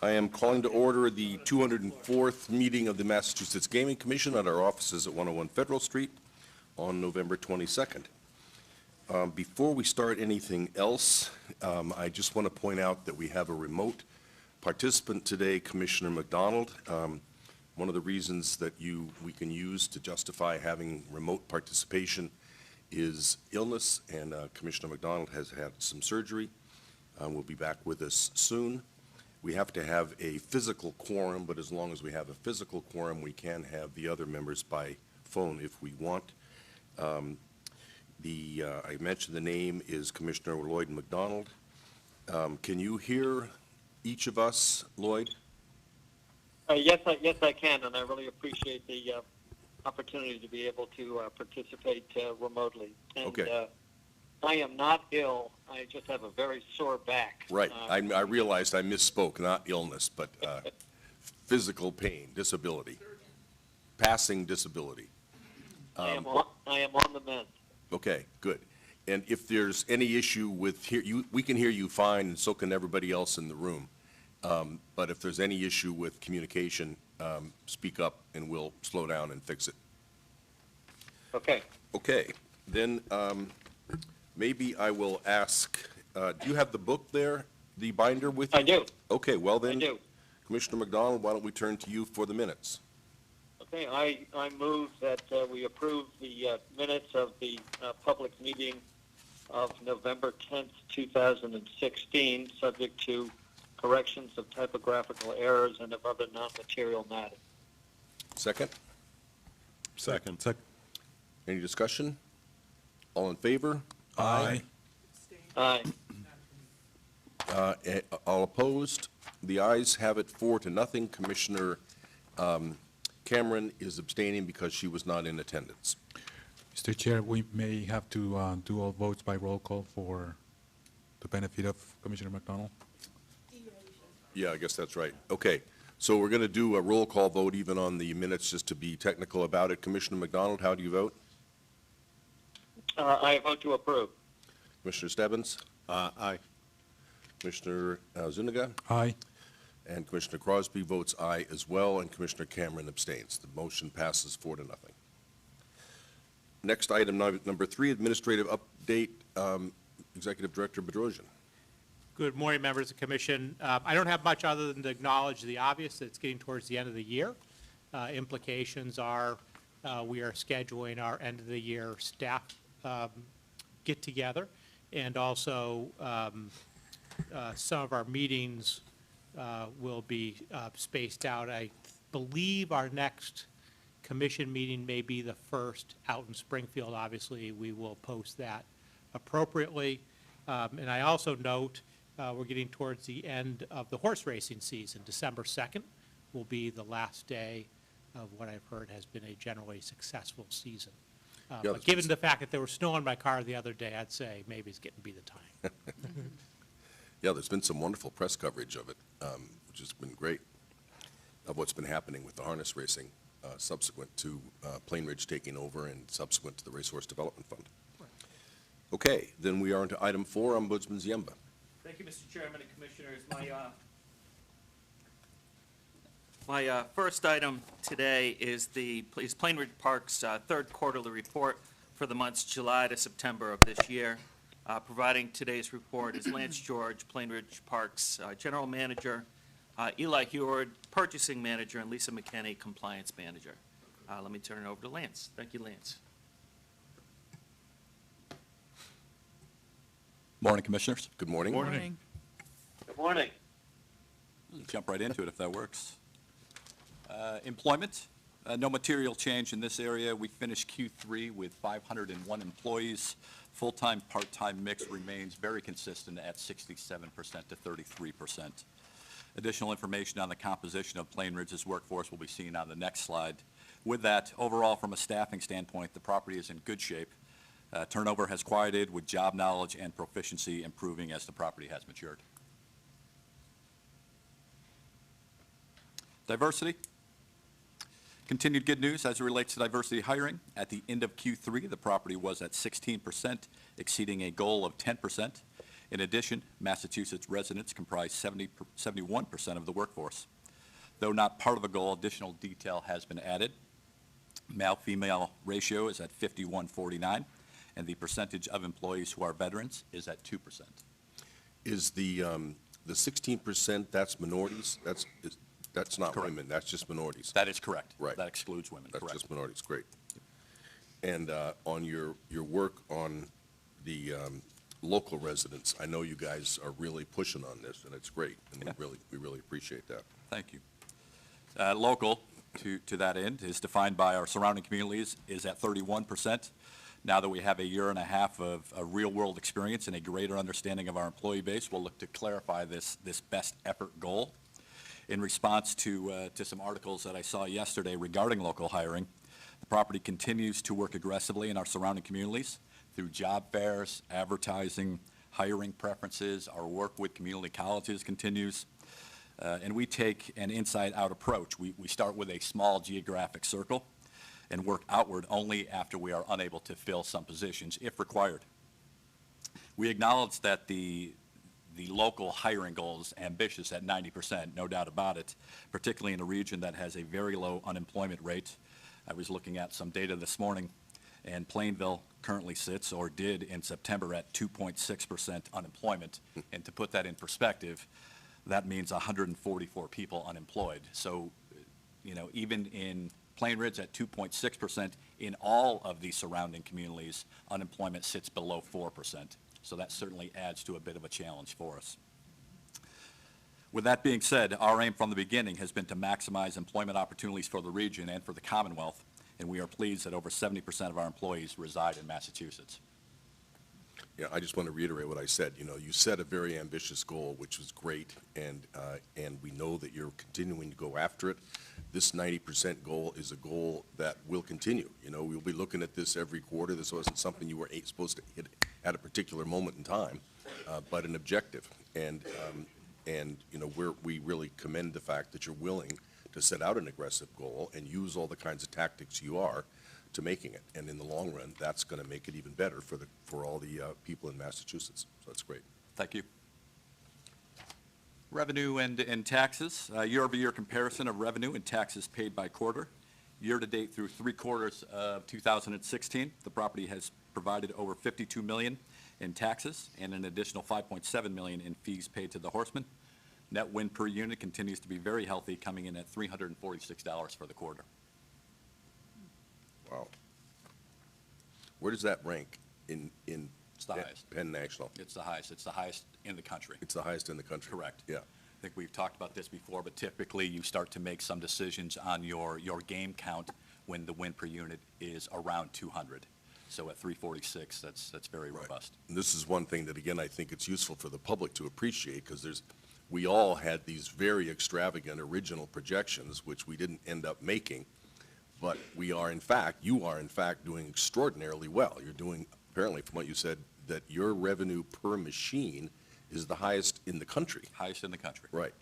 I am calling to order the 204th meeting of the Massachusetts Gaming Commission at our offices at 101 Federal Street on November 22nd. Before we start anything else, I just want to point out that we have a remote participant today, Commissioner McDonald. One of the reasons that we can use to justify having remote participation is illness, and Commissioner McDonald has had some surgery. Will be back with us soon. We have to have a physical quorum, but as long as we have a physical quorum, we can have the other members by phone if we want. I mentioned the name is Commissioner Lloyd McDonald. Can you hear each of us, Lloyd? Yes, I can, and I really appreciate the opportunity to be able to participate remotely. And, okay. I am not ill. I just have a very sore back. Right. I realized I misspoke, not illness, but physical pain, disability, passing disability. I am on the mend. Okay, good. And if there's any issue with we can hear you fine, and so can everybody else in the room. But if there's any issue with communication, speak up, and we'll slow down and fix it. Okay. Okay. Then maybe I will ask, do you have the book there, the binder with you? I do. Okay, well then, I do. Commissioner McDonald, why don't we turn to you for the minutes? Okay, I move that we approve the minutes of the public meeting of November 10th, 2016, subject to corrections of typographical errors and of other non-material matters. Second? Second. Any discussion? All in favor? Aye. Aye. All opposed? The ayes have it 4-0. Commissioner Cameron is abstaining because she was not in attendance. Mr. Chair, we may have to do all votes by roll call for the benefit of Commissioner McDonald. Yeah, I guess that's right. Okay, so we're going to do a roll call vote even on the minutes just to be technical about it. Commissioner McDonald, how do you vote? I vote to approve. Commissioner Stebbins? Aye. Commissioner Zuniga? Aye. And Commissioner Crosby votes aye as well, and Commissioner Cameron abstains. The motion passes 4-0. Next item, number 3, administrative update. Executive Director Bedrosian. Good morning, members of the Commission. I don't have much other than to acknowledge the obvious, that it's getting towards the end of the year. Implications are we are scheduling our end-of-the-year staff get-together, and also some of our meetings will be spaced out. I believe our next Commission meeting may be the first out in Springfield. Obviously, we will post that appropriately. And I also note we're getting towards the end of the horse racing season. December 2nd will be the last day of what I've heard has been a generally successful season. But given the fact that there was snow on my car the other day, I'd say maybe it's getting to be the time. Yeah, there's been some wonderful press coverage of it, which has been great, of what's been happening with the harness racing subsequent to Plain Ridge taking over and subsequent to the Racehorse Development Fund. Okay, then we are on to item 4, Ombudsman Ziemba. Thank you, Mr. Chairman and Commissioners. My first item today is Plain Ridge Park's third quarterly report for the months July to September of this year. Providing today's report is Lance George, Plain Ridge Park's General Manager, Eli Heward, Purchasing Manager, and Lisa McKenney, Compliance Manager. Let me turn it over to Lance. Thank you, Lance. Morning, Commissioners. Good morning. Morning. Good morning. Jump right into it if that works. Employment, no material change in this area. We finished Q3 with 501 employees. Full-time, part-time mix remains very consistent at 67% to 33%. Additional information on the composition of Plain Ridge's workforce will be seen on the next slide. With that, overall, from a staffing standpoint, the property is in good shape. Turnover has quieted with job knowledge and proficiency improving as the property has matured. Diversity. Continued good news as it relates to diversity hiring. At the end of Q3, the property was at 16%, exceeding a goal of 10%. In addition, Massachusetts residents comprise 71% of the workforce. Though not part of a goal, additional detail has been added. Male-female ratio is at 51-49, and the percentage of employees who are veterans is at 2%. Is the 16%, that's minorities? That's not Correct. women, that's just minorities? That is correct. Right. That excludes women, That's correct. just minorities, great. And on your work on the local residents, I know you guys are really pushing on this, and it's great, and Yeah. we really appreciate that. Thank you. Local, to that end, is defined by our surrounding communities, is at 31%. Now that we have a year and a half of a real-world experience and a greater understanding of our employee base, we'll look to clarify this best effort goal. In response to some articles that I saw yesterday regarding local hiring, the property continues to work aggressively in our surrounding communities through job fairs, advertising, hiring preferences. Our work with community colleges continues. And we take an inside-out approach. We start with a small geographic circle and work outward only after we are unable to fill some positions, if required. We acknowledge that the local hiring goal is ambitious at 90%, no doubt about it, particularly in a region that has a very low unemployment rate. I was looking at some data this morning, and Plainville currently sits, or did in September, at 2.6% unemployment. And to put that in perspective, that means 144 people unemployed. So, even in Plain Ridge at 2.6%, in all of the surrounding communities, unemployment sits below 4%. So that certainly adds to a bit of a challenge for us. With that being said, our aim from the beginning has been to maximize employment opportunities for the region and for the Commonwealth, and we are pleased that over 70% of our employees reside in Massachusetts. Yeah, I just want to reiterate what I said. You set a very ambitious goal, which was great, and we know that you're continuing to go after it. This 90% goal is a goal that will continue. We'll be looking at this every quarter. This wasn't something you were supposed to hit at a particular moment in time, but an objective. And we really commend the fact that you're willing to set out an aggressive goal and use all the kinds of tactics you are to making it. And in the long run, that's going to make it even better for all the people in Massachusetts. So that's great. Thank you. Revenue and taxes, year-over-year comparison of revenue and taxes paid by quarter. Year-to-date through 3 quarters of 2016, the property has provided over $52 million in taxes and an additional $5.7 million in fees paid to the horsemen. Net win per unit continues to be very healthy, coming in at $346 for the quarter. Wow. Where does that rank in It's the highest. Penn National? It's the highest. It's the highest in the country. It's the highest in the country? Correct. Yeah. I think we've talked about this before, but typically you start to make some decisions on your game count when the win per unit is around 200. So at 346, that's very Right. robust. And this is one thing that, again, I think it's useful for the public to appreciate, because we all had these very extravagant original projections, which we didn't end up making. But you are in fact doing extraordinarily well. You're doing, apparently from what you said, that your revenue per machine is the highest in the country. Highest in the country. Right.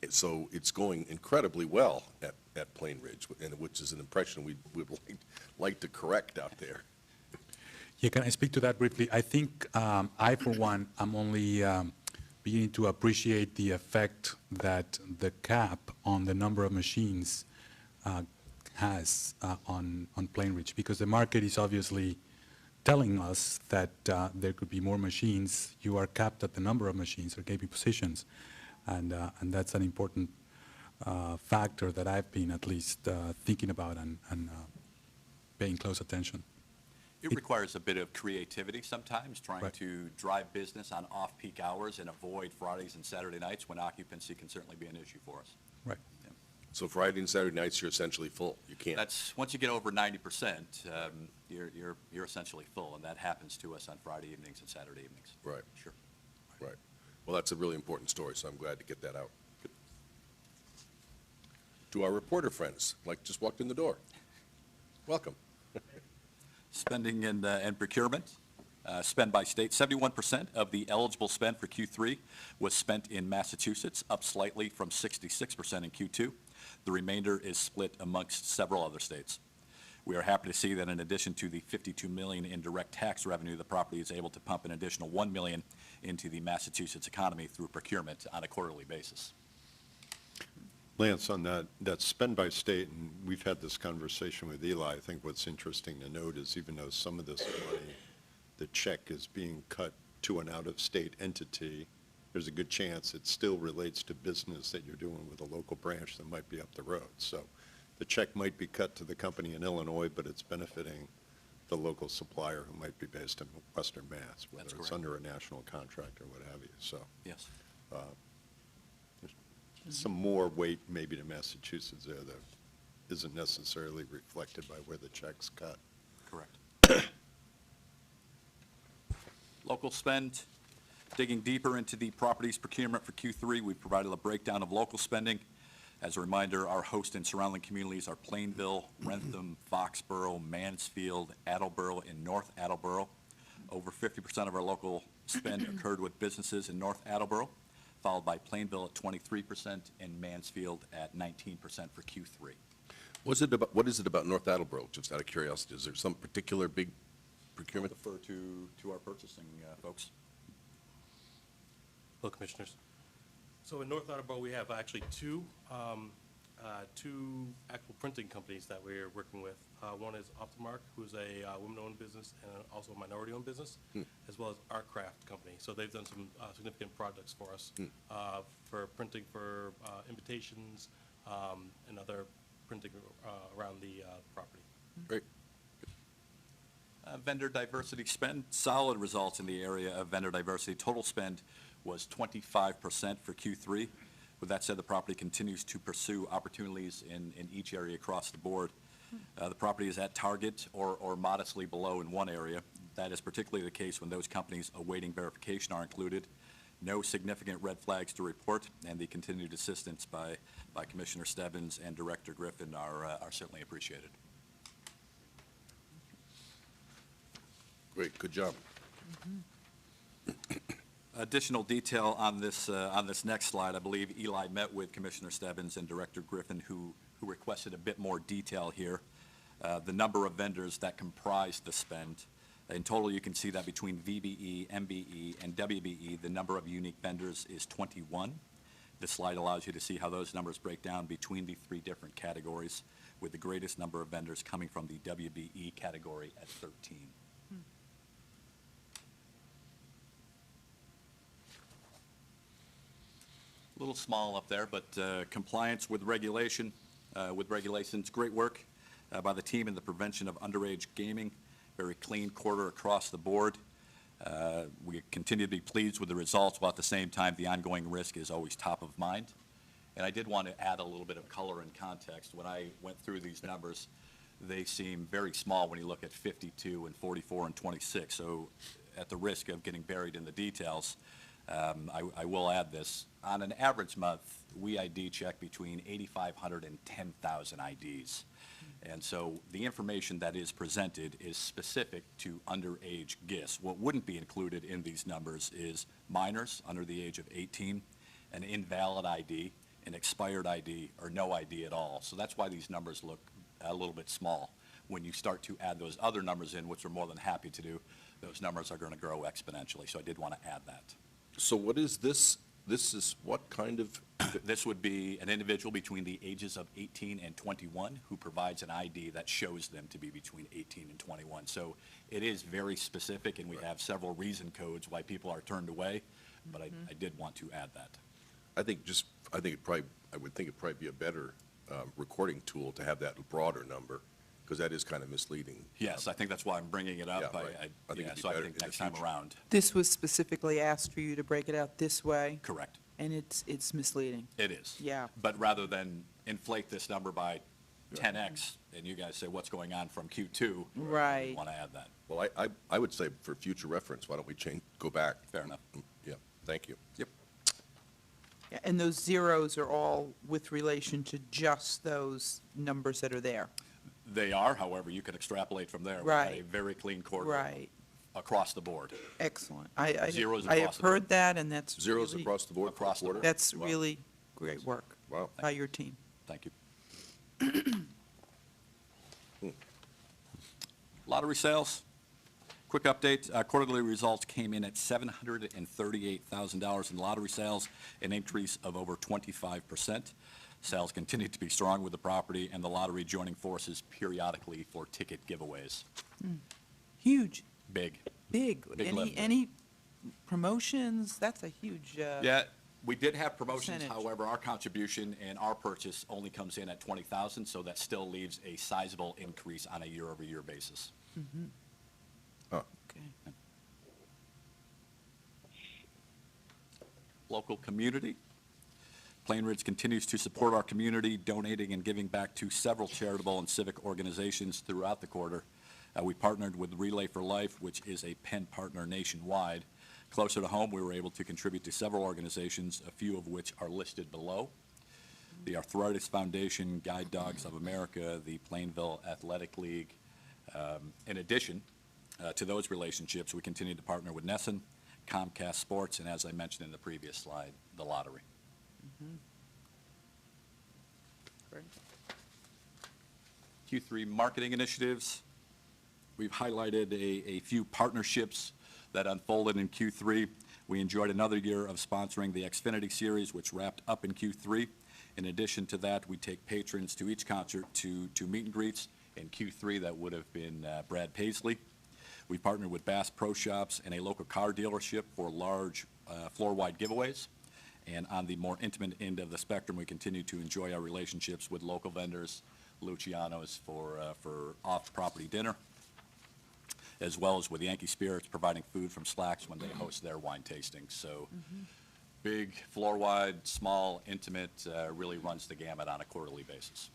So it's going incredibly well at Plain Ridge, and which is an impression we would like to correct out there. Yeah, can I speak to that briefly? I think I, for one, am only beginning to appreciate the effect that the cap on the number of machines has on Plain Ridge, because the market is obviously telling us that there could be more machines. You are capped at the number of machines or gaming positions, and that's an important factor that I've been at least thinking about and paying close attention. It requires a bit of creativity sometimes, trying Right. to drive business on off-peak hours and avoid Fridays and Saturday nights when occupancy can certainly be an issue for us. Right. So Friday and Saturday nights, you're essentially full. You can't. That's, once you get over 90%, you're essentially full, and that happens to us on Friday evenings and Saturday evenings. Right. Sure. Right. Well, that's a really important story, so I'm glad to get that out. To our reporter friends, like just walked in the door. Welcome. Spending and procurement, spend by state. 71% of the eligible spend for Q3 was spent in Massachusetts, up slightly from 66% in Q2. The remainder is split amongst several other states. We are happy to see that in addition to the $52 million in direct tax revenue, the property is able to pump an additional $1 million into the Massachusetts economy through procurement on a quarterly basis. Lance, on that spend by state, and we've had this conversation with Eli, I think what's interesting to note is even though some of this money, the check is being cut to an out-of-state entity, there's a good chance it still relates to business that you're doing with a local branch that might be up the road. So the check might be cut to the company in Illinois, but it's benefiting the local supplier who might be based in Western Mass, whether That's it's correct. under a national contract or what have you. So Yes. some more weight maybe to Massachusetts there that isn't necessarily reflected by where the check's cut. Correct. Local spend, digging deeper into the properties procurement for Q3, we provided a breakdown of local spending. As a reminder, our host and surrounding communities are Plainville, Rentham, Foxborough, Mansfield, Attleboro, and North Attleboro. Over 50% of our local spend occurred with businesses in North Attleboro, followed by Plainville at 23% and Mansfield at 19% for Q3. What is it about North Attleboro, just out of curiosity? Is there some particular big procurement? Defer to our purchasing folks. Hello, Commissioners. So in North Attleboro, we have actually two actual printing companies that we're working with. One is Optimark, who's a women-owned business and also a minority-owned business, as well as Artcraft Company. So they've done some significant projects for us for printing for invitations and other printing around the property. Great. Vendor diversity spend, solid results in the area of vendor diversity. Total spend was 25% for Q3. With that said, the property continues to pursue opportunities in each area across the board. The property is at target or modestly below in one area. That is particularly the case when those companies awaiting verification are included. No significant red flags to report, and the continued assistance by Commissioner Stebbins and Director Griffin are certainly appreciated. Great, good job. Additional detail on this next slide. I believe Eli met with Commissioner Stebbins and Director Griffin, who requested a bit more detail here. The number of vendors that comprise the spend. In total, you can see that between VBE, MBE, and WBE, the number of unique vendors is 21. This slide allows you to see how those numbers break down between the three different categories, with the greatest number of vendors coming from the WBE category at 13. A little small up there, but compliance with regulations, great work by the team in the prevention of underage gaming. Very clean quarter across the board. We continue to be pleased with the results, while at the same time, the ongoing risk is always top of mind. And I did want to add a little bit of color and context. When I went through these numbers, they seem very small when you look at 52 and 44 and 26. So at the risk of getting buried in the details, I will add this. On an average month, we ID check between 8,500 and 10,000 IDs. And so the information that is presented is specific to underage gifts. What wouldn't be included in these numbers is minors under the age of 18, an invalid ID, an expired ID, or no ID at all. So that's why these numbers look a little bit small. When you start to add those other numbers in, which we're more than happy to do, those numbers are going to grow exponentially. So I did want to add that. So what is this? This is what kind of, This would be an individual between the ages of 18 and 21 who provides an ID that shows them to be between 18 and 21. So it is very specific, and we have several reason codes why people are turned away, but I did want to add that. I would think it'd probably be a better recording tool to have that broader number, because that is kind of misleading. Yes, I think that's why I'm bringing it up. Yeah, right. I think it'd be So I better think in the next time future. around, This was specifically asked for you to break it out this way, correct. and it's misleading. It is. Yeah. But rather than inflate this number by 10x, and you guys say, what's going on from Q2? Right. I want to add that. Well, I would say for future reference, why don't we go back? Fair enough. Yeah, thank you. Yep. Yeah, and those zeros are all with relation to just those numbers that are there. They are, however, you can extrapolate from there. We had a Right. very clean quarter. Right. Across the board. Excellent. Zeros I across have the board. heard that, and that's Zeros really- across the board for a Across the quarter? board. That's Wow. really great work Wow. by your team. Thank you. Lottery sales. Quick update, quarterly results came in at $738,000 in lottery sales, an increase of over 25%. Sales continue to be strong with the property and the lottery joining forces periodically for ticket giveaways. Huge, Big. big. Big lift. Any promotions? That's a huge, Yeah, we did have promotions, Percentage. however, our contribution and our purchase only comes in at $20,000, so that still leaves a sizable increase on a year-over-year basis. okay. Local community. Plain Ridge continues to support our community, donating and giving back to several charitable and civic organizations throughout the quarter. We partnered with Relay for Life, which is a Penn partner nationwide. Closer to home, we were able to contribute to several organizations, a few of which are listed below. The Arthritis Foundation, Guide Dogs of America, the Plainville Athletic League. In addition to those relationships, we continue to partner with Nesson, Comcast Sports, and as I mentioned in the previous slide, the lottery. Great. Q3 marketing initiatives. We've highlighted a few partnerships that unfolded in Q3. We enjoyed another year of sponsoring the Xfinity Series, which wrapped up in Q3. In addition to that, we take patrons to each concert to meet and greets. In Q3, that would have been Brad Paisley. We partnered with Bass Pro Shops and a local car dealership for large floor-wide giveaways. And on the more intimate end of the spectrum, we continue to enjoy our relationships with local vendors, Luciano's for off-property dinner, as well as with Yankee Spirits providing food from Slacks when they host their wine tastings. So big, floor-wide, small, intimate, really runs the gamut on a quarterly basis.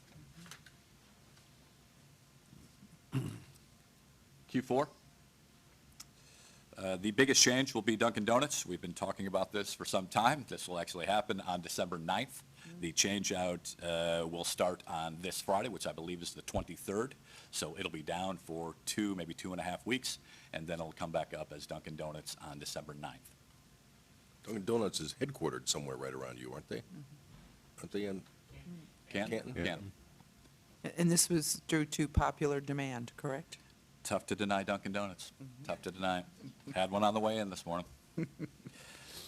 Q4. The biggest change will be Dunkin' Donuts. We've been talking about this for some time. This will actually happen on December 9th. The change-out will start on this Friday, which I believe is the 23rd. So it'll be down for maybe 2.5 weeks, and then it'll come back up as Dunkin' Donuts on December 9th. Dunkin' Donuts is headquartered somewhere right around you, aren't they? Aren't they in Canton? Canton? Canton. And this was due to popular demand, correct? Tough to deny Dunkin' Donuts. Tough to deny. Had one on the way in this morning.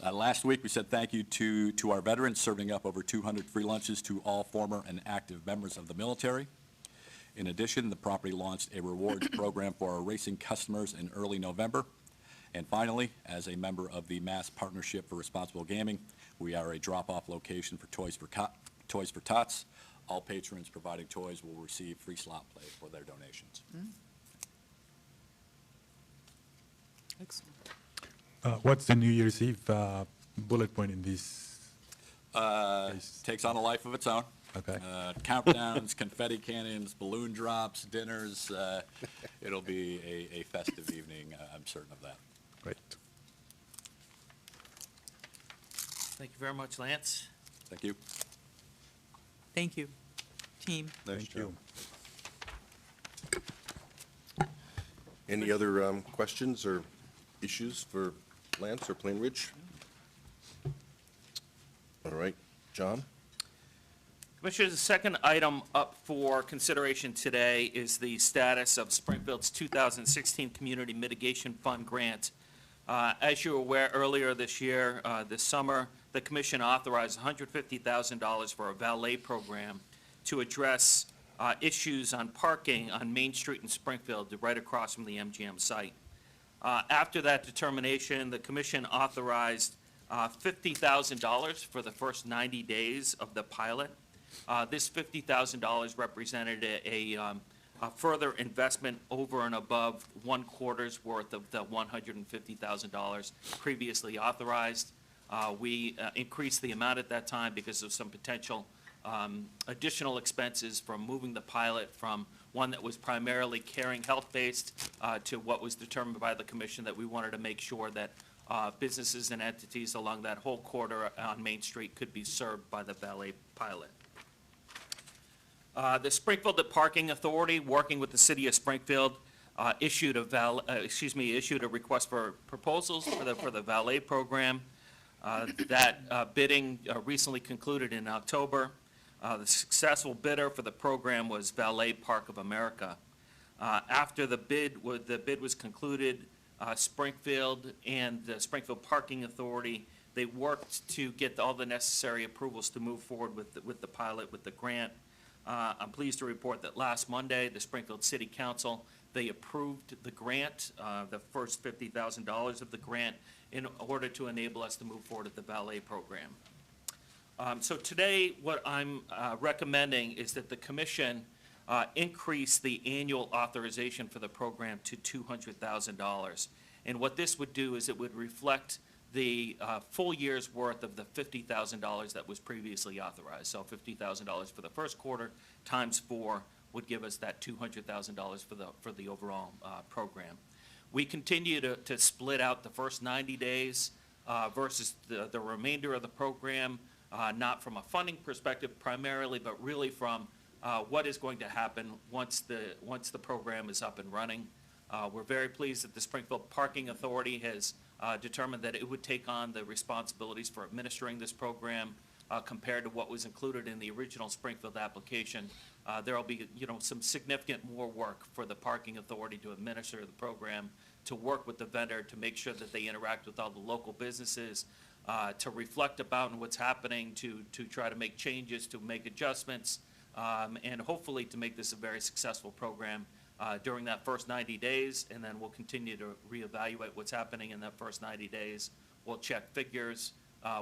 Last week, we said thank you to our veterans, serving up over 200 free lunches to all former and active members of the military. In addition, the property launched a rewards program for our racing customers in early November. And finally, as a member of the Mass Partnership for Responsible Gaming, we are a drop-off location for Toys for Tots. All patrons providing toys will receive free slot play for their donations. Excellent. What's the New Year's Eve bullet point in this? Case? Takes on a life of its own. Okay. Countdowns, confetti cannons, balloon drops, dinners. It'll be a festive evening, I'm certain of that. Great. Thank you very much, Lance. Thank you. Thank you, team. Nice Thank job. you. Any other questions or issues for Lance or Plain Ridge? All right, John? Commissioners, the second item up for consideration today is the status of Springfield's 2016 Community Mitigation Fund grant. As you were aware, earlier this year, this summer, the commission authorized $150,000 for a valet program to address issues on parking on Main Street in Springfield, right across from the MGM site. After that determination, the commission authorized $50,000 for the first 90 days of the pilot. This $50,000 represented a further investment over and above 1/4's worth of the $150,000 previously authorized. We increased the amount at that time because of some potential additional expenses from moving the pilot from one that was primarily caring health-based to what was determined by the commission that we wanted to make sure that businesses and entities along that whole corridor on Main Street could be served by the valet pilot. The Springfield Parking Authority, working with the city of Springfield, issued a request for proposals for the valet program. That bidding recently concluded in October. The successful bidder for the program was Valet Park of America. After the bid was concluded, Springfield and the Springfield Parking Authority, they worked to get all the necessary approvals to move forward with the pilot, with the grant. I'm pleased to report that last Monday, the Springfield City Council, they approved the grant, the first $50,000 of the grant, in order to enable us to move forward with the valet program. So today, what I'm recommending is that the commission increase the annual authorization for the program to $200,000. And what this would do is it would reflect the full year's worth of the $50,000 that was previously authorized. So $50,000 for the first quarter times 4 would give us that $200,000 for the overall program. We continue to split out the first 90 days versus the remainder of the program, not from a funding perspective primarily, but really from what is going to happen once the program is up and running. We're very pleased that the Springfield Parking Authority has determined that it would take on the responsibilities for administering this program compared to what was included in the original Springfield application. There will be, some significant more work for the Parking Authority to administer the program, to work with the vendor to make sure that they interact with all the local businesses, to reflect about what's happening, to try to make changes, to make adjustments, and hopefully to make this a very successful program during that first 90 days, and then we'll continue to reevaluate what's happening in that first 90 days. We'll check figures,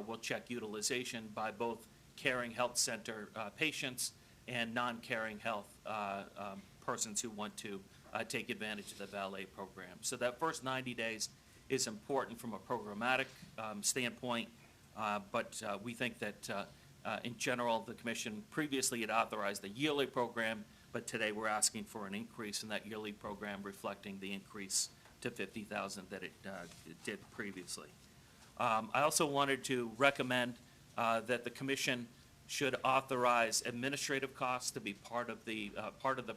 we'll check utilization by both caring health center patients and non-caring health persons who want to take advantage of the valet program. So that first 90 days is important from a programmatic standpoint, but we think that in general, the commission previously had authorized a yearly program, but today we're asking for an increase in that yearly program, reflecting the increase to $50,000 that it did previously. I also wanted to recommend that the commission should authorize administrative costs to be part of the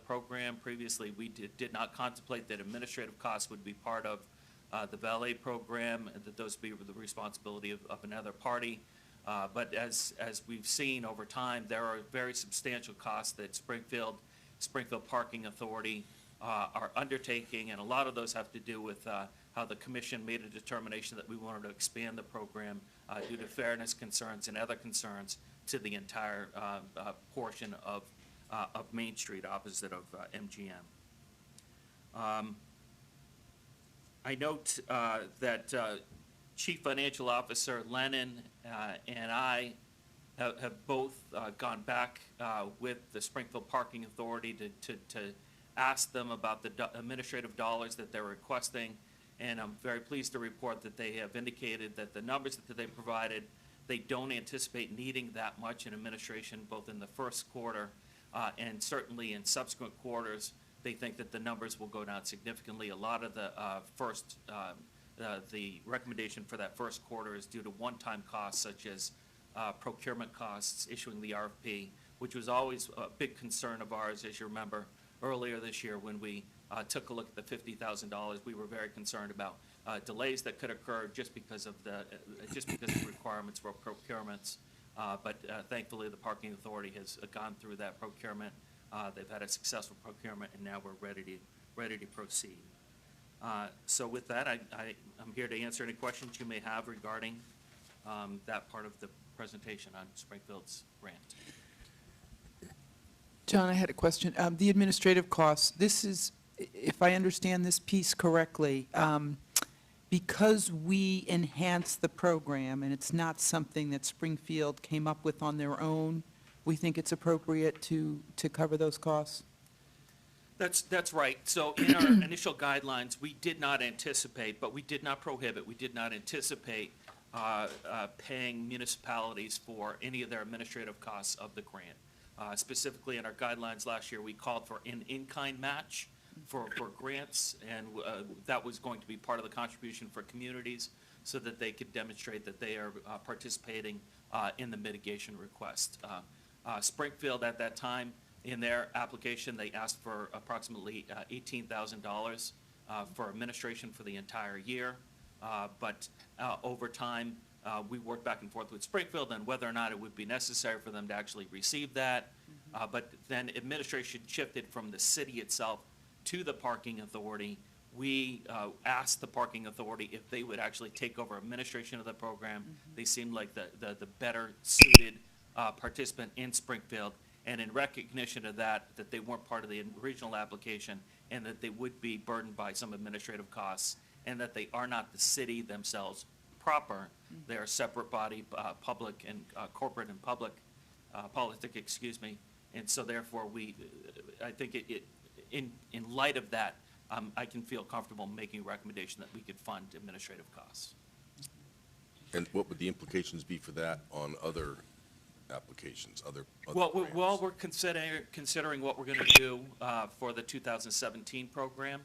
program. Previously, we did not contemplate that administrative costs would be part of the valet program, and that those be the responsibility of another party. But as we've seen over time, there are very substantial costs that Springfield Parking Authority are undertaking, and a lot of those have to do with how the commission made a determination that we wanted to expand the program due to fairness concerns and other concerns to the entire portion of Main Street opposite of MGM. I note that Chief Financial Officer Lennon and I have both gone back with the Springfield Parking Authority to ask them about the administrative dollars that they're requesting, and I'm very pleased to report that they have indicated that the numbers that they provided, they don't anticipate needing that much in administration, both in the first quarter and certainly in subsequent quarters. They think that the numbers will go down significantly. A lot of the the recommendation for that first quarter is due to one-time costs such as procurement costs, issuing the RFP, which was always a big concern of ours, as you remember, earlier this year when we took a look at the $50,000. We were very concerned about delays that could occur just because of the requirements for procurements. But thankfully, the Parking Authority has gone through that procurement. They've had a successful procurement, and now we're ready to proceed. So with that, I'm here to answer any questions you may have regarding that part of the presentation on Springfield's grant. John, I had a question. The administrative costs, this is, if I understand this piece correctly, because we enhanced the program and it's not something that Springfield came up with on their own, we think it's appropriate to cover those costs? That's right. So in our initial guidelines, we did not anticipate, but we did not prohibit, we did not anticipate paying municipalities for any of their administrative costs of the grant. Specifically in our guidelines last year, we called for an in-kind match for grants, and that was going to be part of the contribution for communities so that they could demonstrate that they are participating in the mitigation request. Springfield at that time, in their application, they asked for approximately $18,000 for administration for the entire year. But over time, we worked back and forth with Springfield on whether or not it would be necessary for them to actually receive that. But then administration shifted from the city itself to the parking authority, we asked the parking authority if they would actually take over administration of the program. They seemed like the better suited participant in Springfield. And in recognition of that they weren't part of the original application and that they would be burdened by some administrative costs and that they are not the city themselves proper. They're a separate body, public and corporate and public, politic, excuse me. And so therefore I think in light of that, I can feel comfortable making a recommendation that we could fund administrative costs. And what would the implications be for that on other applications, other Well, grants? we're considering what we're going to do for the 2017 program.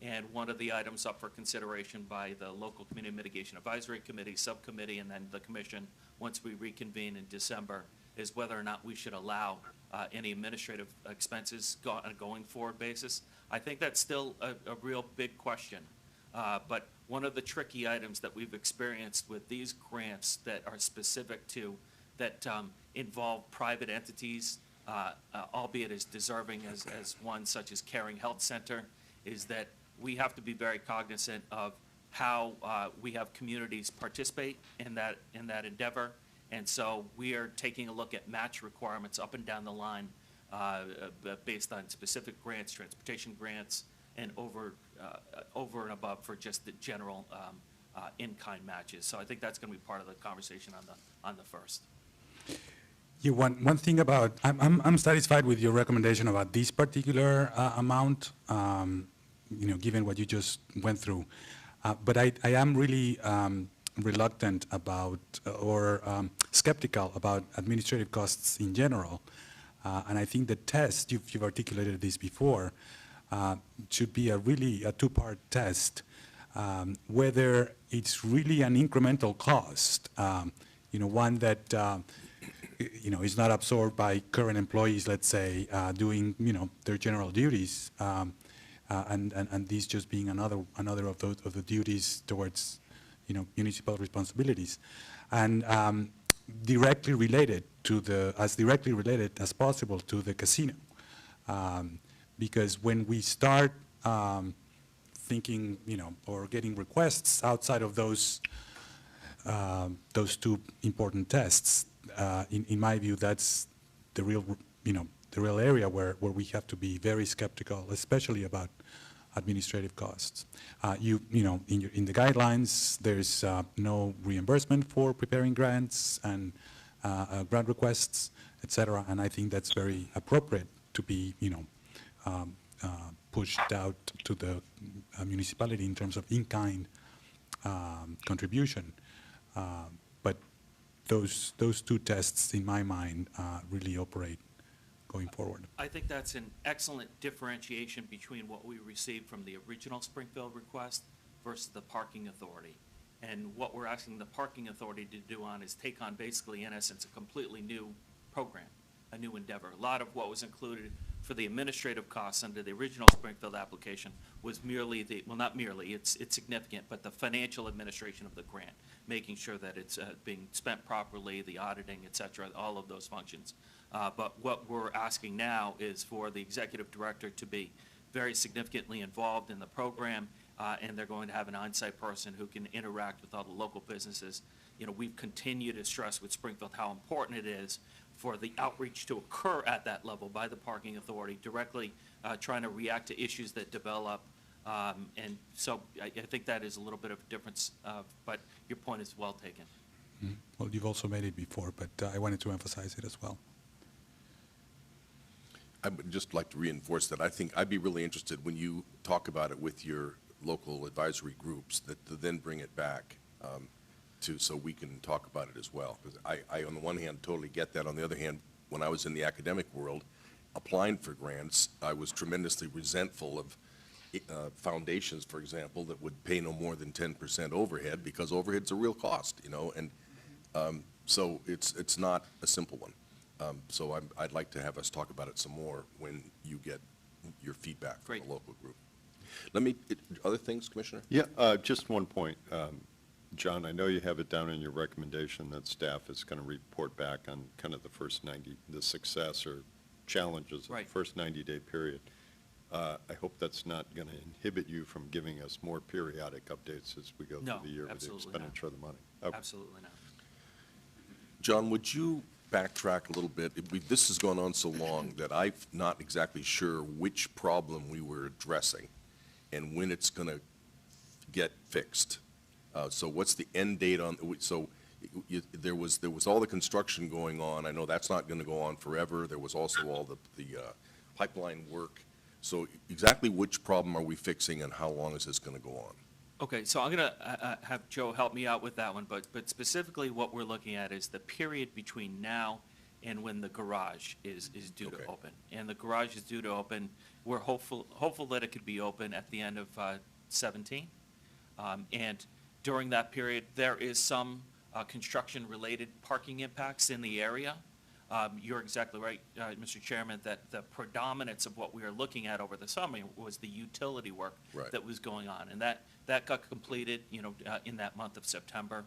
And one of the items up for consideration by the local Community Mitigation Advisory Committee, Subcommittee, and then the Commission, once we reconvene in December, is whether or not we should allow any administrative expenses on a going forward basis. I think that's still a real big question. But one of the tricky items that we've experienced with these grants that are specific to, that involve private entities, albeit as deserving as one such as Caring Health Center, is that we have to be very cognizant of how we have communities participate in that endeavor. And so we are taking a look at match requirements up and down the line based on specific grants, transportation grants, and over and above for just the general in-kind matches. So I think that's going to be part of the conversation on the first. Yeah, one thing about, I'm satisfied with your recommendation about this particular amount, given what you just went through. But I am really reluctant about or skeptical about administrative costs in general. And I think the test, you've articulated this before, should be a two-part test, whether it's really an incremental cost, one that is not absorbed by current employees, let's say, doing their general duties, and this just being another of the duties towards municipal responsibilities, and directly related as possible to the casino, because when we start thinking or getting requests outside of those two important tests, in my view, that's the real area where we have to be very skeptical, especially about administrative costs. In the guidelines, there's no reimbursement for preparing grants and grant requests, et cetera, and I think that's very appropriate to be, pushed out to the municipality in terms of in-kind contribution. But those two tests, in my mind, really operate going forward. I think that's an excellent differentiation between what we received from the original Springfield request versus the parking authority. And what we're asking the parking authority to do is take on basically, in essence, a completely new program, a new endeavor. A lot of what was included for the administrative costs under the original Springfield application was merely not merely, it's significant, but the financial administration of the grant, making sure that it's being spent properly, the auditing, et cetera, all of those functions. But what we're asking now is for the executive director to be very significantly involved in the program, and they're going to have an on-site person who can interact with all the local businesses. We've continued to stress with Springfield how important it is for the outreach to occur at that level by the parking authority, directly trying to react to issues that develop. And so I think that is a little bit of a difference, but your point is well taken. Mm-hmm. Well, you've also made it before, but I wanted to emphasize it as well. I would just like to reinforce that I think I'd be really interested when you talk about it with your local advisory groups, that to then bring it back so we can talk about it as well. Because I, on the one hand, totally get that. On the other hand, when I was in the academic world, applying for grants, I was tremendously resentful of foundations, for example, that would pay no more than 10% overhead, because overhead's a real cost, and so it's not a simple one. So I'd like to have us talk about it some more when you get your feedback from the local group. Other things, Commissioner? Yeah, just one point. John, I know you have it down in your recommendation that staff is going to report back on kind of the first the success or challenges of the first 90-day period. I hope that's not going to inhibit you from giving us more periodic updates as we go No, through the year with the absolutely not. expenditure of the money. Okay. Absolutely not. John, would you backtrack a little bit? This has gone on so long that I'm not exactly sure which problem we were addressing and when it's going to get fixed. So what's the end date on, so there was all the construction going on. I know that's not going to go on forever. There was also all the pipeline work. So exactly which problem are we fixing and how long is this going to go on? Okay, so I'm going to have Joe help me out with that one, but specifically what we're looking at is the period between now and when the garage is due to Okay. open. And the garage is due to open, we're hopeful that it could be open at the end of 17. And during that period, there is some construction-related parking impacts in the area. You're exactly right, Mr. Chairman, that the predominance of what we were looking at over the summer was the utility work Right. that was going on. And that got completed, in that month of September.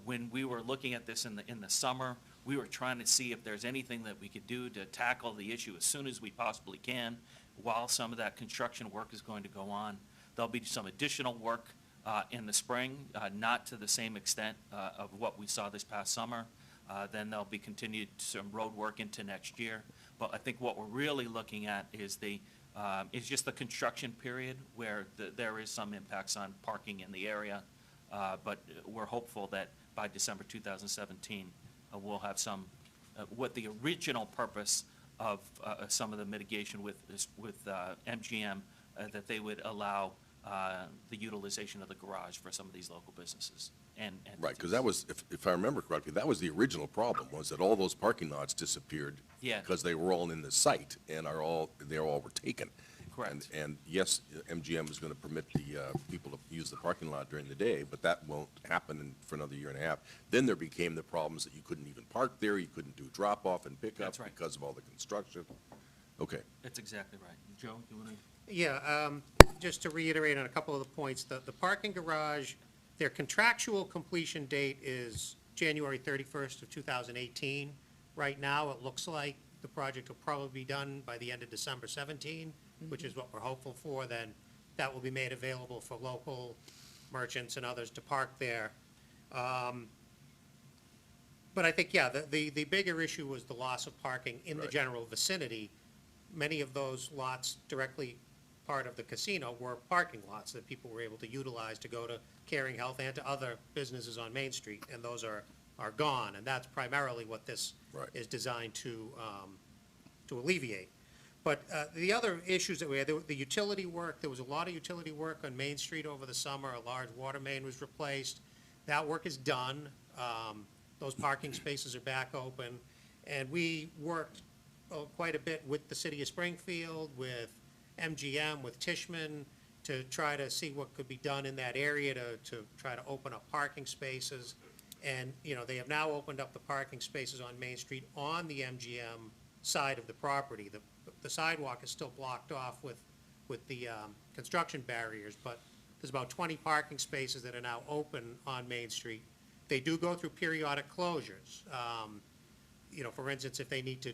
When we were looking at this in the summer, we were trying to see if there's anything that we could do to tackle the issue as soon as we possibly can while some of that construction work is going to go on. There'll be some additional work in the spring, not to the same extent of what we saw this past summer. Then there'll be continued some road work into next year. But I think what we're really looking at is just the construction period where there is some impacts on parking in the area. But we're hopeful that by December 2017, we'll have what the original purpose of some of the mitigation with MGM, that they would allow the utilization of the garage for some of these local businesses. Right, because that was, if I remember correctly, that was the original problem, was that all those parking lots disappeared. Yeah. Because they were all in the site and they all were taken. Correct. And yes, MGM is going to permit the people to use the parking lot during the day, but that won't happen for another year and a half. Then there became the problems that you couldn't even park there, you couldn't do drop-off and pickup. That's right. Because of all the construction. Okay. That's exactly right. Joe, you want to? Yeah, just to reiterate on a couple of the points, the parking garage, their contractual completion date is January 31st of 2018. Right now, it looks like the project will probably be done by the end of December 17, which is what we're hopeful for. Then that will be made available for local merchants and others to park there. But I think, yeah, the bigger issue was the loss of parking in the Right. general vicinity. Many of those lots directly part of the casino were parking lots that people were able to utilize to go to Caring Health and to other businesses on Main Street, and those are gone. And that's primarily what this Right. is designed to alleviate. But the other issues that we had, the utility work, there was a lot of utility work on Main Street over the summer. A large water main was replaced. That work is done. Those parking spaces are back open. And we worked quite a bit with the city of Springfield, with MGM, with Tishman, to try to see what could be done in that area to try to open up parking spaces. And, they have now opened up the parking spaces on Main Street on the MGM side of the property. The sidewalk is still blocked off with the construction barriers, but there's about 20 parking spaces that are now open on Main Street. They do go through periodic closures. For instance, if they need to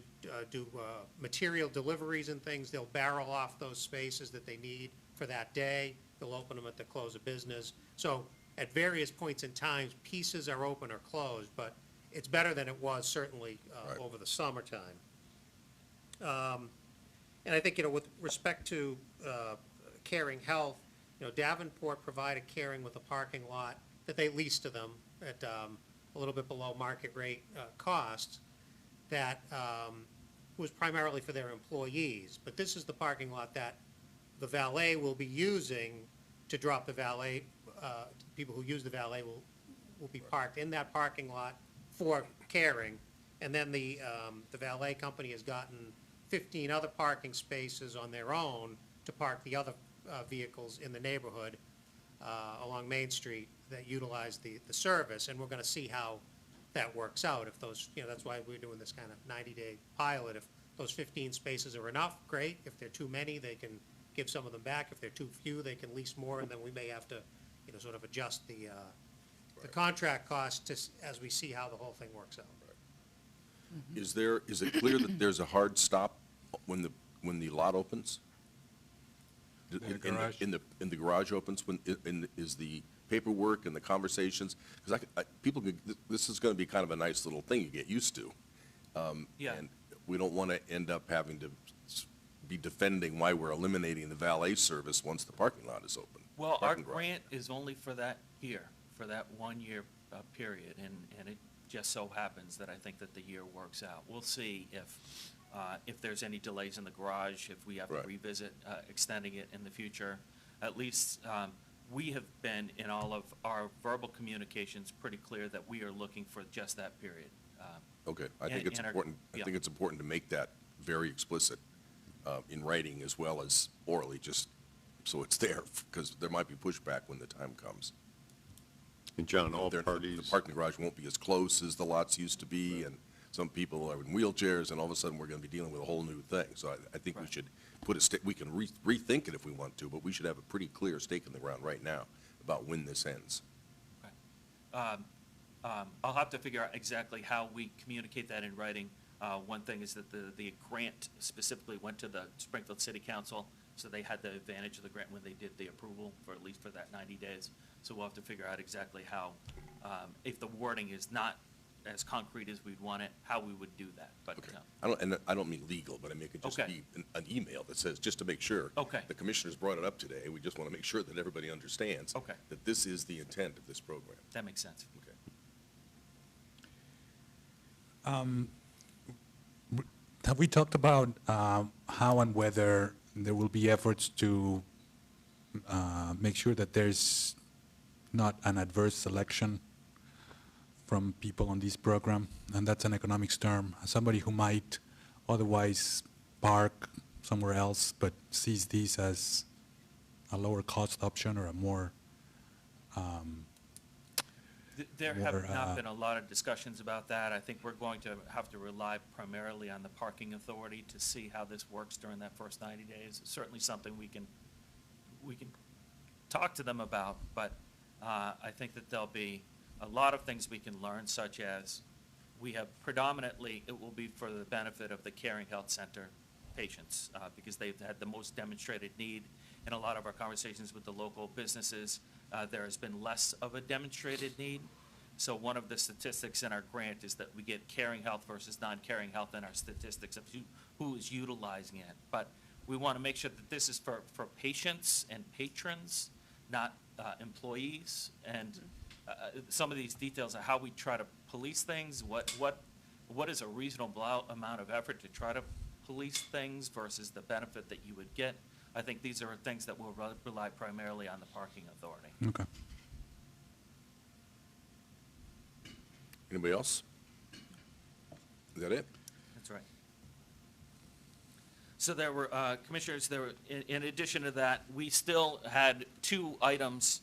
do material deliveries and things, they'll barrel off those spaces that they need for that day. They'll open them at the close of business. So at various points in time, pieces are open or closed, but it's better than it was certainly Right. over the summertime. And I think, with respect to Caring Health, Davenport provided Caring with a parking lot that they leased to them at a little bit below market rate cost that was primarily for their employees. But this is the parking lot that the valet will be using to drop the valet. People who use the valet will be parked in that parking lot for Caring. And then the valet company has gotten 15 other parking spaces on their own to park the other vehicles in the neighborhood along Main Street that utilize the service. And we're going to see how that works out. If those, that's why we're doing this kind of 90-day pilot. If those 15 spaces are enough, great. If they're too many, they can give some of them back. If they're too few, they can lease more, and then we may have to, sort of adjust the contract cost as we see how the whole thing works out. Is it clear that there's a hard stop when the lot opens? In the garage? In the garage opens, is the paperwork and the conversations, because people, this is going to be kind of a nice little thing you get used to. Yeah. And we don't want to end up having to be defending why we're eliminating the valet service once the parking lot is open. Well, our Parking garage. grant is only for that year, for that 1 year period, and it just so happens that I think that the year works out. We'll see if there's any delays in the garage, if we have to Right. revisit extending it in the future. At least, we have been, in all of our verbal communications, pretty clear that we are looking for just that period. Okay, I think And- it's and our- important, I yeah. think it's important to make that very explicit in writing as well as orally, just so it's there, because there might be pushback when the time comes. And John, all The parties, parking garage won't be as close as the lots used to be, and some people are in wheelchairs, and all of a sudden, we're going to be dealing with a whole new thing. So I think we Right. should put we can rethink it if we want to, but we should have a pretty clear stake in the ground right now about when this ends. I'll have to figure out exactly how we communicate that in writing. One thing is that the grant specifically went to the Springfield City Council, so they had the advantage of the grant when they did the approval for at least for that 90 days. So we'll have to figure out exactly how, if the wording is not as concrete as we'd want it, how we would do that. But, Okay. I don't mean legal, but I mean, it could just Okay. be an email that says, just to make sure. Okay. The commissioners brought it up today, we just want to make sure that everybody understands. Okay. That this is the intent of this program. that makes sense. Okay. Have we talked about how and whether there will be efforts to make sure that there's not an adverse selection from people on this program? And that's an economics term. Somebody who might otherwise park somewhere else but sees this as a lower cost option or a more There have More, not been a lot of discussions about that. I think we're going to have to rely primarily on the parking authority to see how this works during that first 90 days. It's certainly something we can talk to them about, but I think that there'll be a lot of things we can learn, such as we have predominantly, it will be for the benefit of the Caring Health Center patients, because they've had the most demonstrated need. In a lot of our conversations with the local businesses, there has been less of a demonstrated need. So one of the statistics in our grant is that we get caring health versus non-caring health in our statistics of who is utilizing it. But we want to make sure that this is for patients and patrons, not employees. And some of these details of how we try to police things, what is a reasonable amount of effort to try to police things versus the benefit that you would get. I think these are things that will rely primarily on the parking authority. okay. Anybody else? Is that it? That's right. So there were, Commissioners, in addition to that, we still had 2 items,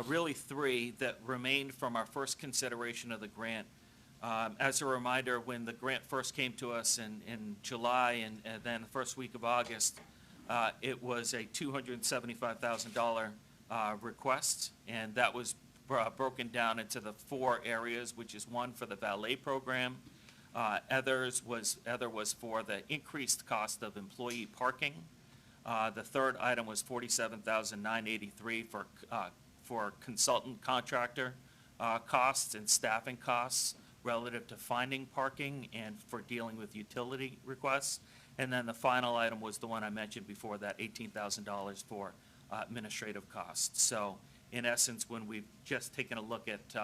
really 3, that remained from our first consideration of the grant. As a reminder, when the grant first came to us in July and then the first week of August, it was a $275,000 request, and that was broken down into the 4 areas, which is 1 for the valet program. Other was for the increased cost of employee parking. The third item was $47,983 for consultant contractor costs and staffing costs relative to finding parking and for dealing with utility requests. And then the final item was the one I mentioned before, that $18,000 for administrative costs. So in essence, when we've just taken a look at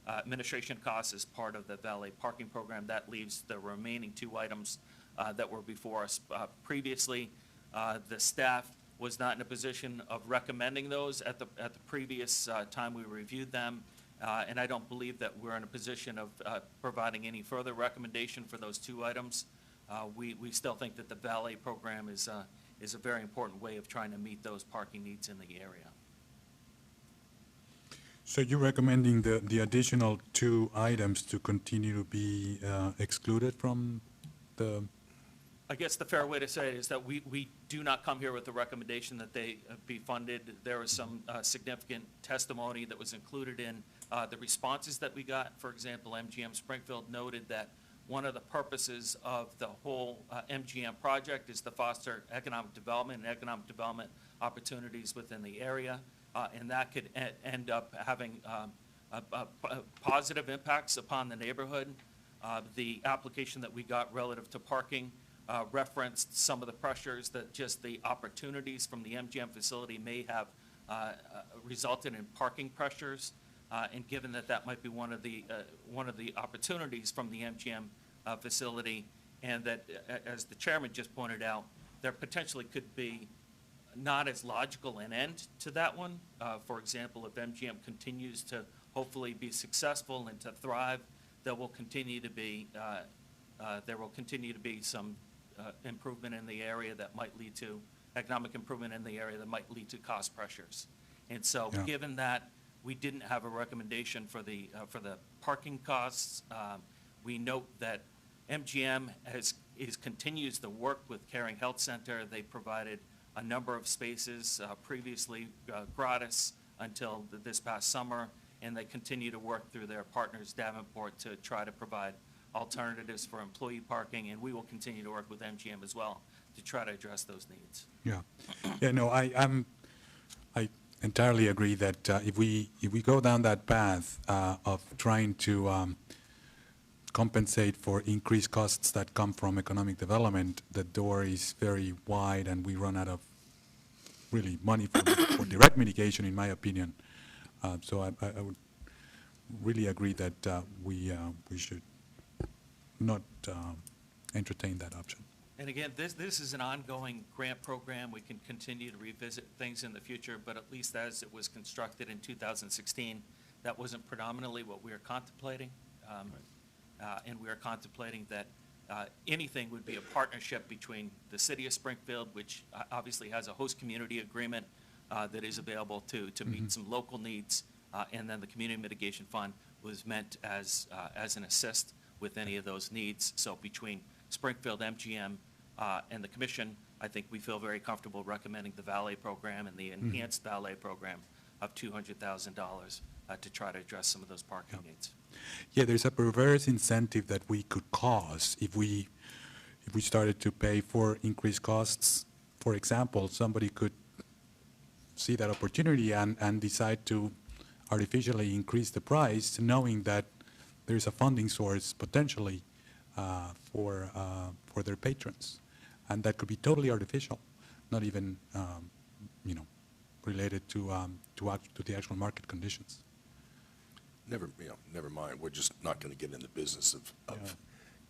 administration costs as part of the valet parking program, that leaves the remaining 2 items that were before us previously. The staff was not in a position of recommending those at the previous time we reviewed them. And I don't believe that we're in a position of providing any further recommendation for those 2 items. We still think that the valet program is a very important way of trying to meet those parking needs in the area. So you're recommending the additional 2 items to continue to be excluded from the, I guess the fair way to say it is that we do not come here with the recommendation that they be funded. There was some significant testimony that was included in the responses that we got. For example, MGM Springfield noted that one of the purposes of the whole MGM project is to foster economic development and economic development opportunities within the area, and that could end up having positive impacts upon the neighborhood. The application that we got relative to parking referenced some of the pressures that just the opportunities from the MGM facility may have resulted in parking pressures. And given that that might be one of the opportunities from the MGM facility, and that, as the chairman just pointed out, there potentially could be not as logical an end to that one. For example, if MGM continues to hopefully be successful and to thrive, there will continue to be some improvement in the area that might lead to economic improvement in the area that might lead to cost pressures. And so, Yeah. given that we didn't have a recommendation for the parking costs, we note that MGM continues to work with Caring Health Center. They provided a number of spaces previously gratis until this past summer, and they continue to work through their partners, Davenport, to try to provide alternatives for employee parking, and we will continue to work with MGM as well to try to address those needs. Yeah. Yeah, no, I entirely agree that if we go down that path of trying to compensate for increased costs that come from economic development, the door is very wide and we run out of really money for direct mitigation, in my opinion. So I would really agree that we should not entertain that option. And again, this is an ongoing grant program. We can continue to revisit things in the future, but at least as it was constructed in 2016, that wasn't predominantly what we were contemplating. And we are contemplating that anything would be a partnership between the city of Springfield, which obviously has a host community agreement that is available to meet some local needs, and then the Community Mitigation Fund was meant as an assist with any of those needs. So between Springfield, MGM, and the commission, I think we feel very comfortable recommending the valet program and the enhanced valet program of $200,000 to try to address some of those parking needs. Yeah, there's a perverse incentive that we could cause if we started to pay for increased costs. For example, somebody could see that opportunity and decide to artificially increase the price, knowing that there's a funding source potentially for their patrons, and that could be totally artificial, not even related to the actual market conditions. Never mind, we're just not going to get in the business of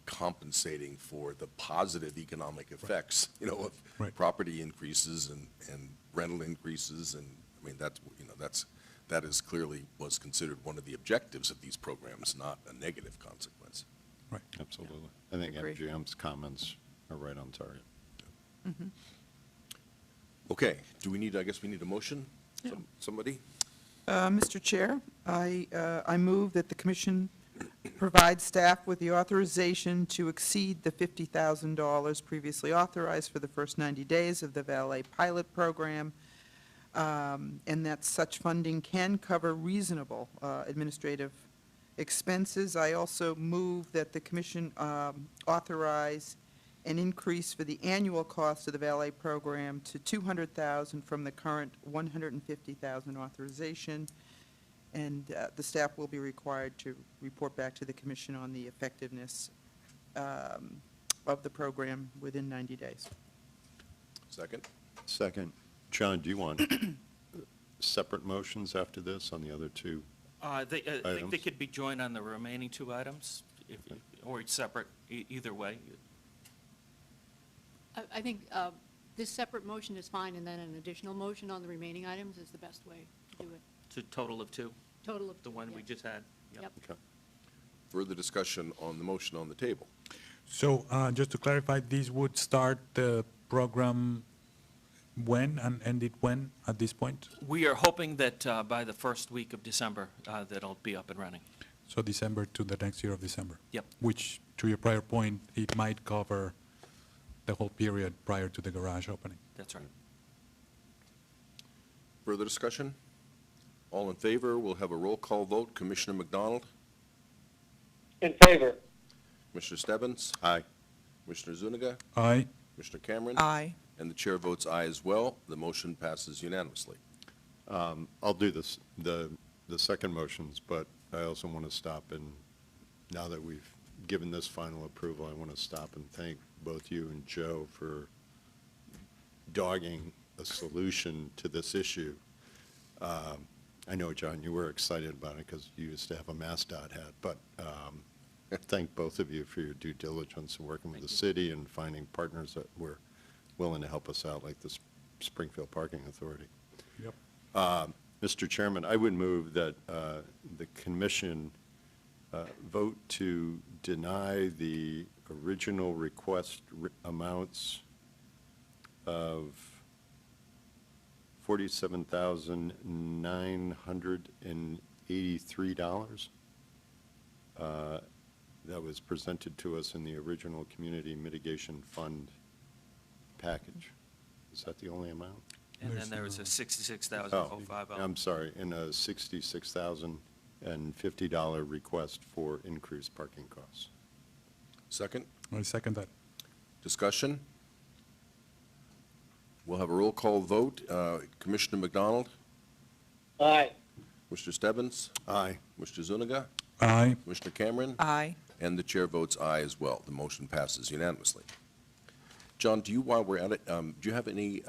compensating for the positive economic effects, of Right. property increases and rental increases, and, I mean, that is clearly was considered one of the objectives of these programs, not a negative consequence. Right. Absolutely. I think Agree. MGM's comments are right on target. Okay, I guess we need a motion? Somebody? Mr. Chair, I move that the commission provide staff with the authorization to exceed the $50,000 previously authorized for the first 90 days of the valet pilot program, and that such funding can cover reasonable administrative expenses. I also move that the commission authorize an increase for the annual cost of the valet program to $200,000 from the current $150,000 authorization, and the staff will be required to report back to the commission on the effectiveness of the program within 90 days. Second? Second. John, do you want separate motions after this on the other two? I think they Items? could be joined on the remaining two items, or separate, either way. I think this separate motion is fine, and then an additional motion on the remaining items is the best way to do it. It's a total of two, Total of the one we yeah. just had. Yep. Okay. Further discussion on the motion on the table? So just to clarify, these would start the program when and end it when at this point? We are hoping that by the first week of December, that it'll be up and running. So December to the next year of December? Yep. Which, to your prior point, it might cover the whole period prior to the garage opening. That's right. Further discussion? All in favor, we'll have a roll call vote. Commissioner McDonald? In favor. Commissioner Stebbins? Aye. Commissioner Zuniga? Aye. Commissioner Cameron? Aye. And the chair votes aye as well. The motion passes unanimously. I'll do this, the second motions, but I also want to stop and, now that we've given this final approval, I want to stop and thank both you and Joe for dogging a solution to this issue. I know, John, you were excited about it because you used to have a MassDOT hat, but thank both of you for your due diligence in working with the city and finding partners that were willing to help us out, like the Springfield Parking Authority. Yep. Mr. Chairman, I would move that the commission vote to deny the original request amounts of $47,983 that was presented to us in the original Community Mitigation Fund package. Is that the only amount? And then there was a $66,005. I'm sorry, and a $66,050 request for increased parking costs. Second, I second that. discussion? We'll have a roll call vote. Commissioner McDonald? Aye. Mr. Stebbins? Aye. Mr. Zuniga? Aye. Commissioner Cameron? Aye. And the chair votes aye as well. The motion passes unanimously. John, while we're at it, do you have any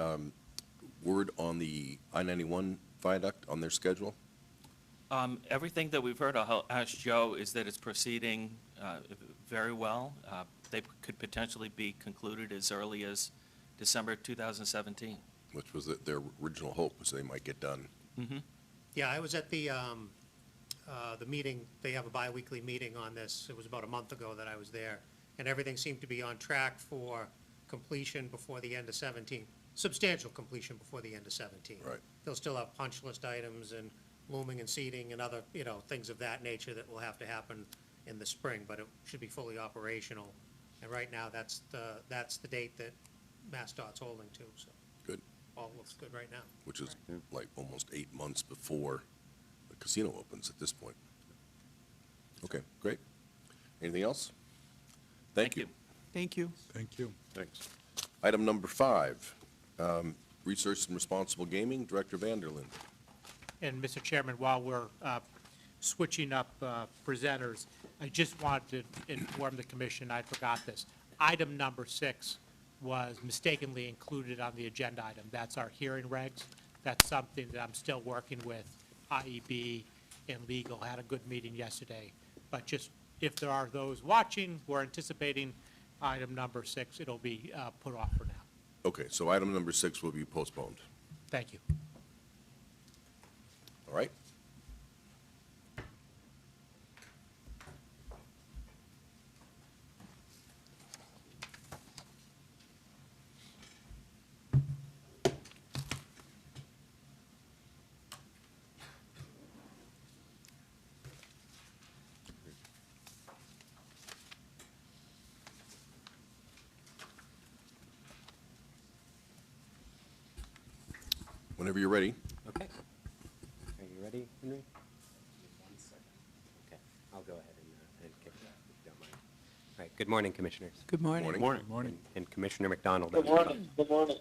word on the I-91 viaduct, on their schedule? Everything that we've heard, I'll ask Joe, is that it's proceeding very well. They could potentially be concluded as early as December 2017. Which was their original hope, was they might get done. Yeah, I was at the meeting, they have a bi-weekly meeting on this. It was about a month ago that I was there, and everything seemed to be on track for completion before the end of 17, substantial completion before the end of 17. Right. They'll still have punch list items and looming and seating and other, things of that nature that will have to happen in the spring, but it should be fully operational. And right now, that's the date that MassDOT's holding to, so. Good. All looks good right now. Which is like almost 8 months before the casino opens at this point. Okay, great. Anything else? Thank you. Thank you. Thank you. Thanks. Item number 5, Research and Responsible Gaming, Director Vanderlinde. And Mr. Chairman, while we're switching up presenters, I just wanted to inform the commission, I forgot this. Item number 6 was mistakenly included on the agenda item. That's our hearing regs. That's something that I'm still working with IEB and legal. Had a good meeting yesterday. But just if there are those watching, we're anticipating item number 6. It'll be put off for now. Okay, so item number 6 will be postponed. Thank you. All right? Whenever you're ready. Okay. Are you ready, Henry? One second. Okay, I'll go ahead and kick it off if you don't mind. All right, good morning, Commissioners. Good morning. Morning. And Commissioner McDonald. Good morning. Good morning.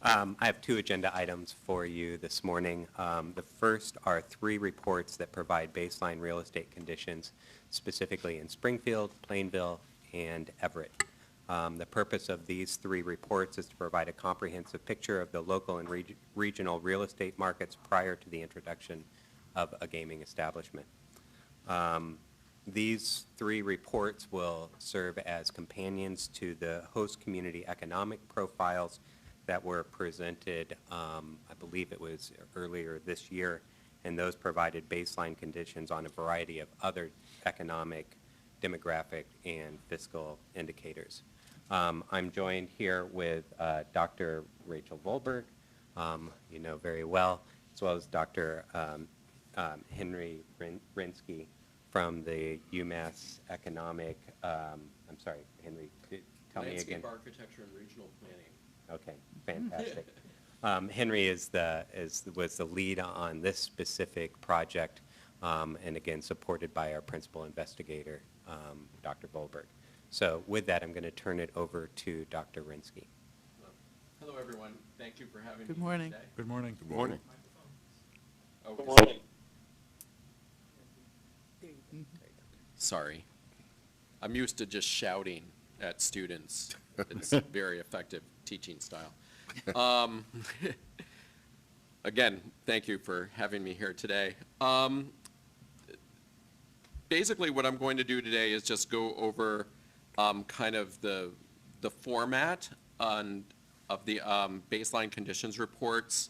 I have 2 agenda items for you this morning. The first are 3 reports that provide baseline real estate conditions, specifically in Springfield, Plainville, and Everett. The purpose of these 3 reports is to provide a comprehensive picture of the local and regional real estate markets prior to the introduction of a gaming establishment. These 3 reports will serve as companions to the host community economic profiles that were presented, I believe it was earlier this year, and those provided baseline conditions on a variety of other economic, demographic, and fiscal indicators. I'm joined here with Dr. Rachel Volberg, you know very well, as well as Dr. Henry Rinsky from the UMass Economic, I'm sorry, Henry, tell me again. Landscape Architecture and Regional Planning. Okay, fantastic. Henry was the lead on this specific project, and again, supported by our principal investigator, Dr. Volberg. So with that, I'm going to turn it over to Dr. Rinsky. Hello, everyone. Thank you for having me Good morning. today. Good morning. Good morning. Oh, Good is- morning. Sorry. I'm used to just shouting at students. It's very effective teaching style. Again, thank you for having me here today. Basically, what I'm going to do today is just go over kind of the format of the baseline conditions reports.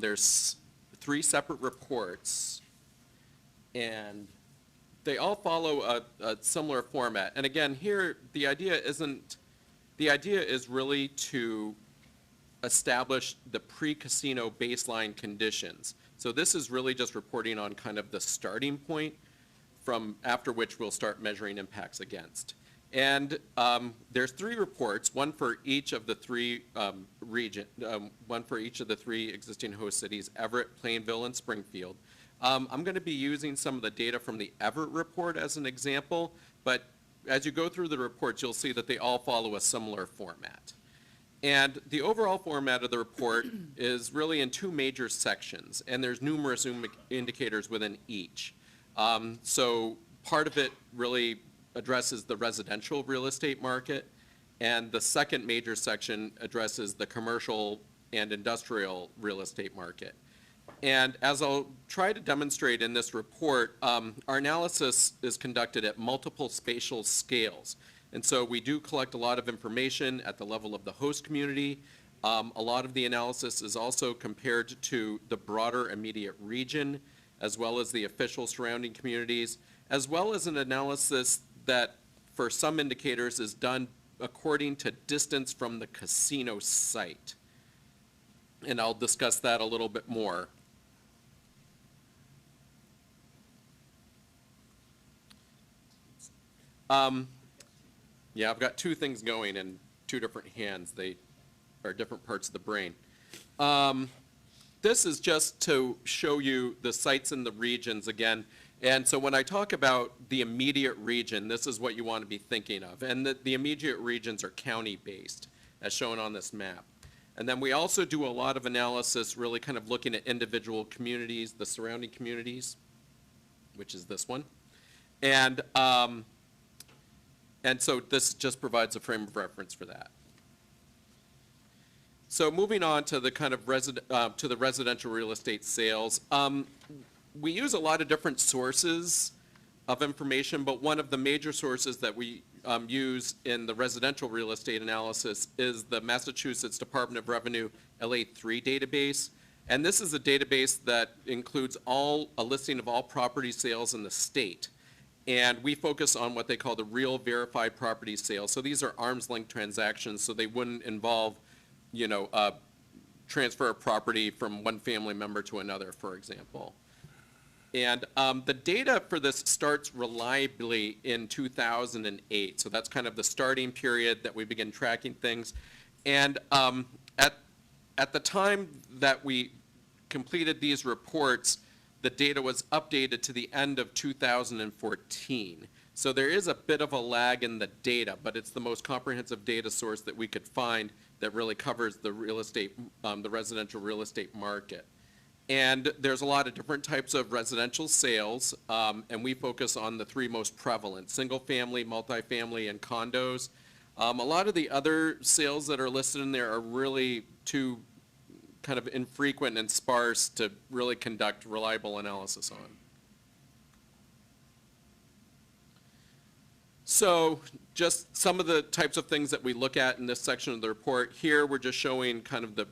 There's 3 separate reports, and they all follow a similar format. And again, here, the idea is really to establish the pre-casino baseline conditions. So this is really just reporting on kind of the starting point from after which we'll start measuring impacts against. And there's 3 reports, one for each of the 3 one for each of the 3 existing host cities, Everett, Plainville, and Springfield. I'm going to be using some of the data from the Everett report as an example, but as you go through the reports, you'll see that they all follow a similar format. And the overall format of the report is really in 2 major sections, and there's numerous indicators within each. So part of it really addresses the residential real estate market, and the second major section addresses the commercial and industrial real estate market. And as I'll try to demonstrate in this report, our analysis is conducted at multiple spatial scales. And so we do collect a lot of information at the level of the host community. A lot of the analysis is also compared to the broader immediate region, as well as the official surrounding communities, as well as an analysis that, for some indicators, is done according to distance from the casino site. And I'll discuss that a little bit more. Yeah, I've got 2 things going in 2 different hands. They are different parts of the brain. This is just to show you the sites in the regions again. And so when I talk about the immediate region, this is what you want to be thinking of. And the immediate regions are county-based, as shown on this map. And then we also do a lot of analysis really kind of looking at individual communities, the surrounding communities, which is this one. And so this just provides a frame of reference for that. So moving on to the kind of to the residential real estate sales, we use a lot of different sources of information, but one of the major sources that we use in the residential real estate analysis is the Massachusetts Department of Revenue LA3 database. And this is a database that includes a listing of all property sales in the state. And we focus on what they call the real verified property sales. So these are arm's length transactions, so they wouldn't involve, transfer of property from one family member to another, for example. And the data for this starts reliably in 2008. So that's kind of the starting period that we begin tracking things. And at the time that we completed these reports, the data was updated to the end of 2014. So there is a bit of a lag in the data, but it's the most comprehensive data source that we could find that really covers the real estate, the residential real estate market. And there's a lot of different types of residential sales, and we focus on the 3 most prevalent: single family, multifamily, and condos. A lot of the other sales that are listed in there are really too kind of infrequent and sparse to really conduct reliable analysis on. So just some of the types of things that we look at in this section of the report. Here we're just showing kind of the,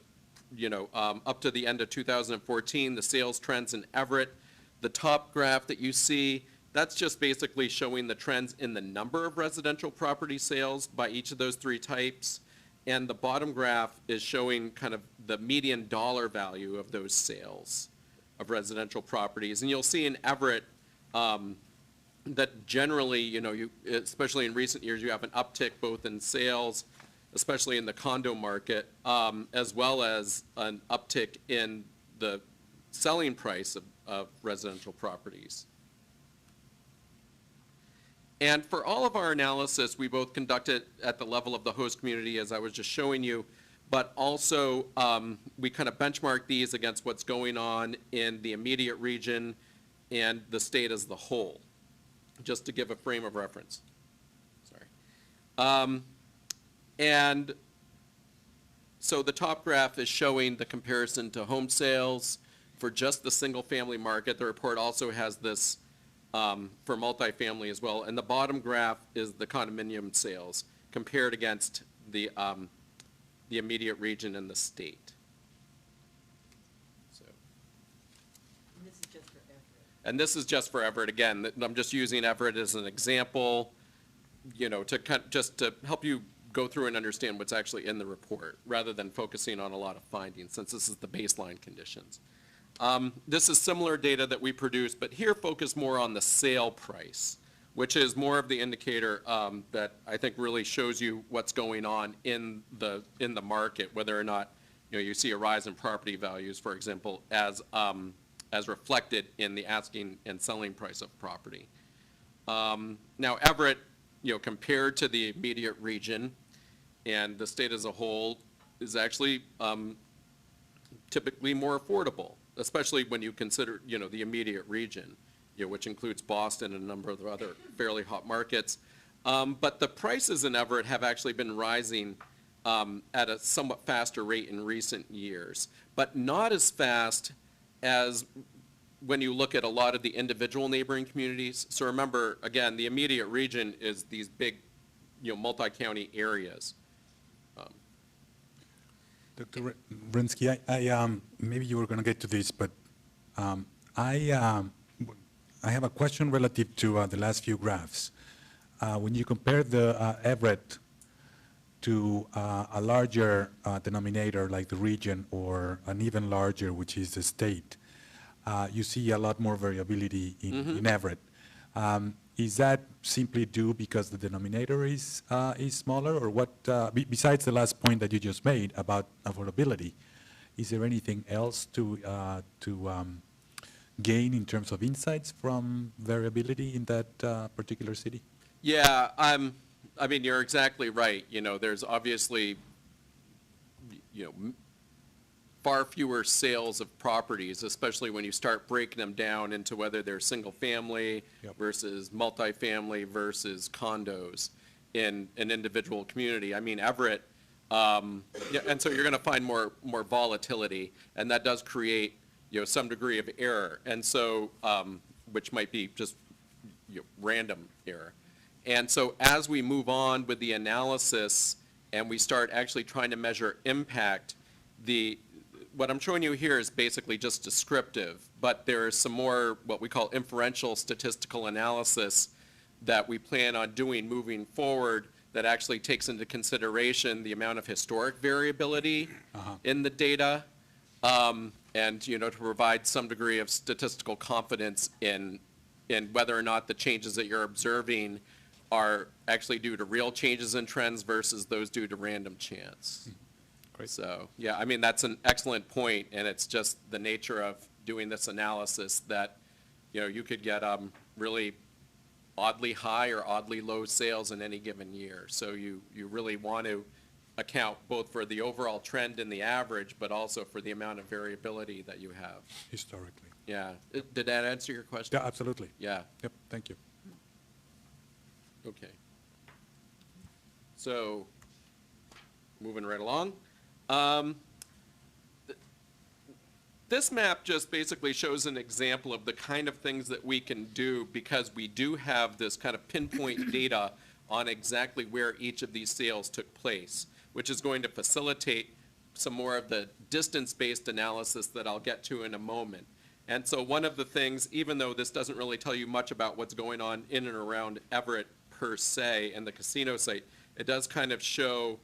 up to the end of 2014, the sales trends in Everett. The top graph that you see, that's just basically showing the trends in the number of residential property sales by each of those 3 types. And the bottom graph is showing kind of the median dollar value of those sales of residential properties. And you'll see in Everett that generally, especially in recent years, you have an uptick both in sales, especially in the condo market, as well as an uptick in the selling price of residential properties. And for all of our analysis, we both conduct it at the level of the host community, as I was just showing you, but also we kind of benchmark these against what's going on in the immediate region and the state as the whole, just to give a frame of reference. Sorry. And so the top graph is showing the comparison to home sales for just the single-family market. The report also has this for multifamily as well. And the bottom graph is the condominium sales compared against the immediate region and the state. So. And this is just for Everett. And this is just for Everett. Again, I'm just using Everett as an example, you know, just to help you go through and understand what's actually in the report, rather than focusing on a lot of findings, since this is the baseline conditions. This is similar data that we produce, but here focus more on the sale price, which is more of the indicator that I think really shows you what's going on in the market, whether or not, you know, you see a rise in property values, for example, as reflected in the asking and selling price of property. Now Everett, you know, compared to the immediate region and the state as a whole, is actually typically more affordable, especially when you consider, you know, the immediate region, you know, which includes Boston and a number of other fairly hot markets. But the prices in Everett have actually been rising at a somewhat faster rate in recent years, but not as fast as when you look at a lot of the individual neighboring communities. So remember, again, the immediate region is these big, you know, multi-county areas. Dr. Brinsky, I maybe you were going to get to this, but I have a question relative to the last few graphs. When you compare the Everett to a larger denominator like the region, or an even larger, which is the state, you see a lot more variability in Everett. Is that simply due because the denominator is smaller, or what? Besides the last point that you just made about affordability, is there anything else to gain in terms of insights from variability in that particular city? Yeah, I mean, you're exactly right. You know, there's obviously, you know, far fewer sales of properties, especially when you start breaking them down into whether they're single family versus multifamily versus condos in an individual community. I mean, Everett, yeah, and so you're going to find more volatility, and that does create, you know, some degree of error, and so which might be just, you know, random error. And so as we move on with the analysis and we start actually trying to measure impact, what I'm showing you here is basically just descriptive, but there is some more what we call inferential statistical analysis that we plan on doing moving forward that actually takes into consideration the amount of historic variability in the data, and, you know, to provide some degree of statistical confidence in whether or not the changes that you're observing are actually due to real changes in trends versus those due to random chance. Great. So, yeah, I mean, that's an excellent point, and it's just the nature of doing this analysis that, you know, you could get really oddly high or oddly low sales in any given year. So you really want to account both for the overall trend in the average, but also for the amount of variability that you have. Historically. Yeah. Did that answer your question? Yeah, absolutely. Yeah. Yep, thank you. Okay. So, moving right along. This map just basically shows an example of the kind of things that we can do because we do have this kind of pinpoint data on exactly where each of these sales took place, which is going to facilitate some more of the distance-based analysis that I'll get to in a moment. And so one of the things, even though this doesn't really tell you much about what's going on in and around Everett per se and the casino site, it does kind of show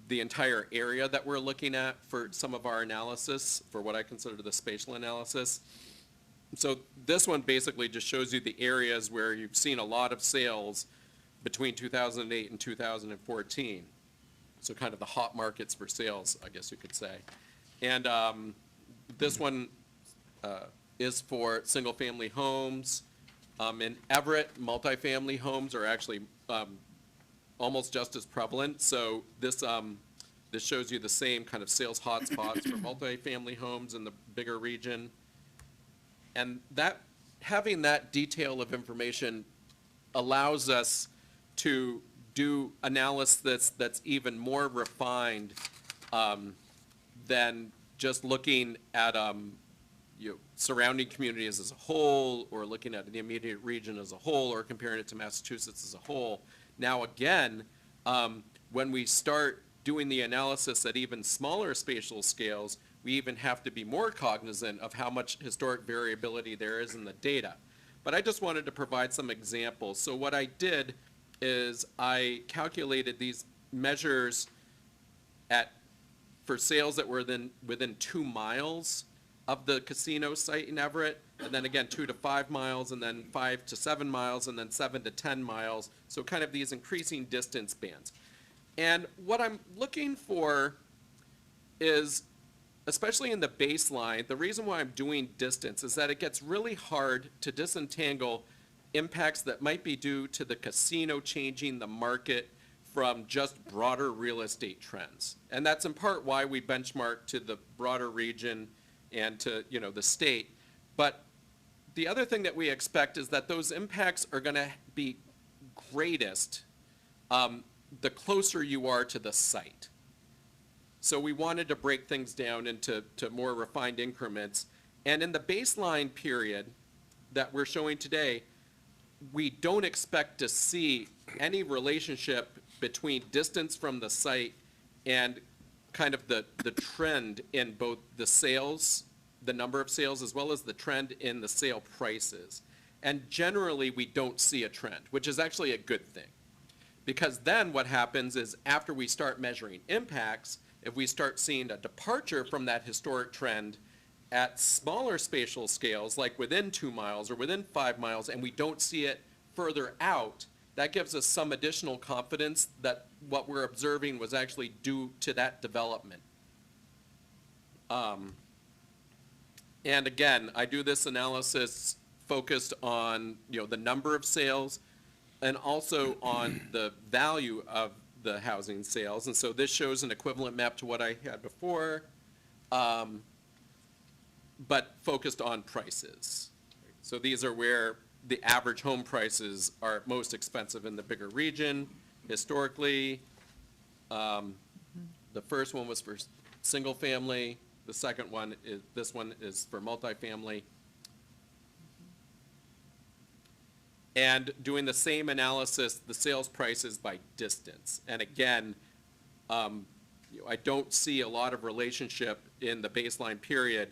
the entire area that we're looking at for some of our analysis, for what I consider the spatial analysis. So this one basically just shows you the areas where you've seen a lot of sales between 2008 and 2014. So kind of the hot markets for sales, I guess you could say. And this one is for single-family homes, In Everett, multifamily homes are actually almost just as prevalent. So this shows you the same kind of sales hotspots for multifamily homes in the bigger region. And that, having that detail of information allows us to do analysis that's even more refined than just looking at surrounding communities as a whole, or looking at the immediate region as a whole, or comparing it to Massachusetts as a whole. Now again, when we start doing the analysis at even smaller spatial scales, we even have to be more cognizant of how much historic variability there is in the data. But I just wanted to provide some examples. So what I did is I calculated these measures for sales that were within 2 miles of the casino site in Everett, and then again 2 to 5 miles, and then 5 to 7 miles, and then 7 to 10 miles. So kind of these increasing distance bands. And what I'm looking for is, especially in the baseline, the reason why I'm doing distance is that it gets really hard to disentangle impacts that might be due to the casino changing the market from just broader real estate trends. And that's in part why we benchmark to the broader region and to, the state. But the other thing that we expect is that those impacts are going to be greatest the closer you are to the site. So we wanted to break things down into more refined increments. And in the baseline period that we're showing today, we don't expect to see any relationship between distance from the site and kind of the trend in both the sales, the number of sales, as well as the trend in the sale prices. And generally, we don't see a trend, which is actually a good thing. Because then what happens is after we start measuring impacts, if we start seeing a departure from that historic trend at smaller spatial scales, like within 2 miles or within 5 miles, and we don't see it further out, that gives us some additional confidence that what we're observing was actually due to that development. And again, I do this analysis focused on the number of sales and also on the value of the housing sales. And so this shows an equivalent map to what I had before, but focused on prices. So these are where the average home prices are most expensive in the bigger region historically. The first one was for single family. The second one is, this one is for multifamily. And doing the same analysis, the sales prices by distance. And again, I don't see a lot of relationship in the baseline period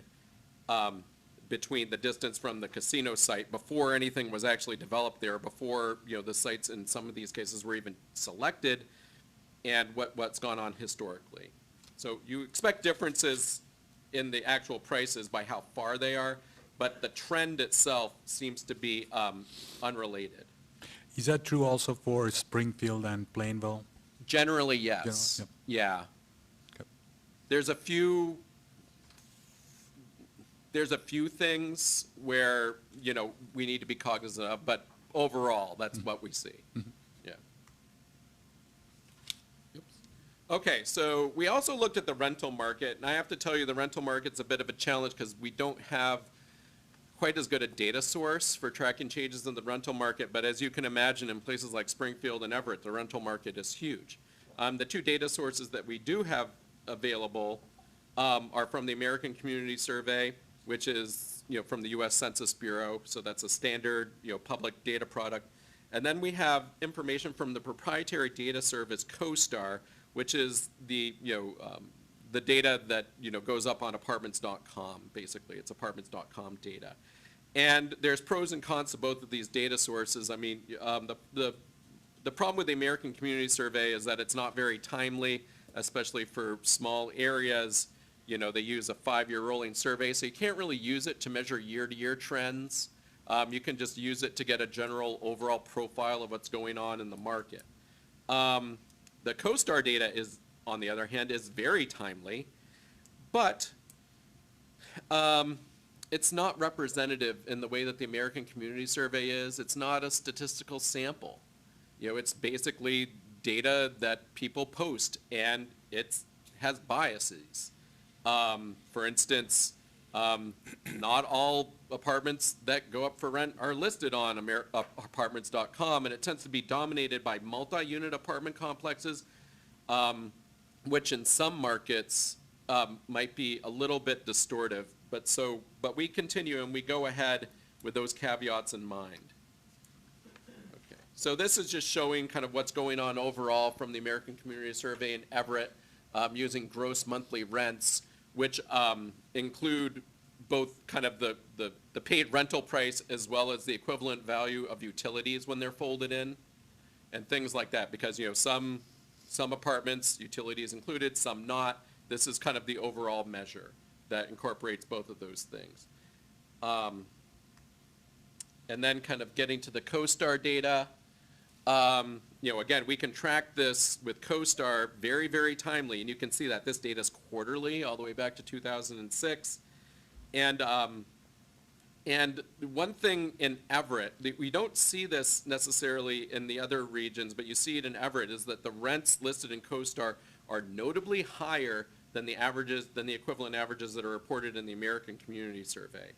between the distance from the casino site before anything was actually developed there, before the sites in some of these cases were even selected, and what's gone on historically. So you expect differences in the actual prices by how far they are, but the trend itself seems to be unrelated. Is that true also for Springfield and Plainville? Generally, yes. Yep. Yeah. Okay. There's a few things where, we need to be cognizant of, but overall, that's what we see. Yeah. Oops. Okay, so we also looked at the rental market, and I have to tell you the rental market's a bit of a challenge because we don't have quite as good a data source for tracking changes in the rental market, but as you can imagine, in places like Springfield and Everett, the rental market is huge. The two data sources that we do have available are from the American Community Survey, which is from the U.S. Census Bureau, so that's a standard public data product. And then we have information from the proprietary data service CoStar, which is the data that goes up on apartments.com. Basically, it's apartments.com data. And there's pros and cons to both of these data sources. I mean, the problem with the American Community Survey is that it's not very timely, especially for small areas. They use a 5-year rolling survey, so you can't really use it to measure year-to-year trends. You can just use it to get a general overall profile of what's going on in the market. The CoStar data is, on the other hand, is very timely, but it's not representative in the way that the American Community Survey is. It's not a statistical sample. It's basically data that people post, and it has biases. For instance, not all apartments that go up for rent are listed on apartments.com, and it tends to be dominated by multi-unit apartment complexes, which in some markets might be a little bit distortive. But we continue and we go ahead with those caveats in mind. Okay. So this is just showing kind of what's going on overall from the American Community Survey in Everett, using gross monthly rents, which include both kind of the paid rental price as well as the equivalent value of utilities when they're folded in, and things like that. Because some apartments, utilities included, some not. This is kind of the overall measure that incorporates both of those things. And then kind of getting to the CoStar data. Again, we can track this with CoStar very, very timely, and you can see that this data is quarterly all the way back to 2006. And one thing in Everett, we don't see this necessarily in the other regions, but you see it in Everett, is that the rents listed in CoStar are notably higher than the averages, than the equivalent averages that are reported in the American Community Survey.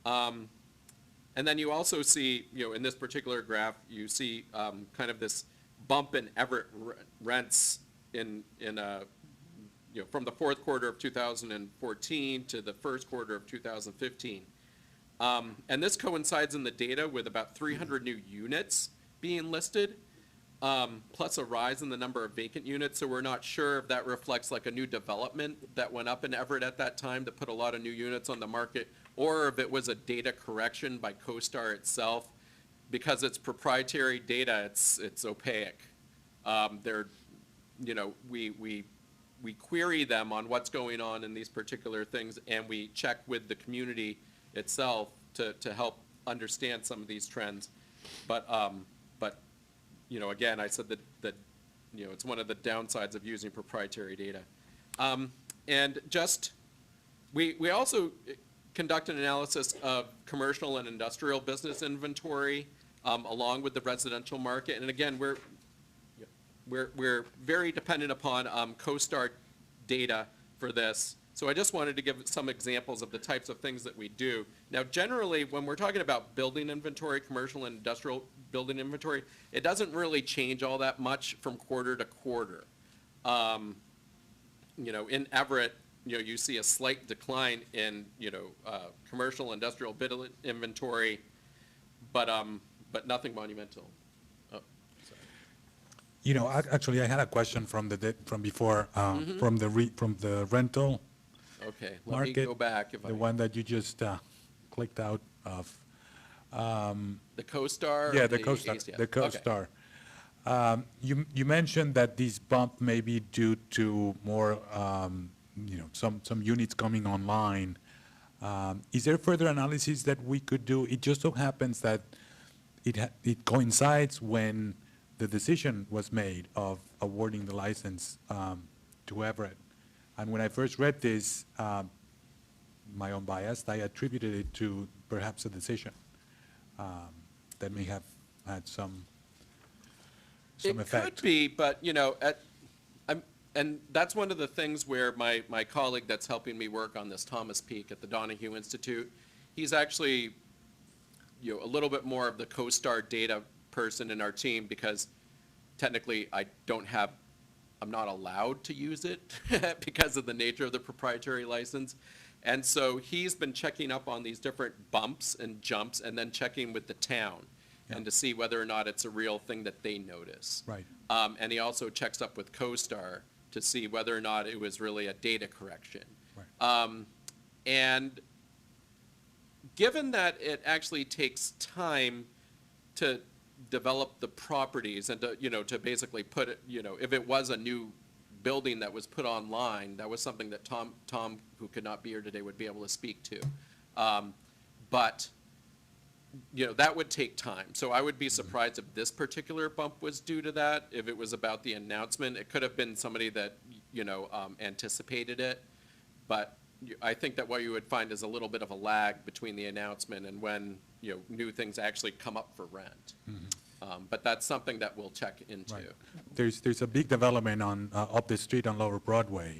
And then you also see, in this particular graph, you see kind of this bump in Everett rents from the fourth quarter of 2014 to the first quarter of 2015. And this coincides in the data with about 300 new units being listed, plus a rise in the number of vacant units. So we're not sure if that reflects like a new development that went up in Everett at that time to put a lot of new units on the market, or if it was a data correction by CoStar itself. Because it's proprietary data, it's opaque. We query them on what's going on in these particular things, and we check with the community itself to help understand some of these trends. But again, I said that it's one of the downsides of using proprietary data. And just, we also conduct an analysis of commercial and industrial business inventory along with the residential market. And again, we're very dependent upon CoStar data for this. So I just wanted to give some examples of the types of things that we do. Now, generally, when we're talking about building inventory, commercial and industrial building inventory, it doesn't really change all that much from quarter to quarter. In Everett, you see a slight decline in, commercial industrial building inventory, but nothing monumental. Actually, I had a question from before, from the rental Okay, let me market, go back. the one that you just clicked out of. The CoStar? Yeah, or the CoStar. ACS? The Okay. CoStar. You mentioned that this bump may be due to more, some units coming online. Is there further analysis that we could do? It just so happens that it coincides when the decision was made of awarding the license to Everett. And when I first read this, my own bias, I attributed it to perhaps a decision that may have had some effect. It could be, but, and that's one of the things where my colleague that's helping me work on this, Thomas Peake at the Donahue Institute, he's actually, a little bit more of the CoStar data person in our team, because technically I'm not allowed to use it because of the nature of the proprietary license. And so he's been checking up on these different bumps and jumps and then checking with the town and to see whether or not it's a real thing that they notice. Right. And he also checks up with CoStar to see whether or not it was really a data correction. Right. And given that it actually takes time to develop the properties and to basically put it, if it was a new building that was put online, that was something that Tom, who could not be here today, would be able to speak to. But that would take time. So I would be surprised if this particular bump was due to that. If it was about the announcement, it could have been somebody that, anticipated it. But I think that what you would find is a little bit of a lag between the announcement and when, new things actually come up for rent. But that's something that we'll check into. Right. There's a big development on, up the street on Lower Broadway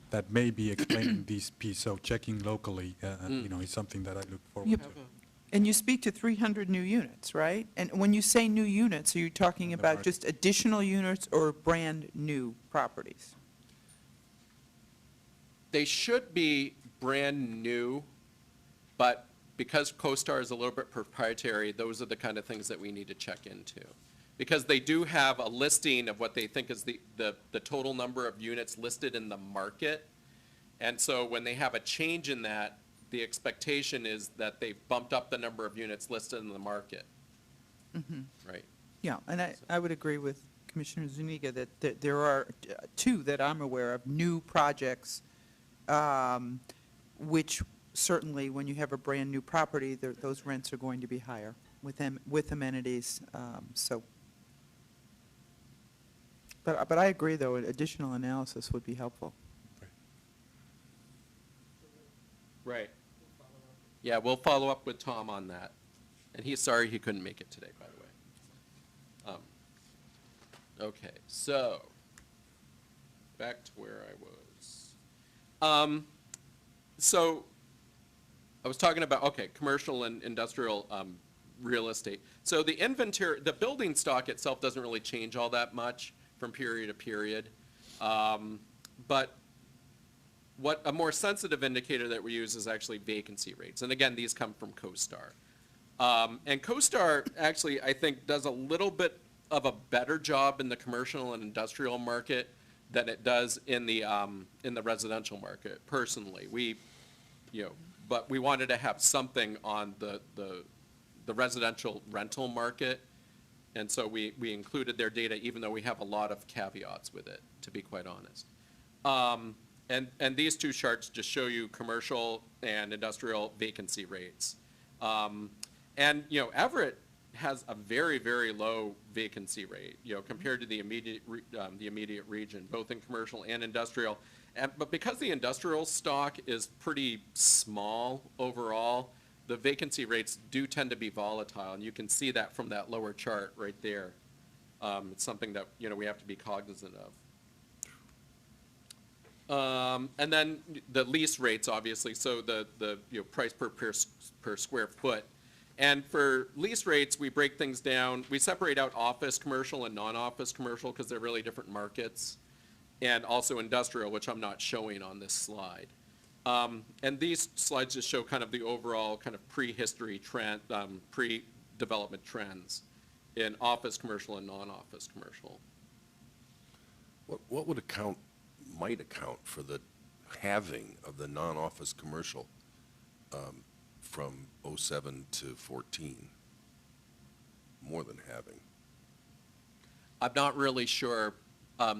that may be explaining this piece, so checking locally, is something that I look forward Yep. to. And you speak to 300 new units, right? And when you say new units, are you talking about market. just additional units or brand-new properties? They should be brand new, but because CoStar is a little bit proprietary, those are the kind of things that we need to check into. Because they do have a listing of what they think is the total number of units listed in the market. And so when they have a change in that, the expectation is that they've bumped up the number of units listed in the market. Right? Yeah, and I would agree with Commissioner Zuniga that there are two that I'm aware of, new projects, which certainly, when you have a brand-new property, those rents are going to be higher with amenities, so. But I agree, though, additional analysis would be helpful. Right. Yeah, we'll follow up with Tom on that. And he's sorry he couldn't make it today, by the way. Okay, so, back to where I was. So, I was talking about, okay, commercial and industrial real estate. So the inventory, the building stock itself doesn't really change all that much from period to period. But what a more sensitive indicator that we use is actually vacancy rates. And again, these come from CoStar. And CoStar actually, I think, does a little bit of a better job in the commercial and industrial market than it does in the residential market, personally. But we wanted to have something on the residential rental market. And so we included their data, even though we have a lot of caveats with it, to be quite honest. And these two charts just show you commercial and industrial vacancy rates. And, Everett has a very, very low vacancy rate, compared to the immediate region, both in commercial and industrial. But because the industrial stock is pretty small overall, the vacancy rates do tend to be volatile, and you can see that from that lower chart right there. It's something that, we have to be cognizant of. And then the lease rates, obviously, so the price per square foot. And for lease rates, we break things down. We separate out office commercial and non-office commercial because they're really different markets, and also industrial, which I'm not showing on this slide. And these slides just show kind of the overall kind of prehistory trend, pre-development trends in office commercial and non-office commercial. What might account for the halving of the non-office commercial from 07 to 14? More than halving. I'm not really sure. I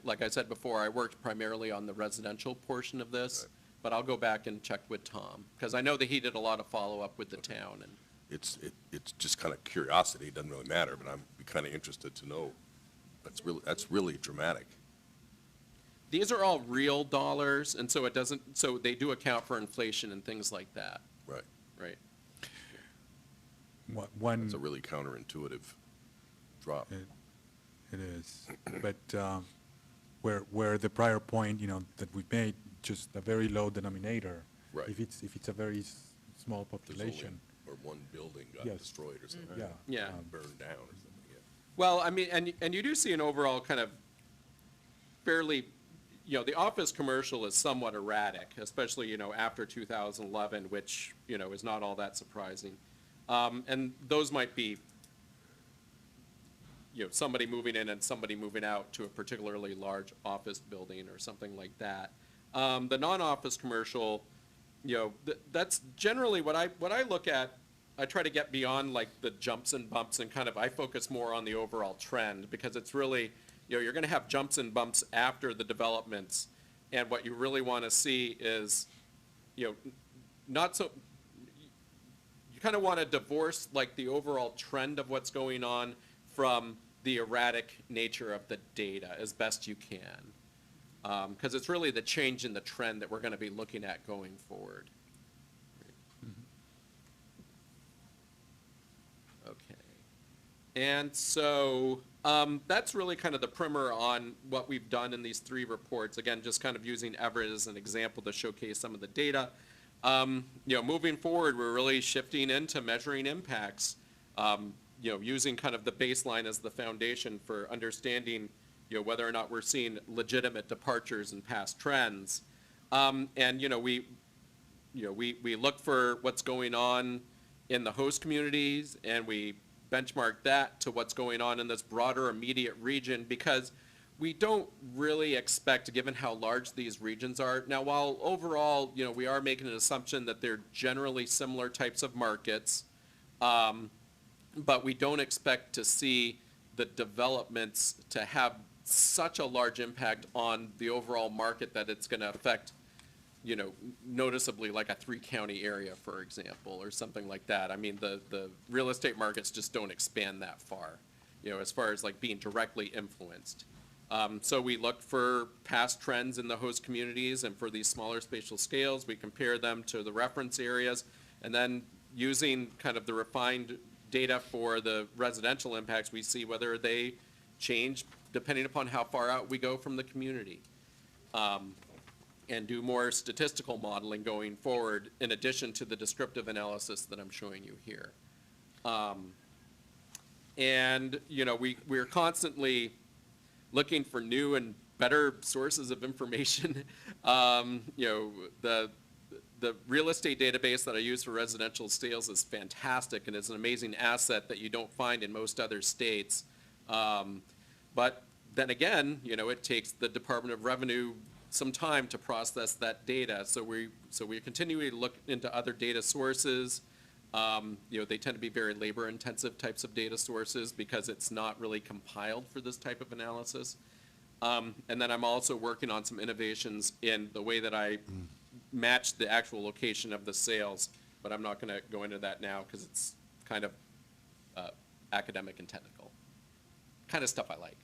like I said before, I worked primarily on the residential portion of this, but I'll go back and check with Tom, because I know that he did a lot of follow-up with the town. And It's just kind of curiosity, it doesn't really matter, but I'm kind of interested to know. That's really dramatic. these are all real dollars, and so so they do account for inflation and things like that. Right. Right. It's a really counterintuitive drop. It is. But where the prior point, that we made, just a very low denominator. Right. If it's a very small There's population. Or one building got Yes. destroyed or something. Yeah. Yeah. Burned down or something, yeah. Well, I mean, and you do see an overall kind of fairly, the office commercial is somewhat erratic, especially, after 2011, which, is not all that surprising. And those might be, somebody moving in and somebody moving out to a particularly large office building or something like that. The non-office commercial, that's generally what I look at. I try to get beyond like the jumps and bumps and I focus more on the overall trend, because it's really, you're going to have jumps and bumps after the developments. And what you really want to see is, not so, you kind of want to divorce like the overall trend of what's going on from the erratic nature of the data as best you can. Because it's really the change in the trend that we're going to be looking at going forward. Okay. And so that's really kind of the primer on what we've done in these 3 reports. Again, just kind of using Everett as an example to showcase some of the data. Moving forward, we're really shifting into measuring impacts, using kind of the baseline as the foundation for understanding, whether or not we're seeing legitimate departures and past trends. We look for what's going on in the host communities, and we benchmark that to what's going on in this broader immediate region, because we don't really expect, given how large these regions are. Now, while overall, we are making an assumption that they're generally similar types of markets, but we don't expect to see the developments to have such a large impact on the overall market that it's going to affect, noticeably like a 3-county area, for example, or something like that. I mean, the real estate markets just don't expand that far, as far as like being directly influenced. So we look for past trends in the host communities, and for these smaller spatial scales, we compare them to the reference areas, and then using kind of the refined data for the residential impacts, we see whether they change depending upon how far out we go from the community. And do more statistical modeling going forward in addition to the descriptive analysis that I'm showing you here. We're constantly looking for new and better sources of information. The real estate database that I use for residential sales is fantastic, and it's an amazing asset that you don't find in most other states. But then again, it takes the Department of Revenue some time to process that data. So we're continuing to look into other data sources. They tend to be very labor-intensive types of data sources because it's not really compiled for this type of analysis. And then I'm also working on some innovations in the way that I match the actual location of the sales, but I'm not going to go into that now because it's kind of academic and technical. Kind of stuff I like.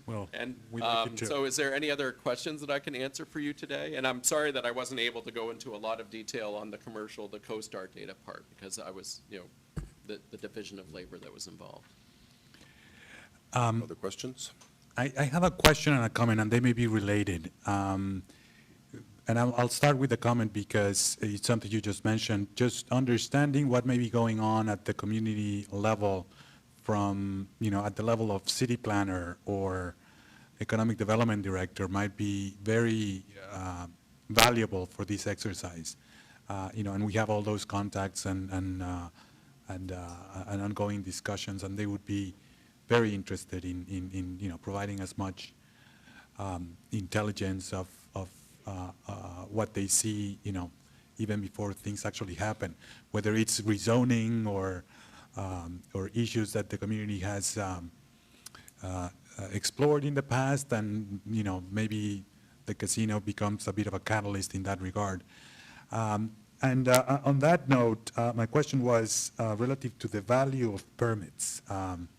Well, And we like it too. so is there any other questions that I can answer for you today? And I'm sorry that I wasn't able to go into a lot of detail on the commercial, the CoStar data part, because I was, the division of labor that was involved. Other questions? I have a question and a comment, and they may be related. And I'll start with the comment because it's something you just mentioned. Just understanding what may be going on at the community level from, at the level of city planner or economic development director might be very valuable for this exercise. And we have all those contacts and ongoing discussions, and they would be very interested in providing as much intelligence of what they see, even before things actually happen, whether it's rezoning or issues that the community has explored in the past, and maybe the casino becomes a bit of a catalyst in that regard. And on that note, my question was relative to the value of permits. Value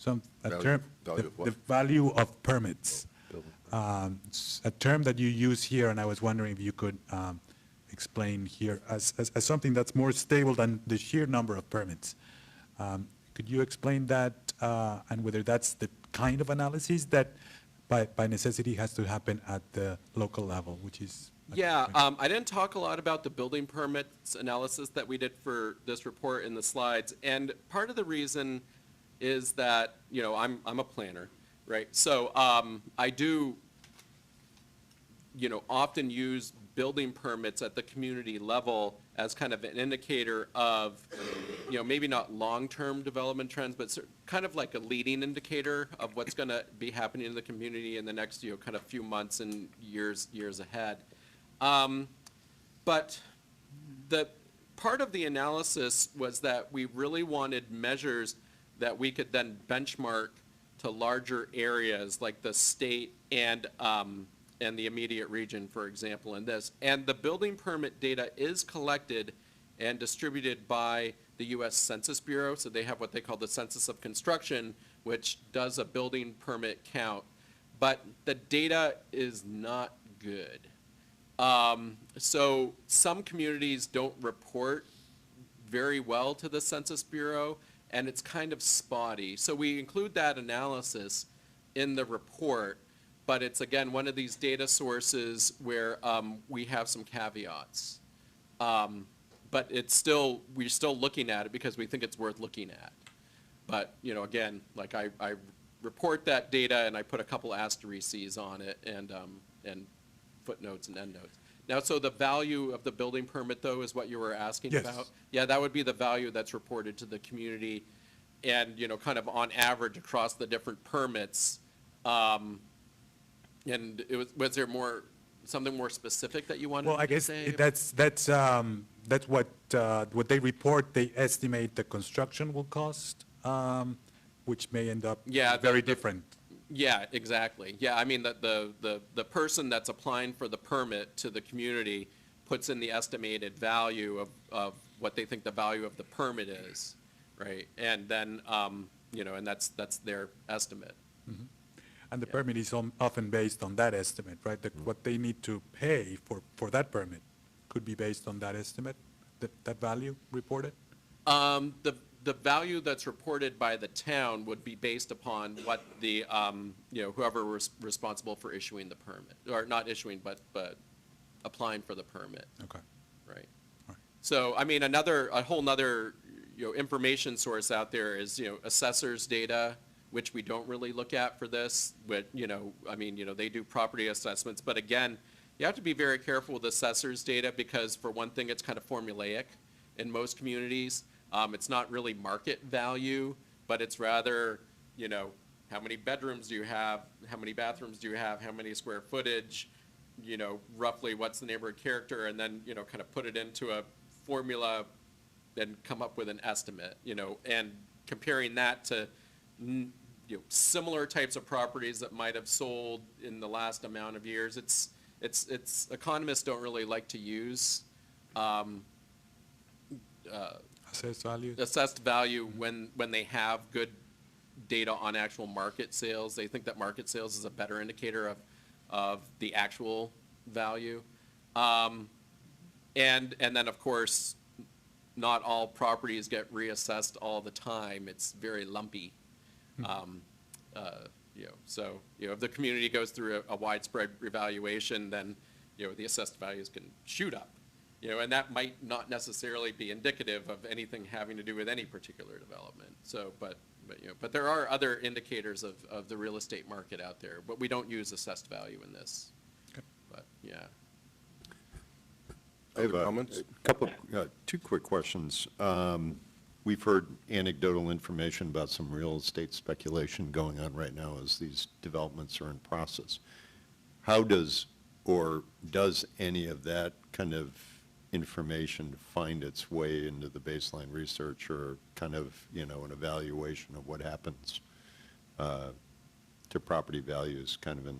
of what? The value of permits. A term that you use here, and I was wondering if you could explain here as something that's more stable than the sheer number of permits. Could you explain that and whether that's the kind of analysis that by necessity has to happen at the local level, which is... Yeah, I didn't talk a lot about the building permits analysis that we did for this report in the slides. And part of the reason is that, I'm a planner, right? So I do, often use building permits at the community level as kind of an indicator of, maybe not long-term development trends, but kind of like a leading indicator of what's going to be happening in the community in the next, kind of few months and years ahead. But the part of the analysis was that we really wanted measures that we could then benchmark to larger areas like the state and the immediate region, for example, in this. And the building permit data is collected and distributed by the U.S. Census Bureau. So they have what they call the Census of Construction, which does a building permit count. but the data is not good. So some communities don't report very well to the Census Bureau, and it's kind of spotty. So we include that analysis in the report, but it's, again, one of these data sources where we have some caveats. But it's still, we're still looking at it because we think it's worth looking at. But, you know, again, like I report that data and I put a couple asterisks on it and footnotes and endnotes. Now, so the value of the building permit, though, is what you were asking Yes. about? Yeah, that would be the value that's reported to the community and, you know, kind of on average across the different permits. And was there something more specific that you wanted Well, I to guess say? that's what they report. They estimate the construction will cost, which may end up Yeah, very different. Yeah, exactly. Yeah, I mean, the person that's applying for the permit to the community puts in the estimated value of what they think the value of the permit is, right? And then, you know, and that's their estimate. And the permit is often based on that estimate, right? What they need to pay for that permit could be based on that estimate, that value reported? The value that's reported by the town would be based upon what the, you know, whoever was responsible for issuing the permit, or not issuing, but applying for the permit, Okay. right? All right. So, I mean, a whole nother, you know, information source out there is, you know, assessors data, which we don't really look at for this, but, you know, I mean, you know, they do property assessments, but again, you have to be very careful with assessors data because for one thing, it's kind of formulaic in most communities. It's not really market value, but it's rather, you know, how many bedrooms do you have, how many bathrooms do you have, how many square footage, you know, roughly what's the neighborhood character, and then, you know, kind of put it into a formula and come up with an estimate, you know, and comparing that to, you know, similar types of properties that might have sold in the last amount of years. It's economists don't really like to use Assessed value? assessed value when they have good data on actual market sales. They think that market sales is a better indicator of the actual value. And then, of course, not all properties get reassessed all the time. It's very lumpy. You know, so, you know, if the community goes through a widespread revaluation, then, you know, the assessed values can shoot up. You know, and that might not necessarily be indicative of anything having to do with any particular development. So, but you know, but there are other indicators of the real estate market out there, but we don't use assessed value in this. Okay. But, yeah. I have Other comments? a couple, two quick questions. We've heard anecdotal information about some real estate speculation going on right now as these developments are in process. How does any of that kind of information find its way into the baseline research or kind of, you know, an evaluation of what happens to property values kind of in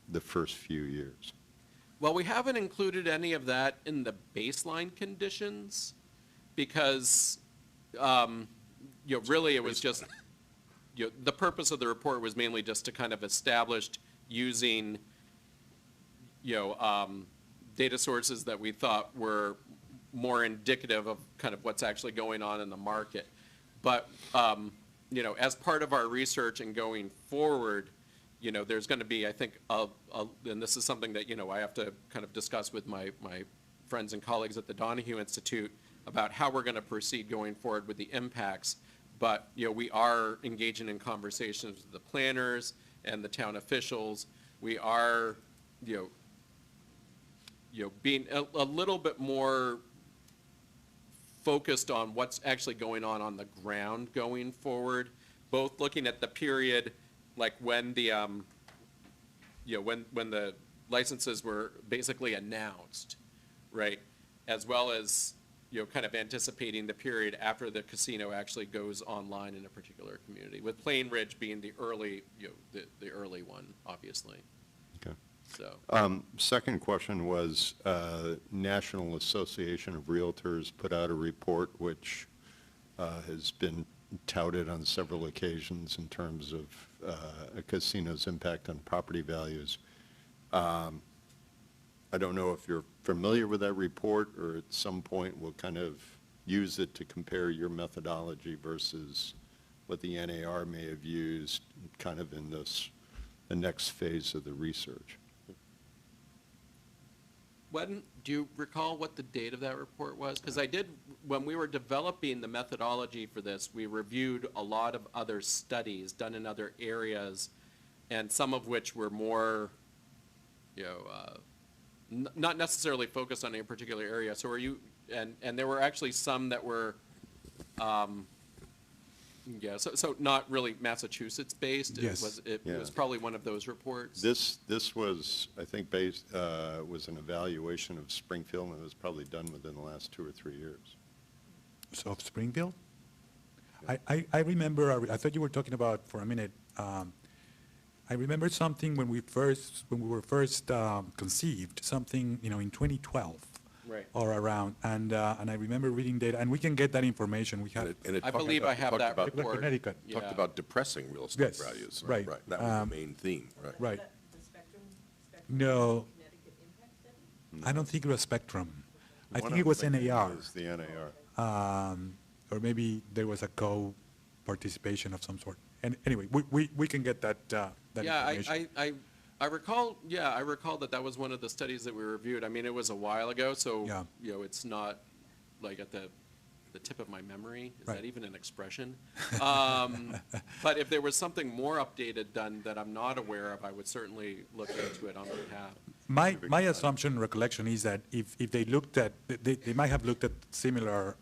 the first few years? Well, we haven't included any of that in the baseline conditions because, you know, really it was just, you know, the purpose of the report was mainly just to kind of establish using, you know, data sources that we thought were more indicative of kind of what's actually going on in the market. But, you know, as part of our research and going forward, you know, there's going to be, I think, and this is something that, you know, I have to kind of discuss with my friends and colleagues at the Donahue Institute about how we're going to proceed going forward with the impacts. But, you know, we are engaging in conversations with the planners and the town officials. We are, you know, being a little bit more focused on what's actually going on the ground going forward, both looking at the period like when the, you know, when the licenses were basically announced, right? As well as, you know, kind of anticipating the period after the casino actually goes online in a particular community, with Plain Ridge being the early, you know, the early one, obviously. Okay. So. Second question was, National Association of Realtors put out a report which has been touted on several occasions in terms of a casino's impact on property values. I don't know if you're familiar with that report, or at some point we'll kind of use it to compare your methodology versus what the NAR may have used kind of in the next phase of the research. When, do you recall what the date of that report was? Because I did, when we were developing the methodology for this, we reviewed a lot of other studies done in other areas, and some of which were more, not necessarily focused on a particular area. So are you, and there were actually some that were, so not really Massachusetts-based. Yes. It Yeah. was probably one of those reports. This was, I think, was an evaluation of Springfield, and it was probably done within the last 2 or 3 years. So of Springfield? I remember, I thought you were talking about, for a minute, I remember something when we were first conceived, something, in 2012. Right. Or around, and I remember reading data, and we can get that information. We have, And it I talked believe about- I have talked that about- report. Connecticut. Talked Yeah. about depressing real estate Yes, values. right. That was the main theme, right. right. The spectrum No, Connecticut impact study? I don't think it was Spectrum. I One think it was of them NAR. was the NAR. Or maybe there was a co-participation of some sort. And anyway, we can get that Yeah, information. I recall, I recall that was one of the studies that we reviewed. I mean, it was a while ago, so, Yeah. It's not like at the tip of my memory. Is Right. that even an expression? But if there was something more updated done that I'm not aware of, I would certainly look into it on behalf. My assumption, recollection is that if they looked at, they might have looked at similar,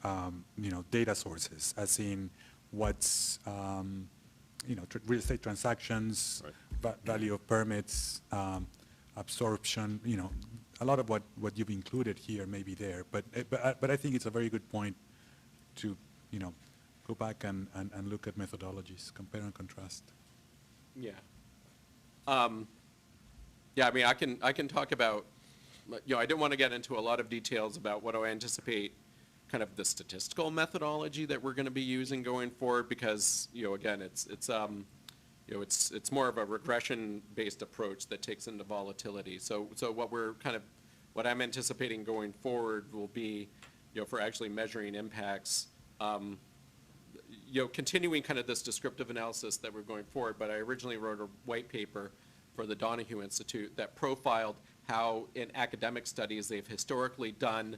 data sources, as in what's, real estate transactions, value of permits, absorption, a lot of what you've included here may be there. But I think it's a very good point to, go back and look at methodologies, compare and contrast. Yeah. Yeah, I mean, I can talk about, I didn't want to get into a lot of details about what I anticipate kind of the statistical methodology that we're going to be using going forward, because, again, it's more of a regression-based approach that takes into volatility. So what I'm anticipating going forward will be, for actually measuring impacts, continuing kind of this descriptive analysis that we're going forward. But I originally wrote a white paper for the Donahue Institute that profiled how in academic studies they've historically done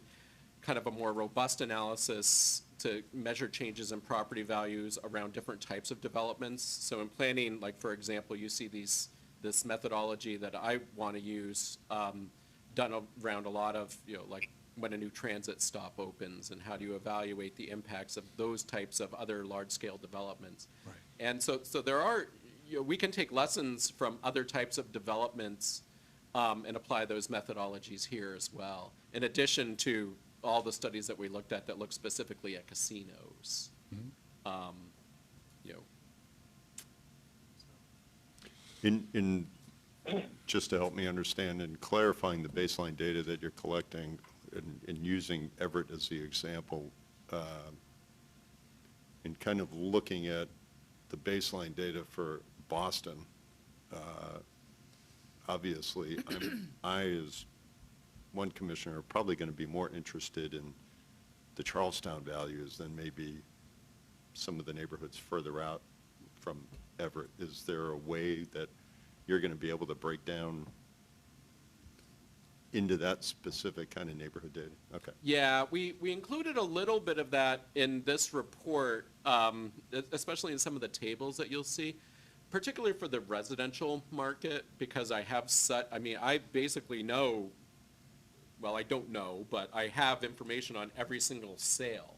kind of a more robust analysis to measure changes in property values around different types of developments. So in planning, like for example, you see this methodology that I want to use done around a lot of, like when a new transit stop opens, and how do you evaluate the impacts of those types of other large-scale developments. Right. And so there are, we can take lessons from other types of developments and apply those methodologies here as well, in addition to all the studies that we looked at that look specifically at casinos. In just to help me understand, in clarifying the baseline data that you're collecting and using Everett as the example, and kind of looking at the baseline data for Boston, obviously, I, as one commissioner, are probably going to be more interested in the Charlestown values than maybe some of the neighborhoods further out from Everett. Is there a way that you're going to be able to break down into that specific kind of neighborhood data? Okay. Yeah, we included a little bit of that in this report, especially in some of the tables that you'll see, particularly for the residential market, because I basically know, well, I don't know, but I have information on every single sale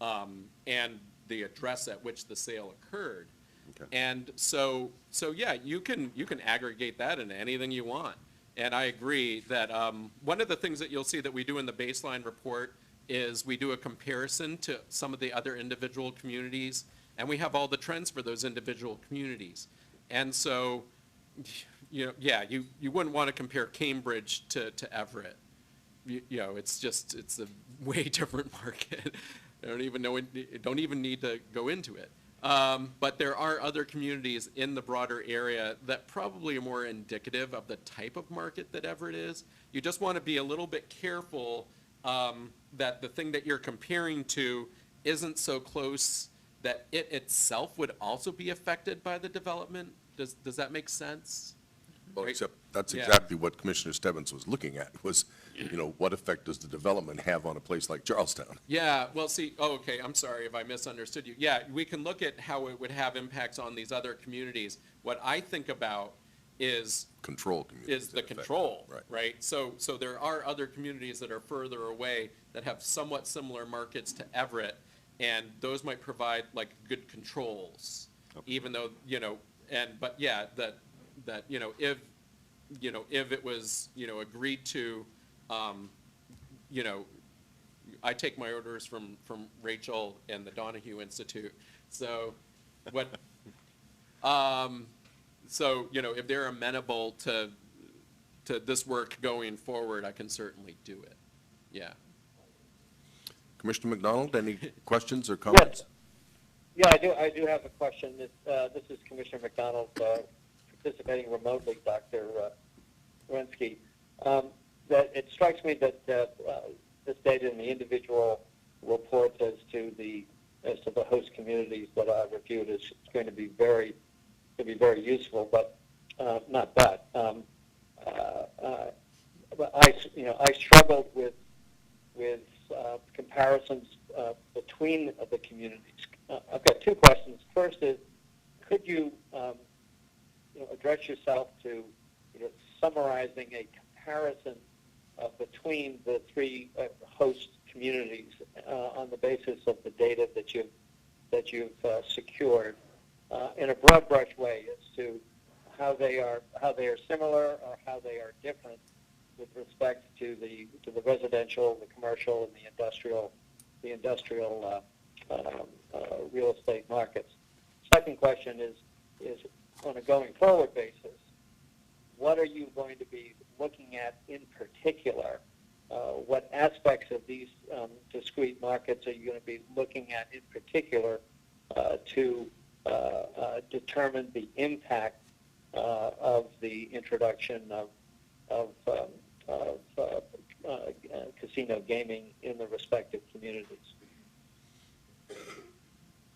and the address at which the sale occurred. Okay. And so yeah, you can aggregate that into anything you want. And I agree that one of the things that you'll see that we do in the baseline report is we do a comparison to some of the other individual communities, and we have all the trends for those individual communities. And so, you wouldn't want to compare Cambridge to Everett. It's a way different market. don't even need to go into it. But there are other communities in the broader area that probably are more indicative of the type of market that Everett is. You just want to be a little bit careful that the thing that you're comparing to isn't so close that it itself would also be affected by the development. Does that make sense? Well, Right. except that's Yeah. exactly what Commissioner Stebbins was looking at, was, what effect does the development have on a place like Charlestown? Yeah, well, see, okay, I'm sorry if I misunderstood you. Yeah, we can look at how it would have impacts on these other communities. What I think about is Control communities. is the in effect. control, Right. right? So there are other communities that are further away that have somewhat similar markets to Everett, and those might provide like good controls, even though, but yeah, that, if it was, agreed to, I take my orders from Rachel and the Donahue Institute. So what, if they're amenable to this work going forward, I can certainly do it. Yeah. Commissioner McDonald, any questions or comments? Yeah, I do have a question. This is Commissioner McDonald, participating remotely, Dr. Wensky. That it strikes me that this data in the individual reports as to the host communities that I've reviewed is going to be very useful, but not that. But I struggled with comparisons between the communities. I've got two questions. First is, could you address yourself to summarizing a comparison between the three host communities on the basis of the data that you've secured in a broad brush way as to how they are similar or how they are different with respect to the residential, the commercial, and the industrial real estate markets. Second question is on a going forward basis, what are you going to be looking at in particular? What aspects of these discrete markets are you going to be looking at in particular to determine the impact of the introduction of casino gaming in the respective communities?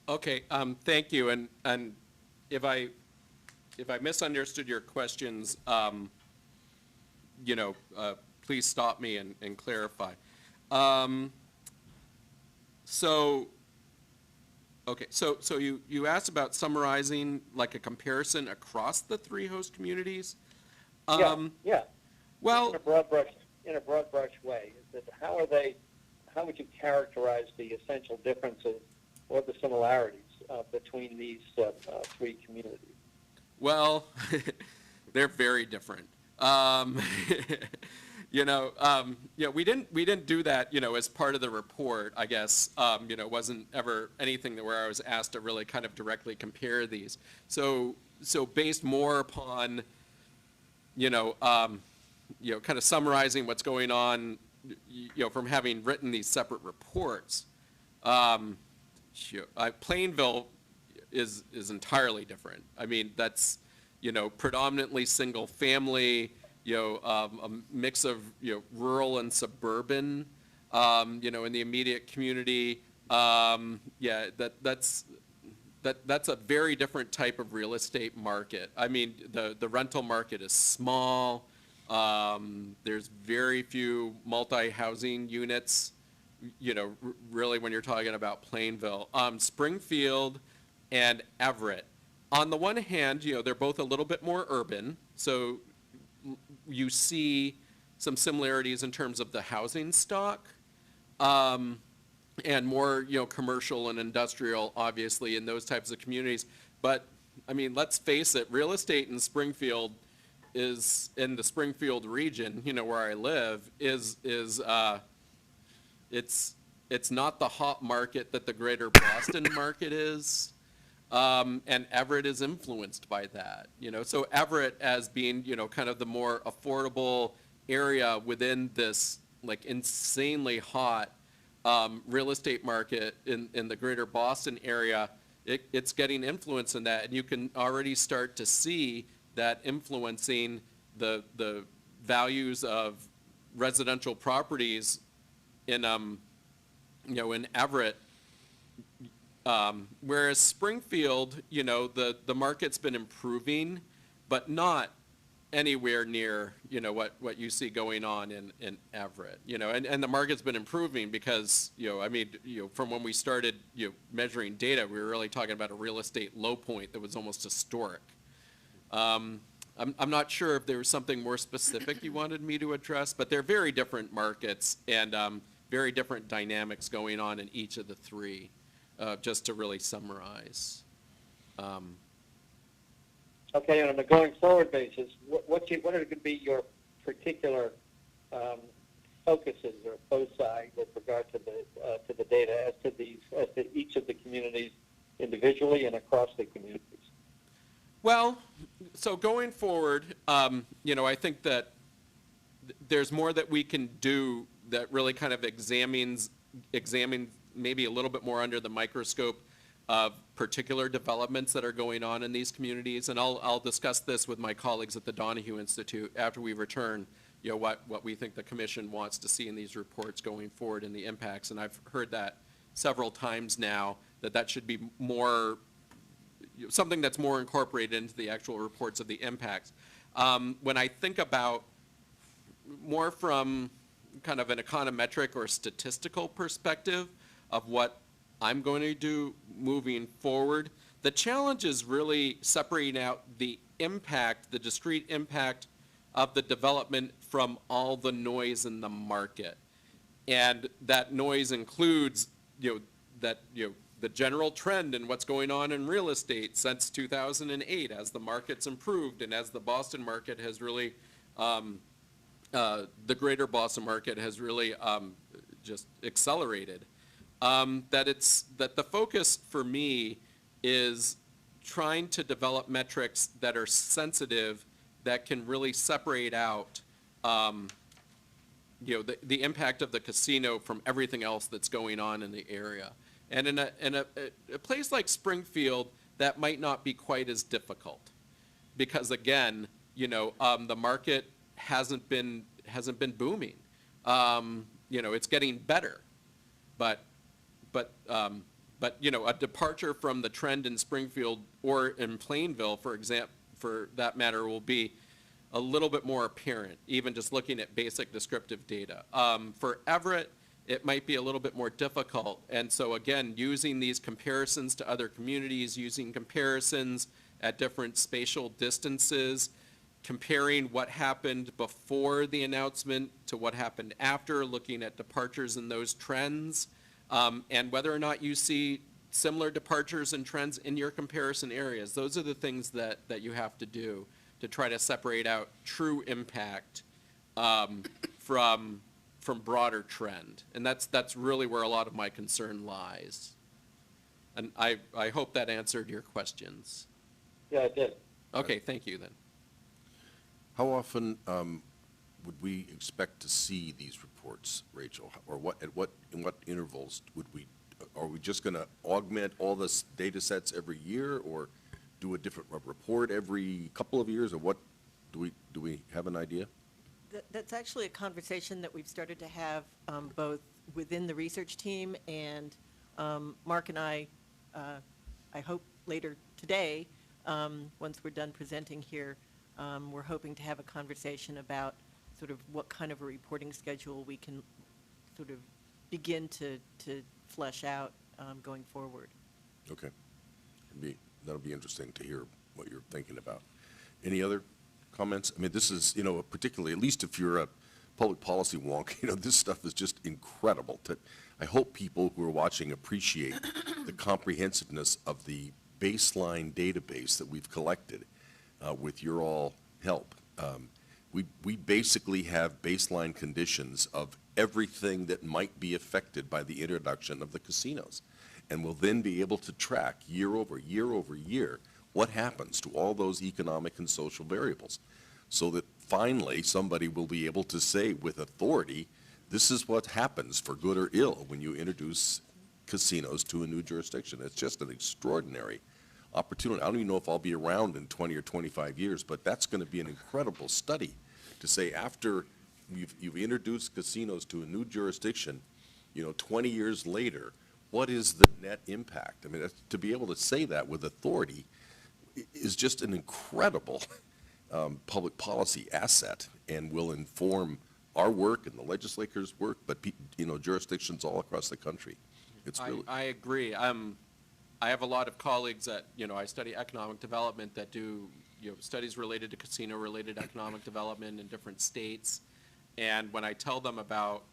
Okay, thank you. And if I misunderstood your questions, please stop me and clarify. So you asked about summarizing like a comparison across the three host communities. Yeah. Well, in a broad brush way, is that how would you characterize the essential differences or the similarities between these three communities? Well, they're very different. We didn't do that, as part of the report, I guess. It wasn't ever anything where I was asked to really kind of directly compare these. So based more upon, kind of summarizing what's going on, from having written these separate reports. Plainville is entirely different. I mean, that's, predominantly single family, a mix of, rural and suburban, in the immediate community. That's a very different type of real estate market. I mean, the rental market is small. There's very few multi-housing units, really when you're talking about Plainville. Springfield and Everett. On the one hand, they're both a little bit more urban, so you see some similarities in terms of the housing stock, and more, commercial and industrial, obviously, in those types of communities. But, I mean, let's face it, real estate in Springfield is, in the Springfield region, where I live, it's not the hot market that the greater Boston market is. And Everett is influenced by that, So Everett as being, kind of the more affordable area within this, like, insanely hot real estate market in the greater Boston area, it's getting influence in that, and you can already start to see that influencing the values of residential properties in in Everett. Whereas Springfield, the market's been improving, but not anywhere near, what you see going on in Everett, and the market's been improving because, from when we started, measuring data, we were really talking about a real estate low point that was almost historic. I'm not sure if there was something more specific you wanted me to address, but they're very different markets and very different dynamics going on in each of the three, just to really summarize. Okay, and on a going forward basis, what are going to be your particular focuses or foci with regard to the data as to each of the communities individually and across the communities? Well, so going forward, I think that there's more that we can do that really kind of examines maybe a little bit more under the microscope of particular developments that are going on in these communities. And I'll discuss this with my colleagues at the Donahue Institute after we return, what we think the commission wants to see in these reports going forward and the impacts. And I've heard that several times now, that should be more, something that's more incorporated into the actual reports of the impacts. When I think about more from kind of an econometric or statistical perspective of what I'm going to do moving forward, the challenge is really separating out the impact, the discrete impact of the development from all the noise in the market. And that noise includes, the general trend in what's going on in real estate since 2008 as the market's improved and as the Boston market has really, the greater Boston market has really just accelerated. That the focus for me is trying to develop metrics that are sensitive, that can really separate out, the impact of the casino from everything else that's going on in the area. And in a place like Springfield, that might not be quite as difficult, because again, the market hasn't been booming. It's getting better, but a departure from the trend in Springfield or in Plainville, for example, for that matter, will be a little bit more apparent, even just looking at basic descriptive data. For Everett, it might be a little bit more difficult. And so again, using these comparisons to other communities, using comparisons at different spatial distances, comparing what happened before the announcement to what happened after, looking at departures in those trends, and whether or not you see similar departures and trends in your comparison areas. Those are the things that you have to do to try to separate out true impact from broader trend. And that's really where a lot of my concern lies. And I hope that answered your questions. Yeah, it did. Okay, thank you then. How often would we expect to see these reports, Rachel? Or in what intervals are we just going to augment all the data sets every year, or do a different report every couple of years, or what? Do we have an idea? That's actually a conversation that we've started to have both within the research team, and Mark and I hope later today, once we're done presenting here, we're hoping to have a conversation about sort of what kind of a reporting schedule we can sort of begin to flesh out going forward. Okay. That'll be interesting to hear what you're thinking about. Any other comments? I mean, this is, particularly, at least if you're a public policy wonk, this stuff is just incredible. I hope people who are watching appreciate the comprehensiveness of the baseline database that we've collected with your all help. We basically have baseline conditions of everything that might be affected by the introduction of the casinos. And we'll then be able to track year over year over year what happens to all those economic and social variables, so that finally somebody will be able to say with authority this is what happens, for good or ill, when you introduce casinos to a new jurisdiction. It's just an extraordinary opportunity. I don't even know if I'll be around in 20 or 25 years, but that's going to be an incredible study to say after you've introduced casinos to a new jurisdiction, 20 years later, what is the net impact? I mean, to be able to say that with authority is just an incredible public policy asset and will inform our work and the legislators' work, but jurisdictions all across the country. It's really. I agree. I have a lot of colleagues that, I study economic development that do, studies related to casino-related economic development in different states. And when I tell them about,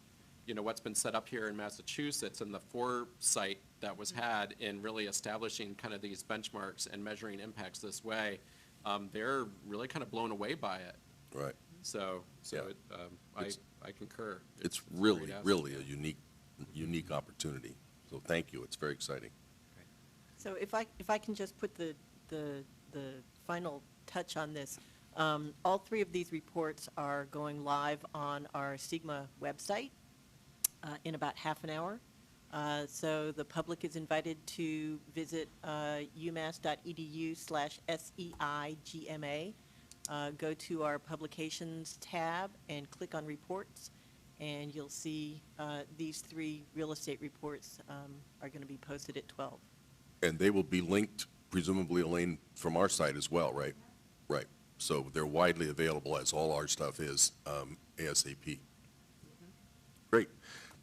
what's been set up here in Massachusetts and the foresight that was had in really establishing kind of these benchmarks and measuring impacts this way, they're really kind of blown away by it. Right. So Yeah. I concur. It's a really, great asset. really a unique opportunity. So thank you. It's very exciting. So if I can just put the final touch on this, all three of these reports are going live on our SIGMA website in about half an hour. So the public is invited to visit umass.edu/SEIGMA, go to our publications tab and click on reports, and you'll see these three real estate reports are going to be posted at 12. And they will be linked, presumably, Elaine, from our site as well, right? Right. So they're widely available, as all our stuff is, ASAP. Great.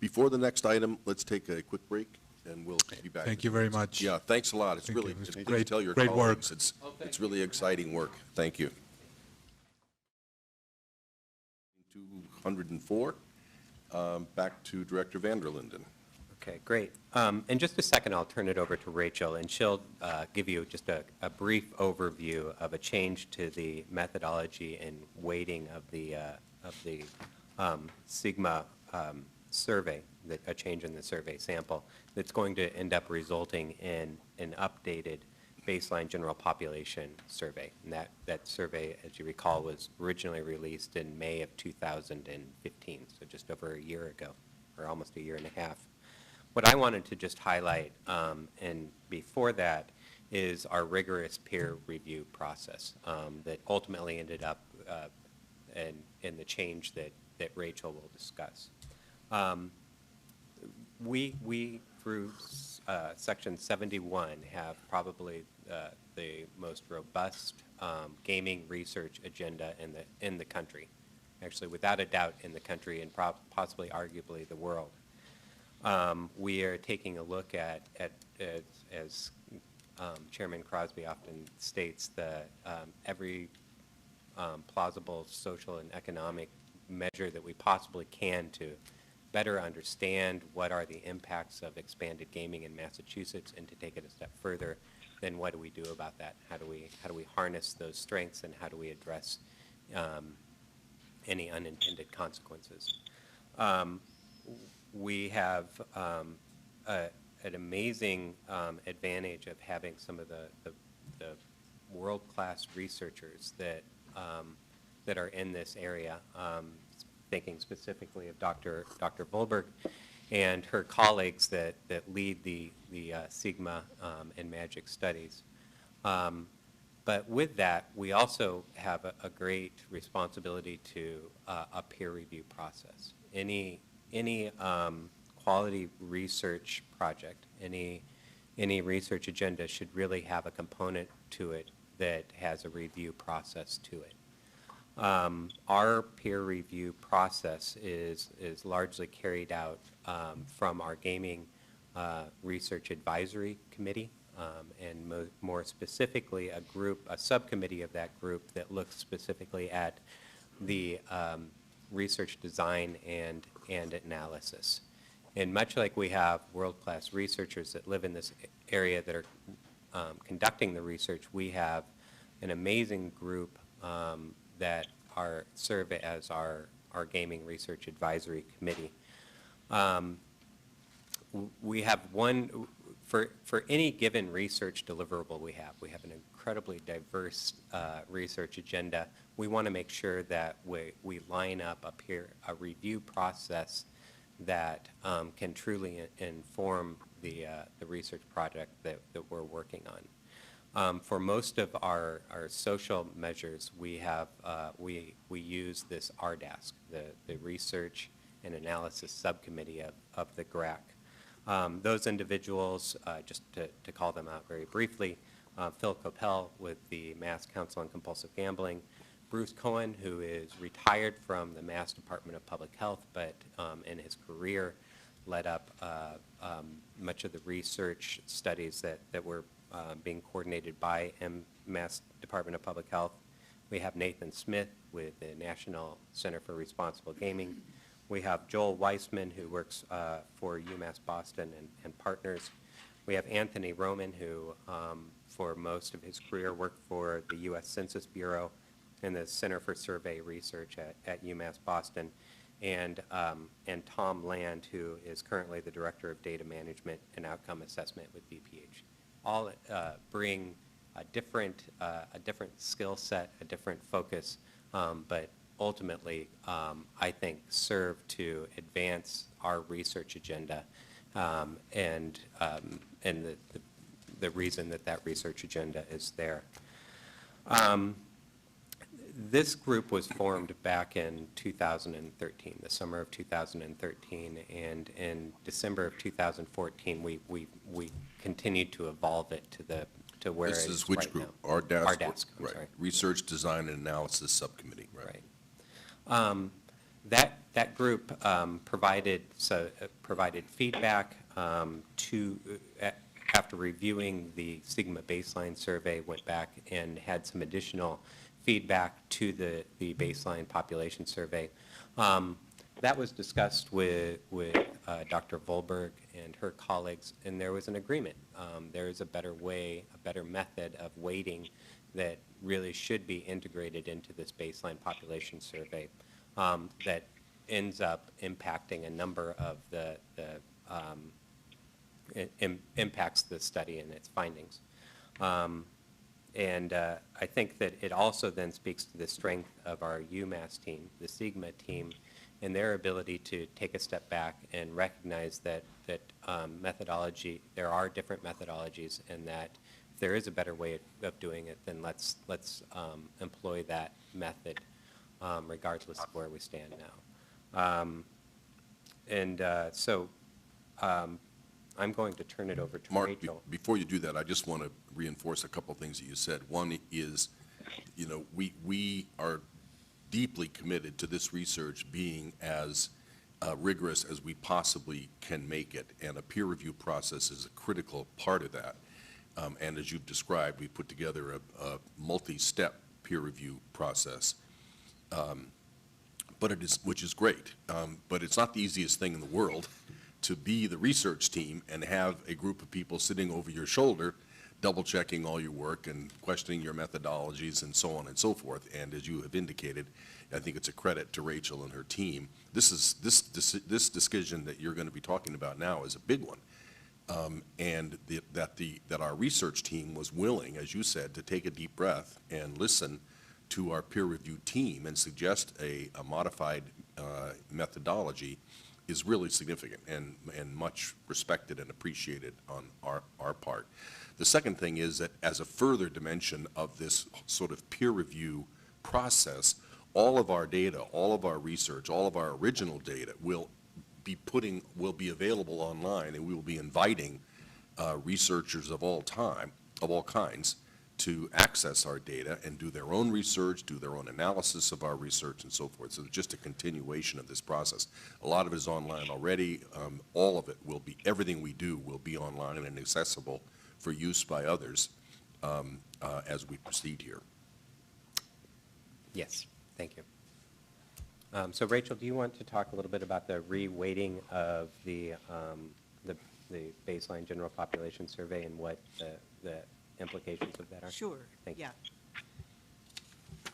Before the next item, let's take a quick break, and we'll be back. Thank you very much. Yeah, thanks a lot. It's Thank really, you. It was please great- tell your great work. colleagues, it's really exciting work. Thank you. 204, back to Director Vanderlinden. Okay, great. In just a second, I'll turn it over to Rachel, and she'll give you just a brief overview of a change to the methodology and weighting of the SIGMA survey, a change in the survey sample that's going to end up resulting in an updated baseline general population survey. And that survey, as you recall, was originally released in May of 2015, so just over a year ago, or almost a year and a half. What I wanted to just highlight, and before that, is our rigorous peer review process that ultimately ended up in the change that Rachel will discuss. We through Section 71, have probably the most robust gaming research agenda in the country, actually without a doubt in the country and possibly arguably the world. We are taking a look at as Chairman Crosby often states, every plausible social and economic measure that we possibly can to better understand what are the impacts of expanded gaming in Massachusetts, and to take it a step further, then what do we do about that? How do we harness those strengths, and how do we address any unintended consequences? We have an amazing advantage of having some of the world-class researchers that are in this area, thinking specifically of Dr. Volberg and her colleagues that lead the SIGMA and MAGIC studies. But with that, we also have a great responsibility to a peer review process. Any quality research project, any research agenda should really have a component to it that has a review process to it. Our peer review process is largely carried out from our Gaming Research Advisory Committee, and more specifically a subcommittee of that group that looks specifically at the research design and analysis. And much like we have world-class researchers that live in this area that are conducting the research, we have an amazing group that serve as our Gaming Research Advisory Committee. We have for any given research deliverable we have an incredibly diverse research agenda. We want to make sure that we line up a review process that can truly inform the research project that we're working on. For most of our social measures, we have we use this RDASC, the Research and Analysis Subcommittee of the GRAC. Those individuals, just to call them out very briefly, Phil Coppell with the Mass Council on Compulsive Gambling, Bruce Cohen, who is retired from the Mass Department of Public Health, but in his career led up much of the research studies that were being coordinated by Mass Department of Public Health. We have Nathan Smith with the National Center for Responsible Gaming. We have Joel Weissman, who works for UMass Boston and Partners. We have Anthony Roman, who for most of his career worked for the U.S. Census Bureau and the Center for Survey Research at UMass Boston, and Tom Land, who is currently the Director of Data Management and Outcome Assessment with BPH. All bring a different skill set, a different focus, but ultimately, I think, serve to advance our research agenda, and the reason that research agenda is there. This group was formed back in 2013, the summer of 2013, and in December of 2014, we continued to evolve it to where it is right now. This is which group? RDASC? RDASC, I'm Right. sorry. Research, Design, and Analysis Subcommittee, right? That group provided feedback after reviewing the Sigma baseline survey, went back and had some additional feedback to the baseline population survey. That was discussed with Dr. Volberg and her colleagues, and there was an agreement. There is a better way, a better method of weighting that really should be integrated into this baseline population survey that ends up impacting a number of impacts the study and its findings. And I think that it also then speaks to the strength of our UMass team, the Sigma team, and their ability to take a step back and recognize that methodology, there are different methodologies, and that if there is a better way of doing it, then let's employ that method regardless of where we stand now. So I'm going to turn it over to Mark, Rachel. before you do that, I just want to reinforce a couple of things that you said. One is, we are deeply committed to this research being as rigorous as we possibly can make it, and a peer review process is a critical part of that. And as you've described, we put together a multi-step peer review process, which is great. But it's not the easiest thing in the world to be the research team and have a group of people sitting over your shoulder, double-checking all your work and questioning your methodologies and so on and so forth. And as you have indicated, I think it's a credit to Rachel and her team. This decision that you're going to be talking about now is a big one. And that our research team was willing, as you said, to take a deep breath and listen to our peer review team and suggest a modified methodology is really significant and much respected and appreciated on our part. The second thing is that as a further dimension of this sort of peer review process, all of our data, all of our research, all of our original data will be available online, and we will be inviting researchers of all kinds to access our data and do their own research, do their own analysis of our research, and so forth. So it's just a continuation of this process. A lot of it is online already. All of it will be, everything we do will be online and accessible for use by others as we proceed here. Yes, thank you. So Rachel, do you want to talk a little bit about the re-weighting of the baseline general population survey and what the implications of that are? Sure, Thank you. yeah.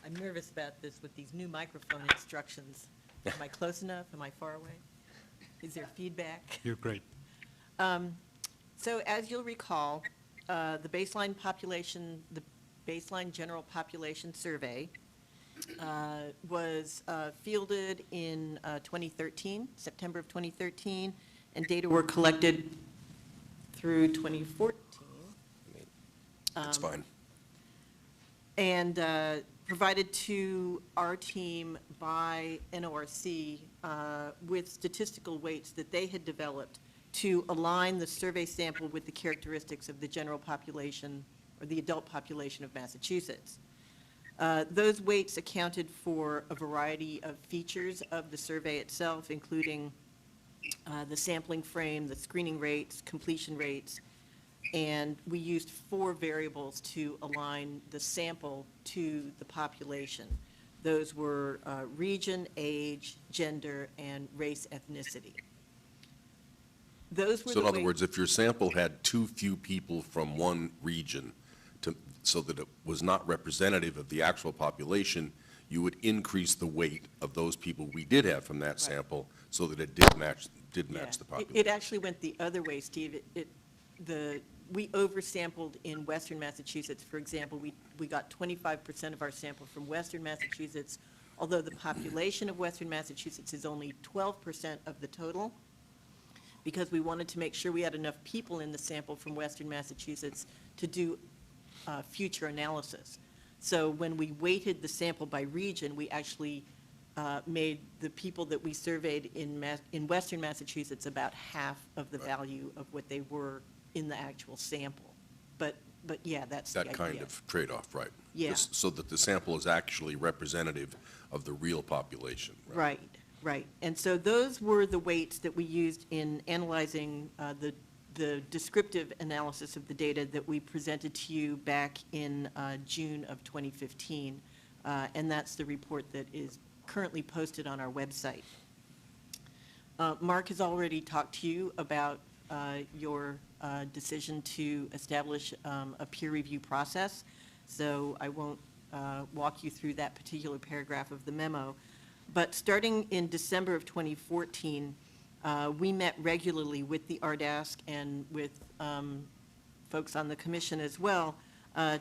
I'm nervous about this with these new microphone instructions. Am I close enough? Am I far away? Is there feedback? You're great. So as you'll recall, the baseline general population survey was fielded in 2013, September of 2013, and data were collected through 2014. That's fine. And provided to our team by NORC with statistical weights that they had developed to align the survey sample with the characteristics of the general population or the adult population of Massachusetts. Those weights accounted for a variety of features of the survey itself, including the sampling frame, the screening rates, completion rates, and we used 4 variables to align the sample to the population. Those were region, age, gender, and race ethnicity. Those were So in the other words, if your sample had too few people from one region so that it was not representative of the actual population, you would increase the weight of those people we did have from that sample so that it did match the Yeah. population. It actually went the other way, Steve. We oversampled in western Massachusetts. For example, we got 25% of our sample from western Massachusetts, although the population of western Massachusetts is only 12% of the total, because we wanted to make sure we had enough people in the sample from western Massachusetts to do future analysis. So when we weighted the sample by region, we actually made the people that we surveyed in western Massachusetts about half of the value of what they were in the actual sample. But yeah, that's the idea. That kind of trade-off, right? Yeah. Just so that the sample is actually representative of the real population. Right. And so those were the weights that we used in analyzing the descriptive analysis of the data that we presented to you back in June of 2015. And that's the report that is currently posted on our website. Mark has already talked to you about your decision to establish a peer review process, so I won't walk you through that particular paragraph of the memo. But starting in December of 2014, we met regularly with the RDASC and with folks on the commission as well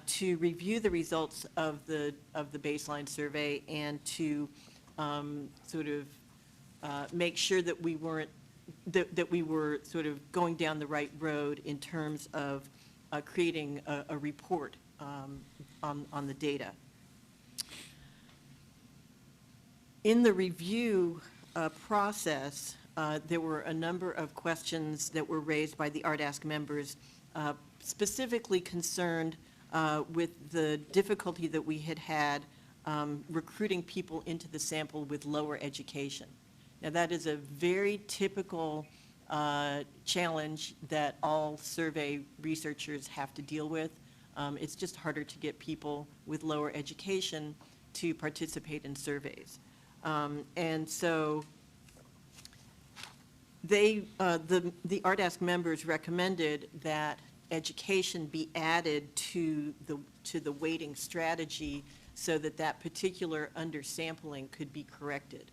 to review the results of the baseline survey and to sort of make sure that we weren't that we were sort of going down the right road in terms of creating a report on the data. In the review process, there were a number of questions that were raised by the RDASC members, specifically concerned with the difficulty that we had had recruiting people into the sample with lower education. Now, that is a very typical challenge that all survey researchers have to deal with. It's just harder to get people with lower education to participate in surveys. And so the RDASC members recommended that education be added to the weighting strategy so that that particular undersampling could be corrected.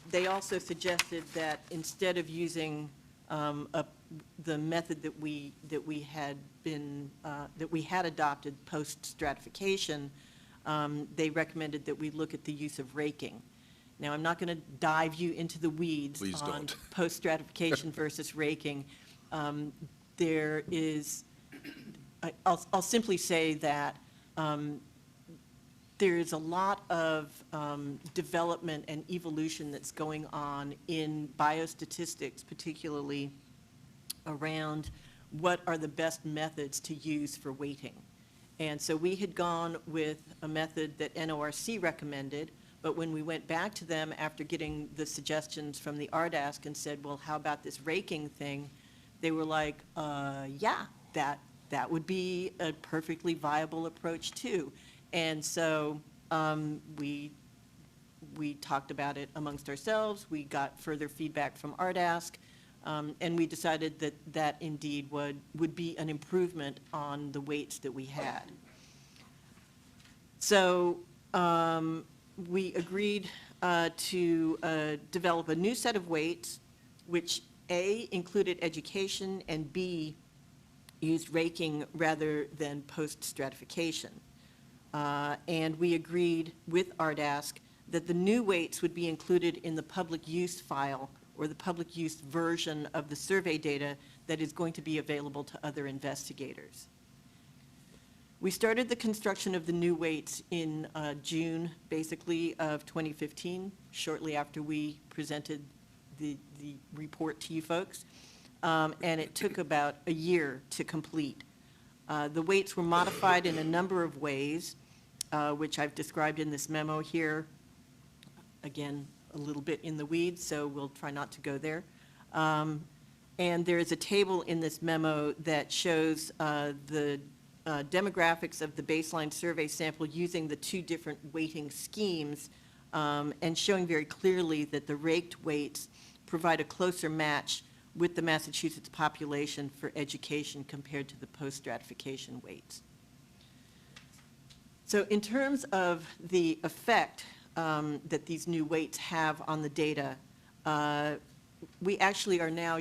They also suggested that instead of using the method that we had adopted post stratification, they recommended that we look at the use of raking. Now, I'm not going to dive you into the weeds on post stratification versus raking. There is, I'll simply say that there is a lot of development and evolution that's going on in biostatistics, particularly around what are the best methods to use for weighting. And so we had gone with a method that NORC recommended, but when we went back to them after getting the suggestions from the RDASC and said, well, how about this raking thing? They were like, yeah, that would be a perfectly viable approach too. And so we talked about it amongst ourselves. We got further feedback from RDASC, and we decided that that indeed would be an improvement on the weights that we had. So we agreed to develop a new set of weights, which A, included education, and B, used raking rather than post-stratification. And we agreed with RDASC that the new weights would be included in the public use file or the public use version of the survey data that is going to be available to other investigators. We started the construction of the new weights in June, basically, of 2015, shortly after we presented the report to you folks, and it took about a year to complete. The weights were modified in a number of ways, which I've described in this memo here. Again, a little bit in the weeds, so we'll try not to go there. And there is a table in this memo that shows the demographics of the baseline survey sample using the two different weighting schemes, and showing very clearly that the raked weights provide a closer match with the Massachusetts population for education compared to the post-stratification weights. So in terms of the effect that these new weights have on the data, we actually are now,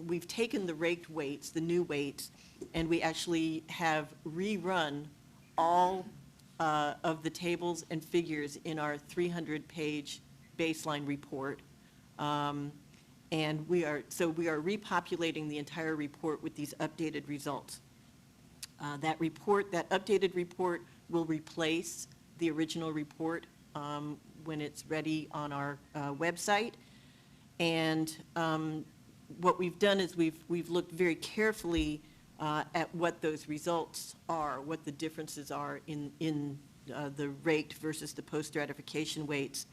we've taken the raked weights, the new weights, and we actually have rerun all of the tables and figures in our 300-page baseline report. And we are repopulating the entire report with these updated results. That updated report will replace the original report when it's ready on our website. And what we've done is we've looked very carefully at what those results are, what the differences are in the raked versus the post-stratification weights.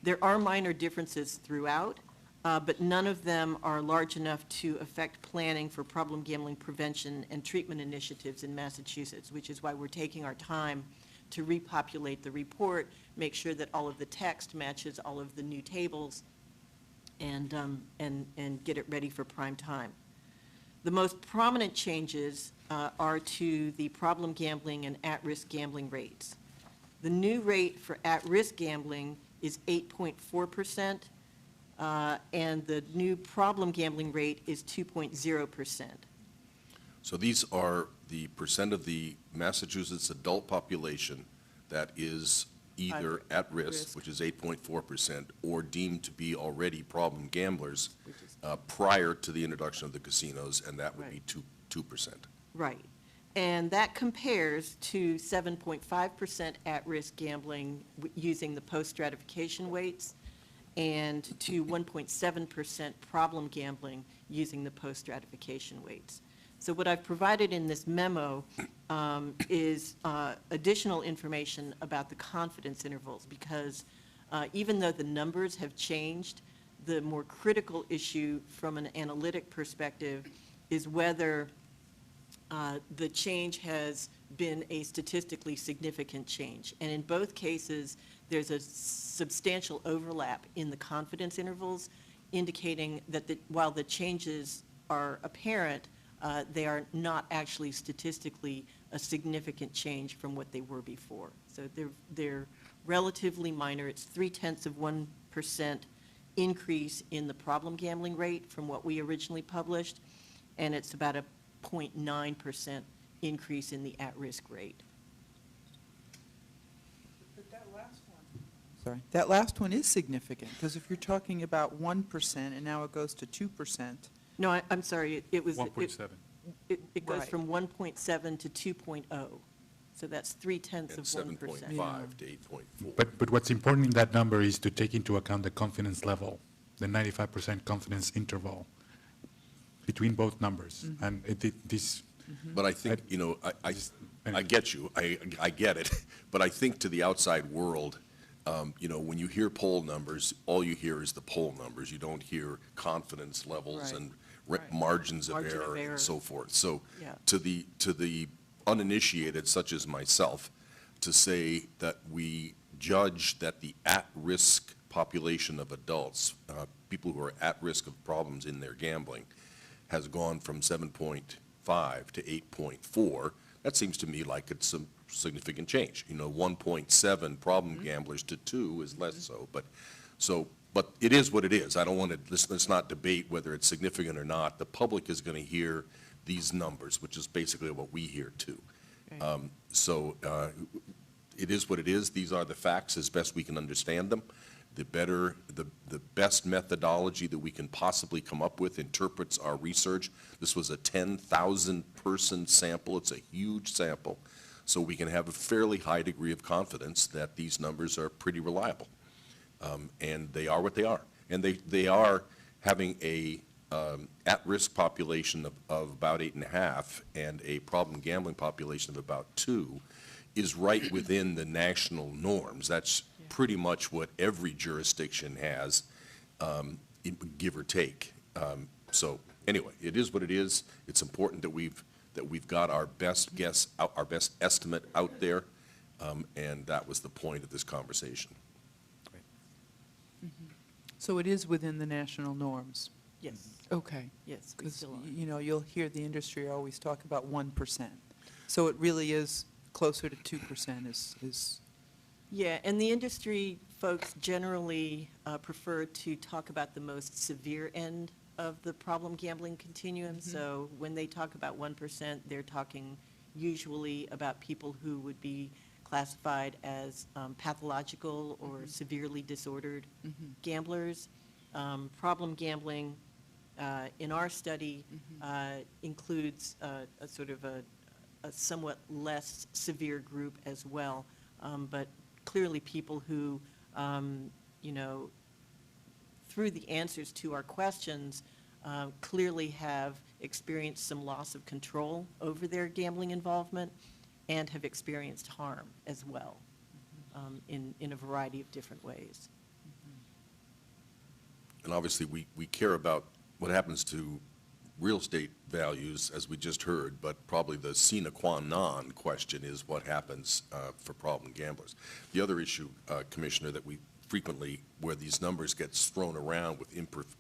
There are minor differences throughout, but none of them are large enough to affect planning for problem gambling prevention and treatment initiatives in Massachusetts, which is why we're taking our time to repopulate the report, make sure that all of the text matches all of the new tables, and get it ready for prime time. The most prominent changes are to the problem gambling and at-risk gambling rates. The new rate for at-risk gambling is 8.4%, and the new problem gambling rate is 2.0%. So these are the percent of the Massachusetts adult population that is either at risk, which is 8.4%, or deemed to be already problem gamblers prior to the introduction of the casinos, and that would be 2%. Right. And that compares to 7.5% at-risk gambling using the post-stratification weights, and to 1.7% problem gambling using the post-stratification weights. So what I've provided in this memo is additional information about the confidence intervals, because even though the numbers have changed, the more critical issue from an analytic perspective is whether the change has been a statistically significant change. And in both cases, there's a substantial overlap in the confidence intervals, indicating that while the changes are apparent, they are not actually statistically a significant change from what they were before. So they're relatively minor. It's 0.3% increase in the problem gambling rate from what we originally published, and it's about a 0.9% increase in the at-risk rate. But that last one is significant, because if you're talking about 1% and now it goes to 2%. No, I'm sorry, it was. 1.7. It goes Right. from 1.7 to 2.0, so that's 0.3 And of 1%. 7.5 to 8.4. But what's important in that number is to take into account the confidence level, the 95% confidence interval between both numbers. And this, But I think, I get you, I get it, but I think to the outside world, when you hear poll numbers, all you hear is the poll numbers. You don't hear confidence levels Right. and Right. margins of Margin of error error. and so forth. So Yeah. to the uninitiated, such as myself, to say that we judge that the at-risk population of adults, people who are at risk of problems in their gambling, has gone from 7.5 to 8.4, that seems to me like it's some significant change. 1.7 problem gamblers to 2 is less so, but it is what it is. I don't want to, let's not debate whether it's significant or not. The public is going to hear these numbers, which is basically what we hear too. So it is what it is. These are the facts as best we can understand them. The best methodology that we can possibly come up with interprets our research. This was a 10,000-person sample. It's a huge sample. So we can have a fairly high degree of confidence that these numbers are pretty reliable. And they are what they are. And they are having a at-risk population of about 8.5 and a problem gambling population of about 2 is right within the national norms. That's pretty much what every jurisdiction has, give or take. So anyway, it is what it is. It's important that we've got our best guess, our best estimate out there, and that was the point of this conversation. So it is within the national norms? Yes, Okay. yes, we Because, still are. you know, you'll hear the industry always talk about 1%. So it really is closer to 2% is, Yeah, and the industry folks generally prefer to talk about the most severe end of the problem gambling continuum. So when they talk about 1%, they're talking usually about people who would be classified as pathological or severely disordered gamblers. Problem gambling, in our study, includes a sort of a somewhat less severe group as well. But clearly people who, you know, through the answers to our questions, clearly have experienced some loss of control over their gambling involvement and have experienced harm as well, in a variety of different ways. And obviously, we care about what happens to real estate values, as we just heard, but probably the sine qua non question is what happens for problem gamblers. The other issue, Commissioner, that we frequently, where these numbers get thrown around with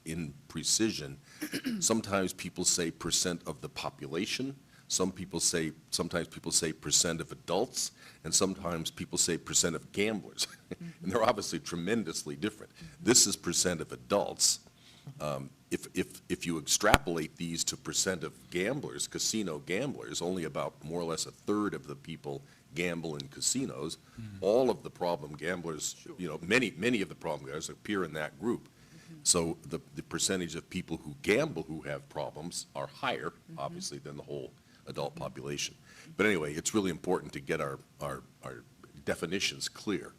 imprecision, sometimes people say percent of the population, sometimes people say percent of adults, and sometimes people say percent of gamblers. And they're obviously tremendously different. This is percent of adults. If you extrapolate these to percent of gamblers, casino gamblers, only about more or less a third of the people gamble in casinos. All of the problem gamblers, you know, many of the problem gamblers appear in that group. So the percentage of people who gamble who have problems are higher, obviously, than the whole adult population. But anyway, it's really important to get our definitions clear.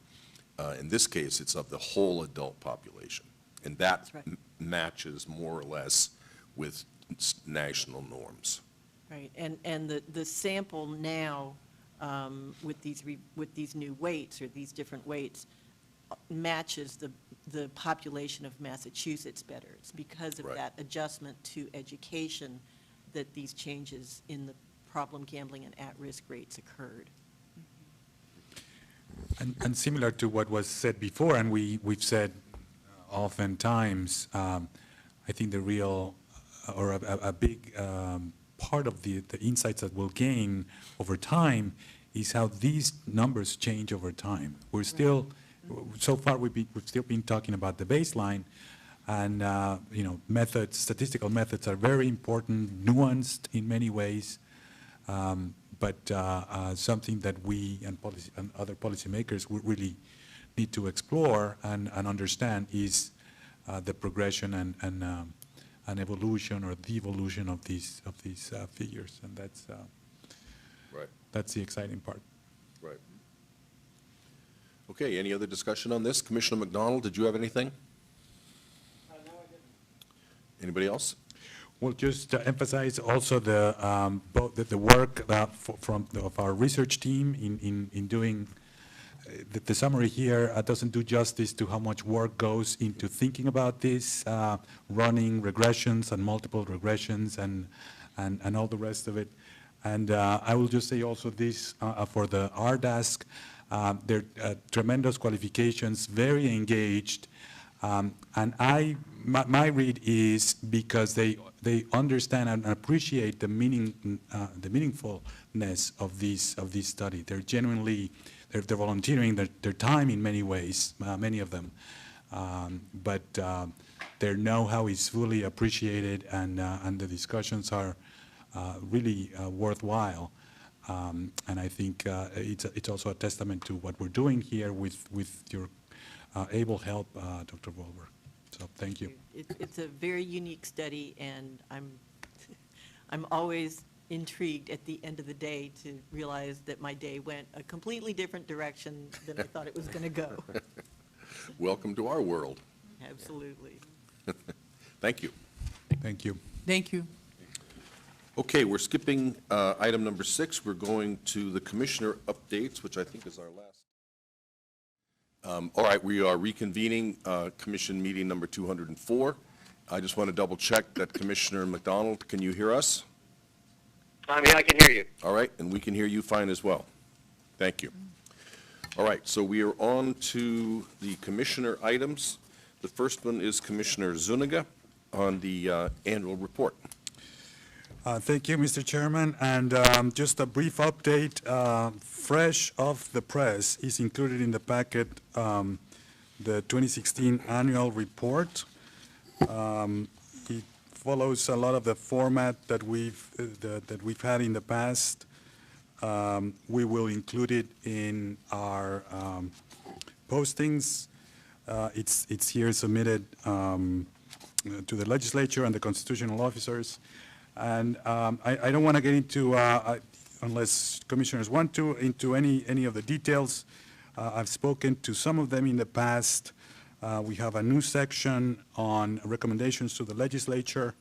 In this case, it's of the whole adult population. And that That's right. matches more or less with national norms. Right, and the sample now, with these new weights, or these different weights, matches the population of Massachusetts better. It's because of Right. that adjustment to education that these changes in the problem gambling and at-risk rates occurred. And similar to what was said before, and we've said oftentimes, I think the real, or a big part of the insights that we'll gain over time is how these numbers change over time. We're still, so far we've still been talking about the baseline, and you know, methods, statistical methods are very important, nuanced in many ways, but something that we and other policymakers would really need to explore and understand is the progression and evolution or devolution of these figures, and that's Right. that's the exciting part. Right. Okay, any other discussion on this? Commissioner McDonald, did you have anything? No, I didn't. Anybody else? We'll just emphasize also both the work of our research team in doing the summary here doesn't do justice to how much work goes into thinking about this, running regressions and multiple regressions and all the rest of it. And I will just say also this for the RDASC, they're tremendous qualifications, very engaged, and my read is because they understand and appreciate the meaningfulness of this study. They're genuinely they're volunteering their time in many ways, many of them, but their know-how is fully appreciated, and the discussions are really worthwhile. And I think it's also a testament to what we're doing here with your able help, Dr. Wolber. So thank you. It's a very unique study, and I'm always intrigued at the end of the day to realize that my day went a completely different direction than I thought it was going to go. Welcome to our world. Absolutely. Thank you. Thank you. Thank you. Okay, we're skipping item number 6. We're going to the commissioner updates, which I think is our last. All right, we are reconvening commission meeting number 204. I just want to double check that Commissioner McDonald, can you hear us? Yeah, I can hear you. All right, and we can hear you fine as well. Thank you. All right, so we are on to the commissioner items. The first one is Commissioner Zuniga on the annual report. Thank you, Mr. Chairman. And just a brief update, fresh off the press is included in the packet the 2016 annual report. It follows a lot of the format that we've had in the past. We will include it in our postings. It's here submitted to the legislature and the constitutional officers. And I don't want to get into, unless commissioners want to, into any of the details. I've spoken to some of them in the past. We have a new section on recommendations to the legislature,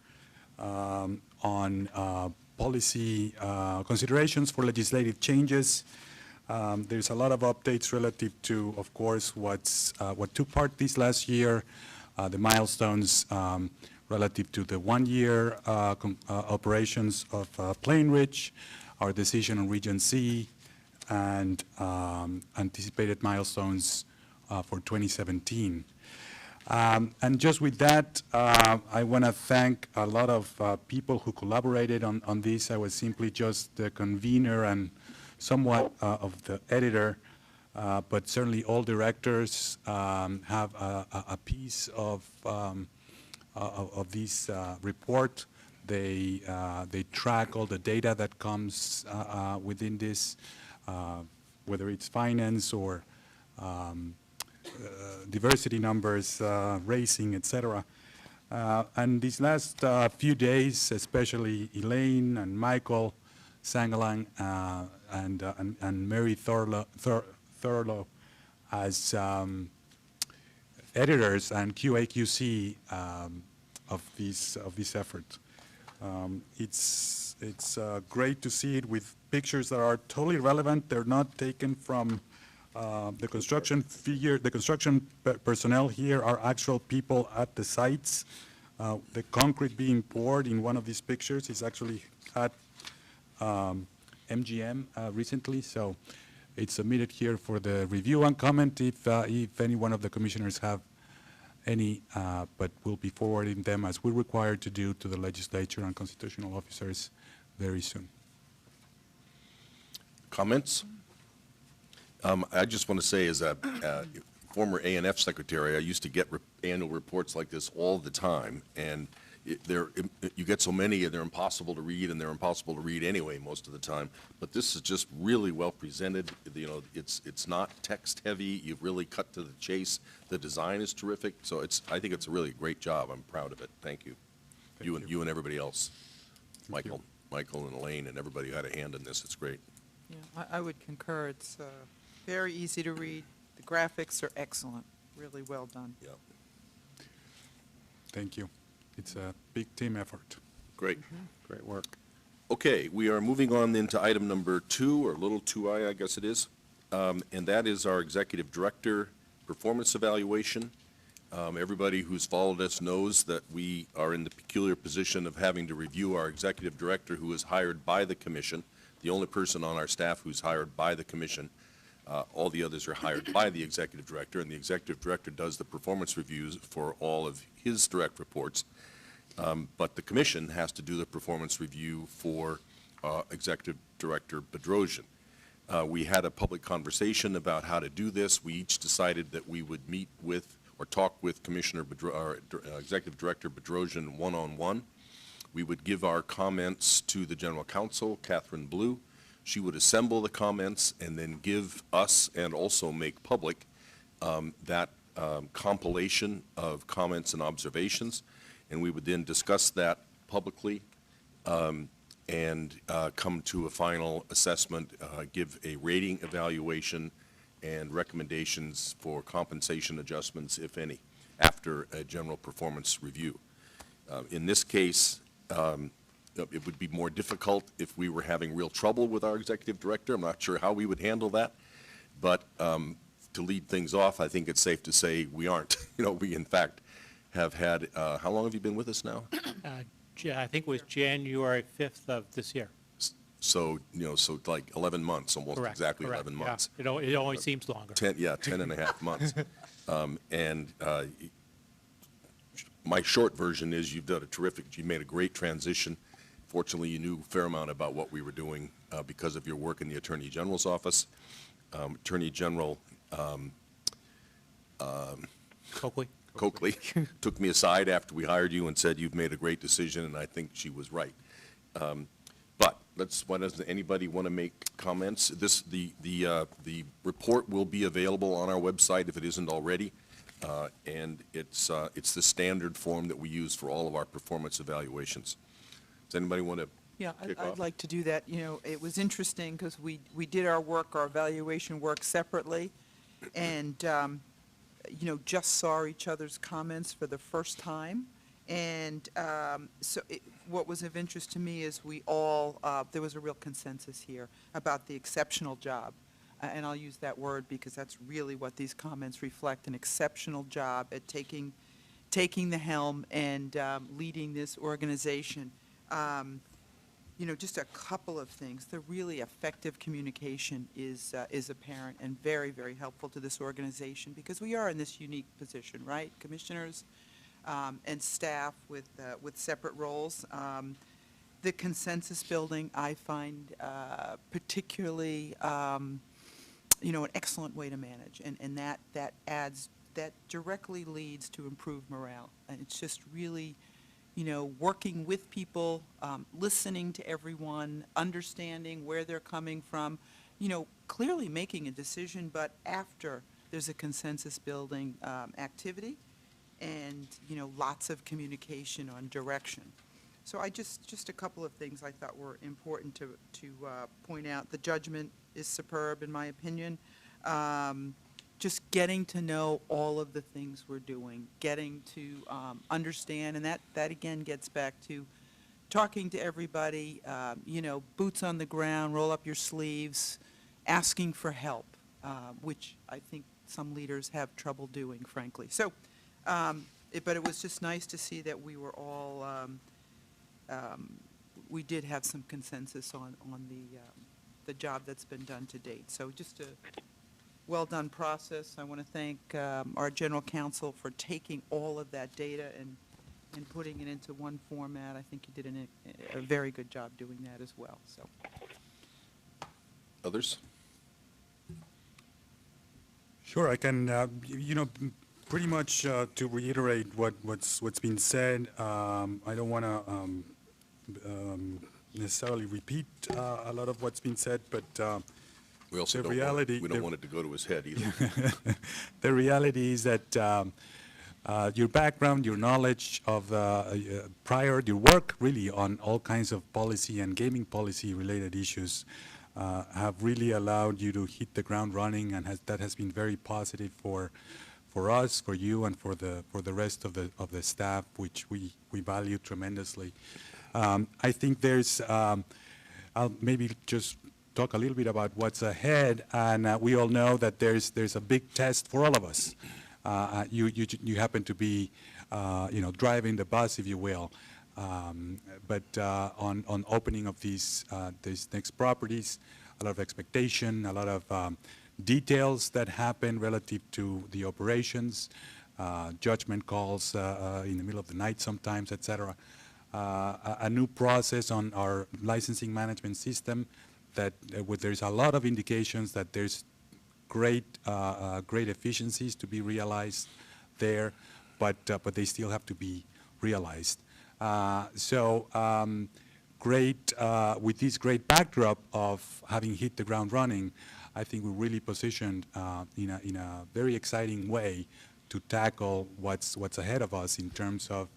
on policy considerations for legislative changes. There's a lot of updates relative to, of course, what took part this last year, the milestones relative to the one-year operations of Plain Ridge, our decision on Region C, and anticipated milestones for 2017. And just with that, I want to thank a lot of people who collaborated on this. I was simply just the convener and somewhat of the editor, but certainly all directors have a piece of this report. They track all the data that comes within this, whether it's finance or diversity numbers, racing, etc. And these last few days, especially Elaine and Michael Sangalang and Mary Thurlow as editors and QA/QC of this effort. It's great to see it with pictures that are totally relevant. They're not taken from the construction figure. The construction personnel here are actual people at the sites. The concrete being poured in one of these pictures is actually at MGM recently, so it's submitted here for the review and comment if any one of the commissioners have any, but we'll be forwarding them as we're required to do to the legislature and constitutional officers very soon. Comments? I just want to say, as a former A&F secretary, I used to get annual reports like this all the time, and you get so many, and they're impossible to read, and they're impossible to read anyway most of the time. But this is just really well presented. You know, it's not text heavy. You've really cut to the chase. The design is terrific. So I think it's a really great job. I'm proud of it. Thank you. You and everybody else. Michael and Elaine and everybody who had a hand in this. It's great. Yeah, I would concur. It's very easy to read. The graphics are excellent. Really well done. Yeah. Thank you. It's a big team effort. Great. Great work. Okay, we are moving on into item number 2, or little 2I, I guess it is, and that is our executive director performance evaluation. Everybody who's followed us knows that we are in the peculiar position of having to review our executive director who is hired by the commission, the only person on our staff who's hired by the commission. All the others are hired by the executive director, and the executive director does the performance reviews for all of his direct reports. But the commission has to do the performance review for Executive Director Bedrosian. We had a public conversation about how to do this. We each decided that we would meet with or talk with Executive Director Bedrosian one-on-one. We would give our comments to the General Counsel, Catherine Blue. She would assemble the comments and then give us and also make public that compilation of comments and observations, and we would then discuss that publicly and come to a final assessment, give a rating evaluation and recommendations for compensation adjustments, if any, after a general performance review. In this case, it would be more difficult if we were having real trouble with our executive director. I'm not sure how we would handle that, but to lead things off, I think it's safe to say we aren't. We in fact have had, how long have you been with us now? I think it was January 5th of this year. So, so like 11 months, almost Correct, exactly correct, 11 yeah. months. It always seems longer. 10 and a half months. And my short version is you made a great transition. Fortunately, you knew a fair amount about what we were doing because of your work in the Attorney General's office. Attorney General Coakley took me aside after we hired you and said, you've made a great decision, and I think she was right. But why doesn't anybody want to make comments? The report will be available on our website if it isn't already, and it's the standard form that we use for all of our performance evaluations. Does anybody want to Yeah, kick I'd off? like to do that. It was interesting because we did our evaluation work separately, and, just saw each other's comments for the first time. And what was of interest to me is there was a real consensus here about the exceptional job. And I'll use that word because that's really what these comments reflect, an exceptional job at taking the helm and leading this organization. Just a couple of things. The really effective communication is apparent and very, very helpful to this organization because we are in this unique position, right? Commissioners and staff with separate roles. The consensus building, I find particularly, an excellent way to manage, and that directly leads to improved morale. And it's just really, working with people, listening to everyone, understanding where they're coming from, clearly making a decision, but after there's a consensus building activity and, lots of communication on direction. So just a couple of things I thought were important to point out. The judgment is superb, in my opinion. Just getting to know all of the things we're doing, getting to understand, and that again gets back to talking to everybody, boots on the ground, roll up your sleeves, asking for help, which I think some leaders have trouble doing, frankly. So, but it was just nice to see that we were all, we did have some consensus on the job that's been done to date. So just a well-done process. I want to thank our general counsel for taking all of that data and putting it into one format. I think you did a very good job doing that as well. So, Others? Sure, I can, pretty much to reiterate what's been said, I don't want to necessarily repeat a lot of what's been said, but We also the don't reality, want it to go to his head either. the reality is that your background, your knowledge of your work really on all kinds of policy and gaming policy related issues have really allowed you to hit the ground running, and that has been very positive for us, for you, and for the rest of the staff, which we value tremendously. I think I'll maybe just talk a little bit about what's ahead, and we all know that there's a big test for all of us. You happen to be, driving the bus, if you will. But on opening of these next properties, a lot of expectation, a lot of details that happen relative to the operations, judgment calls in the middle of the night sometimes, et cetera. A new process on our licensing management system that there's a lot of indications that there's great efficiencies to be realized there, but they still have to be realized. with this great backdrop of having hit the ground running, I think we're really positioned in a very exciting way to tackle what's ahead of us in terms of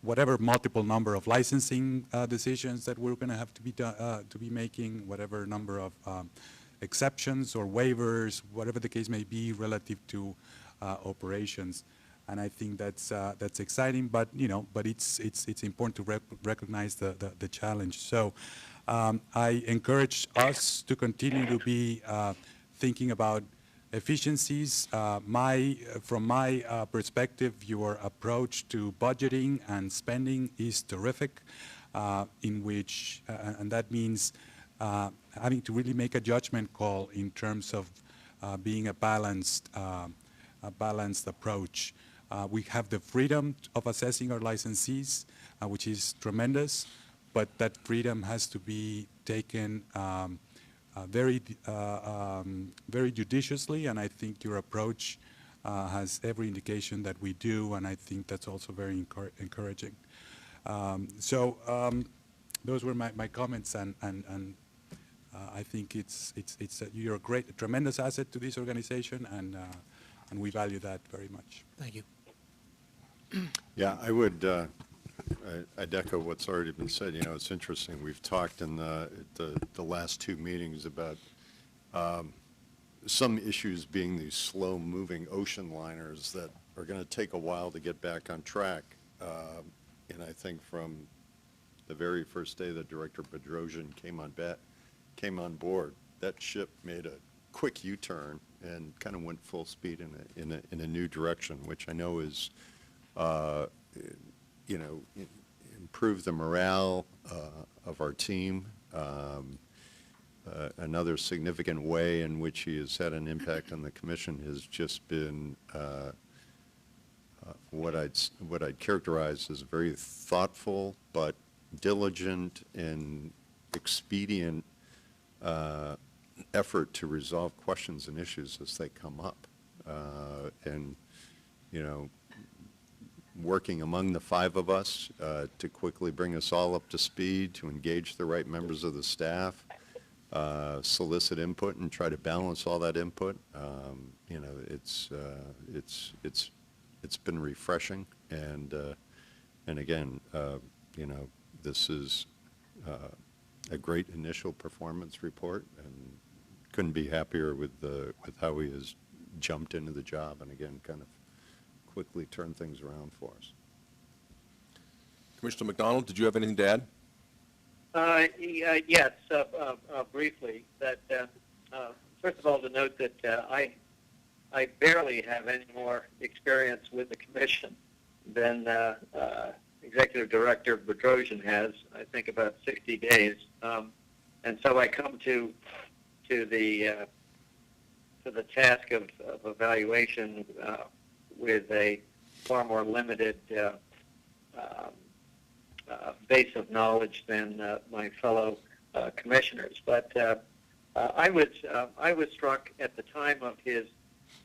whatever multiple number of licensing decisions that we're going to have to be making, whatever number of exceptions or waivers, whatever the case may be relative to operations. And I think that's exciting, but it's important to recognize the challenge. So I encourage us to continue to be thinking about efficiencies. From my perspective, your approach to budgeting and spending is terrific, in which, and that means having to really make a judgment call in terms of being a balanced approach. We have the freedom of assessing our licensees, which is tremendous, but that freedom has to be taken very judiciously, and I think your approach has every indication that we do, and I think that's also very encouraging. Those were my comments, and I think you're a tremendous asset to this organization, and we value that very much. Thank you. Yeah, I'd echo what's already been said. It's interesting. We've talked in the last two meetings about some issues being these slow-moving ocean liners that are going to take a while to get back on track. And I think from the very first day that Director Bedrosian came on board, that ship made a quick U-turn and kind of went full speed in a new direction, which I know is improve the morale of our team. Another significant way in which he has had an impact on the commission has just been what I'd characterize as a very thoughtful but diligent and expedient effort to resolve questions and issues as they come up. And working among the five of us to quickly bring us all up to speed, to engage the right members of the staff, solicit input and try to balance all that input. It's been refreshing, and again, this is a great initial performance report, and couldn't be happier with how he has jumped into the job, and again, kind of quickly turn things around for us. Commissioner McDonald, did you have anything to add? Yes, briefly. That first of all, to note that I barely have any more experience with the commission than Executive Director Bedrosian has. I think about 60 days, and so I come to the task of evaluation with a far more limited base of knowledge than my fellow commissioners. But I was struck at the time of his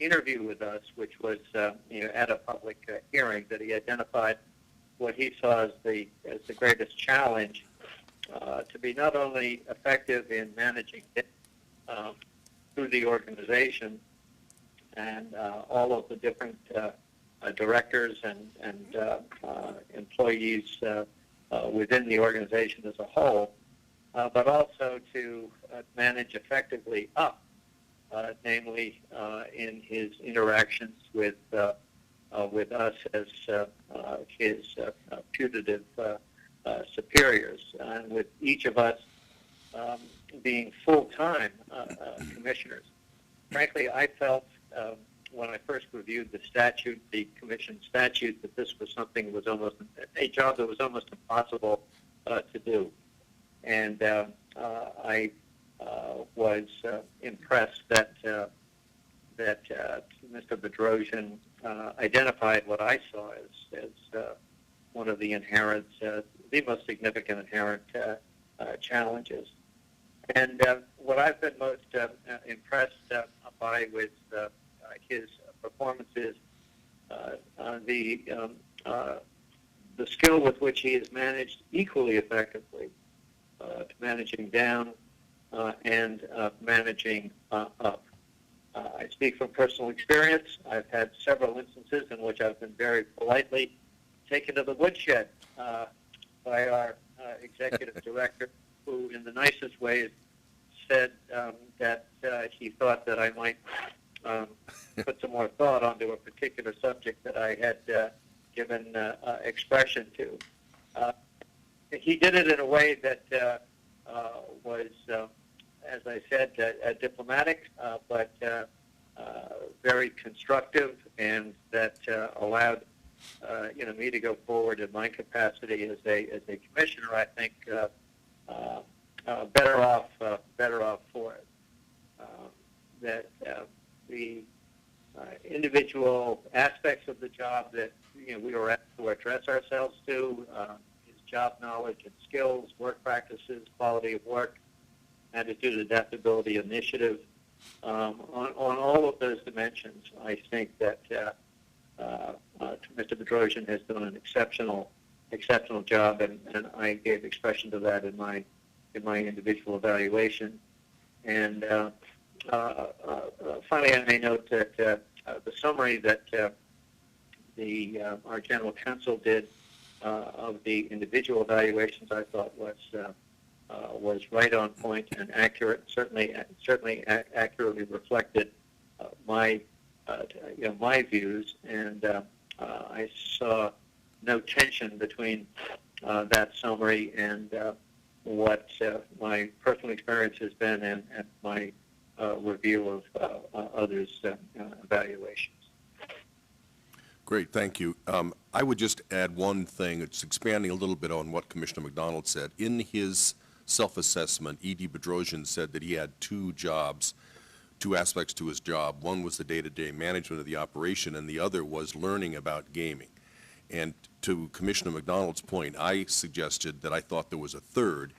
interview with us, which was at a public hearing, that he identified what he saw as the greatest challenge to be not only effective in managing through the organization and all of the different directors and employees within the organization as a whole, but also to manage effectively up, namely in his interactions with us as his putative superiors, and with each of us being full-time commissioners. Frankly, I felt when I first reviewed the statute, the commission statute, that this was something that was almost a job that was almost impossible to do. And I was impressed that Mr. Bedrosian identified what I saw as one of the inherent, the most significant inherent challenges. And what I've been most impressed by with his performance is the the skill with which he has managed equally effectively managing down and managing up. I speak from personal experience. I've had several instances in which I've been very politely taken to the woodshed by our executive director, who in the nicest ways said that he thought that I might put some more thought onto a particular subject that I had given expression to. He did it in a way that was, as I said, diplomatic, but very constructive, and that allowed me to go forward in my capacity as a commissioner. I think better off for it. That the individual aspects of the job that we were asked to address ourselves to, his job knowledge and skills, work practices, quality of work, attitude, adaptability, initiative. On all of those dimensions, I think that Mr. Bedrosian has done an exceptional job, and I gave expression to that in my individual evaluation. And finally, I may note that the summary that our general counsel did of the individual evaluations, I thought was right on point and accurate. Certainly accurately reflected my views, and I saw no tension between that summary and what my personal experience has been and my review of others' evaluations. Great, thank you. I would just add one thing. It's expanding a little bit on what Commissioner McDonald said. In his self-assessment, E.D. Bedrosian said that he had two aspects to his job. One was the day-to-day management of the operation, and the other was learning about gaming. And to Commissioner McDonald's point, I suggested that I thought there was a third,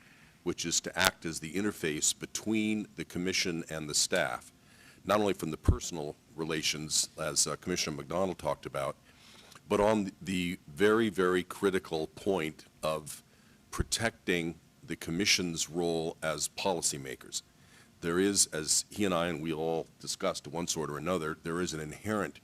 which is to act as the interface between the commission and the staff, not only from the personal relations, as Commissioner McDonald talked about, but on the very, very critical point of protecting the commission's role as policymakers. There is, as he and I and we all discussed one sort or another, there is an inherent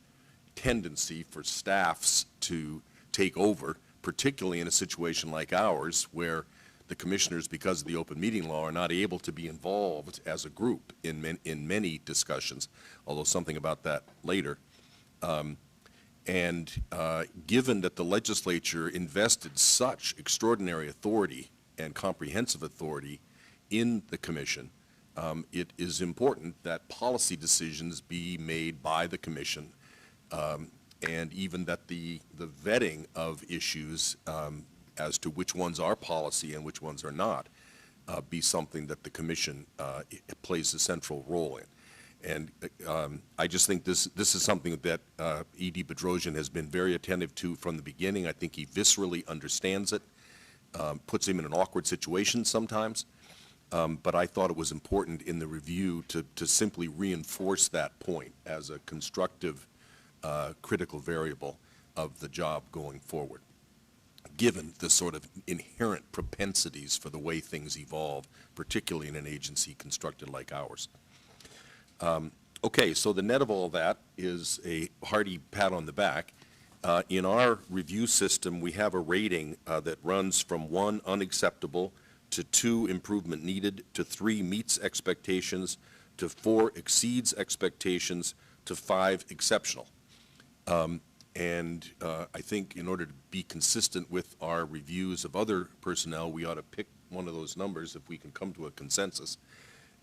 tendency for staffs to take over, particularly in a situation like ours, where the commissioners, because of the open meeting law, are not able to be involved as a group in many discussions, although something about that later. Given that the legislature invested such extraordinary authority and comprehensive authority in the commission, it is important that policy decisions be made by the commission, and even that the vetting of issues as to which ones are policy and which ones are not be something that the commission plays a central role in. And I just think this is something that E.D. Bedrosian has been very attentive to from the beginning. I think he viscerally understands it, puts him in an awkward situation sometimes, but I thought it was important in the review to simply reinforce that point as a constructive, critical variable of the job going forward, given the sort of inherent propensities for the way things evolve, particularly in an agency constructed like ours. Okay, so the net of all that is a hearty pat on the back. In our review system, we have a rating that runs from 1, unacceptable, to 2, improvement needed, to 3, meets expectations, to 4, exceeds expectations, to 5, exceptional. I think in order to be consistent with our reviews of other personnel, we ought to pick one of those numbers if we can come to a consensus.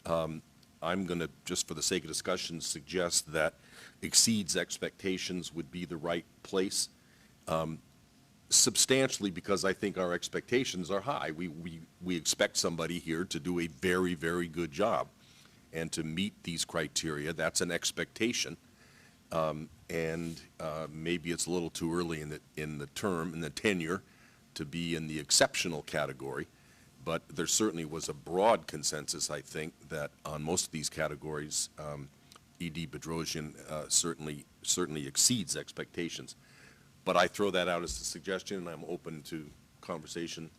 I'm going to, just for the sake of discussion, suggest that exceeds expectations would be the right place, substantially because I think our expectations are high. We expect somebody here to do a very, very good job, and to meet these criteria, that's an expectation. Maybe it's a little too early in the tenure to be in the exceptional category, but there certainly was a broad consensus, I think, that on most of these categories, E.D. Bedrosian certainly exceeds expectations. But I throw that out as a suggestion, and I'm open to conversation.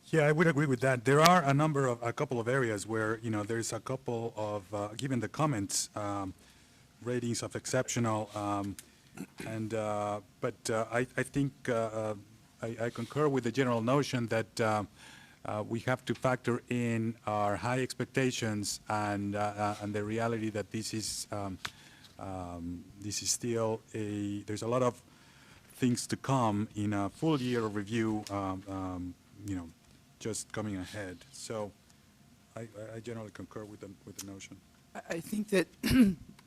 Yeah, I would agree with that. There are a couple of areas where, there's a couple of, given the comments, ratings of exceptional, but I think I concur with the general notion that we have to factor in our high expectations and the reality that this is still there's a lot of things to come in a full year of review, just coming ahead. So I generally concur with the notion. I think that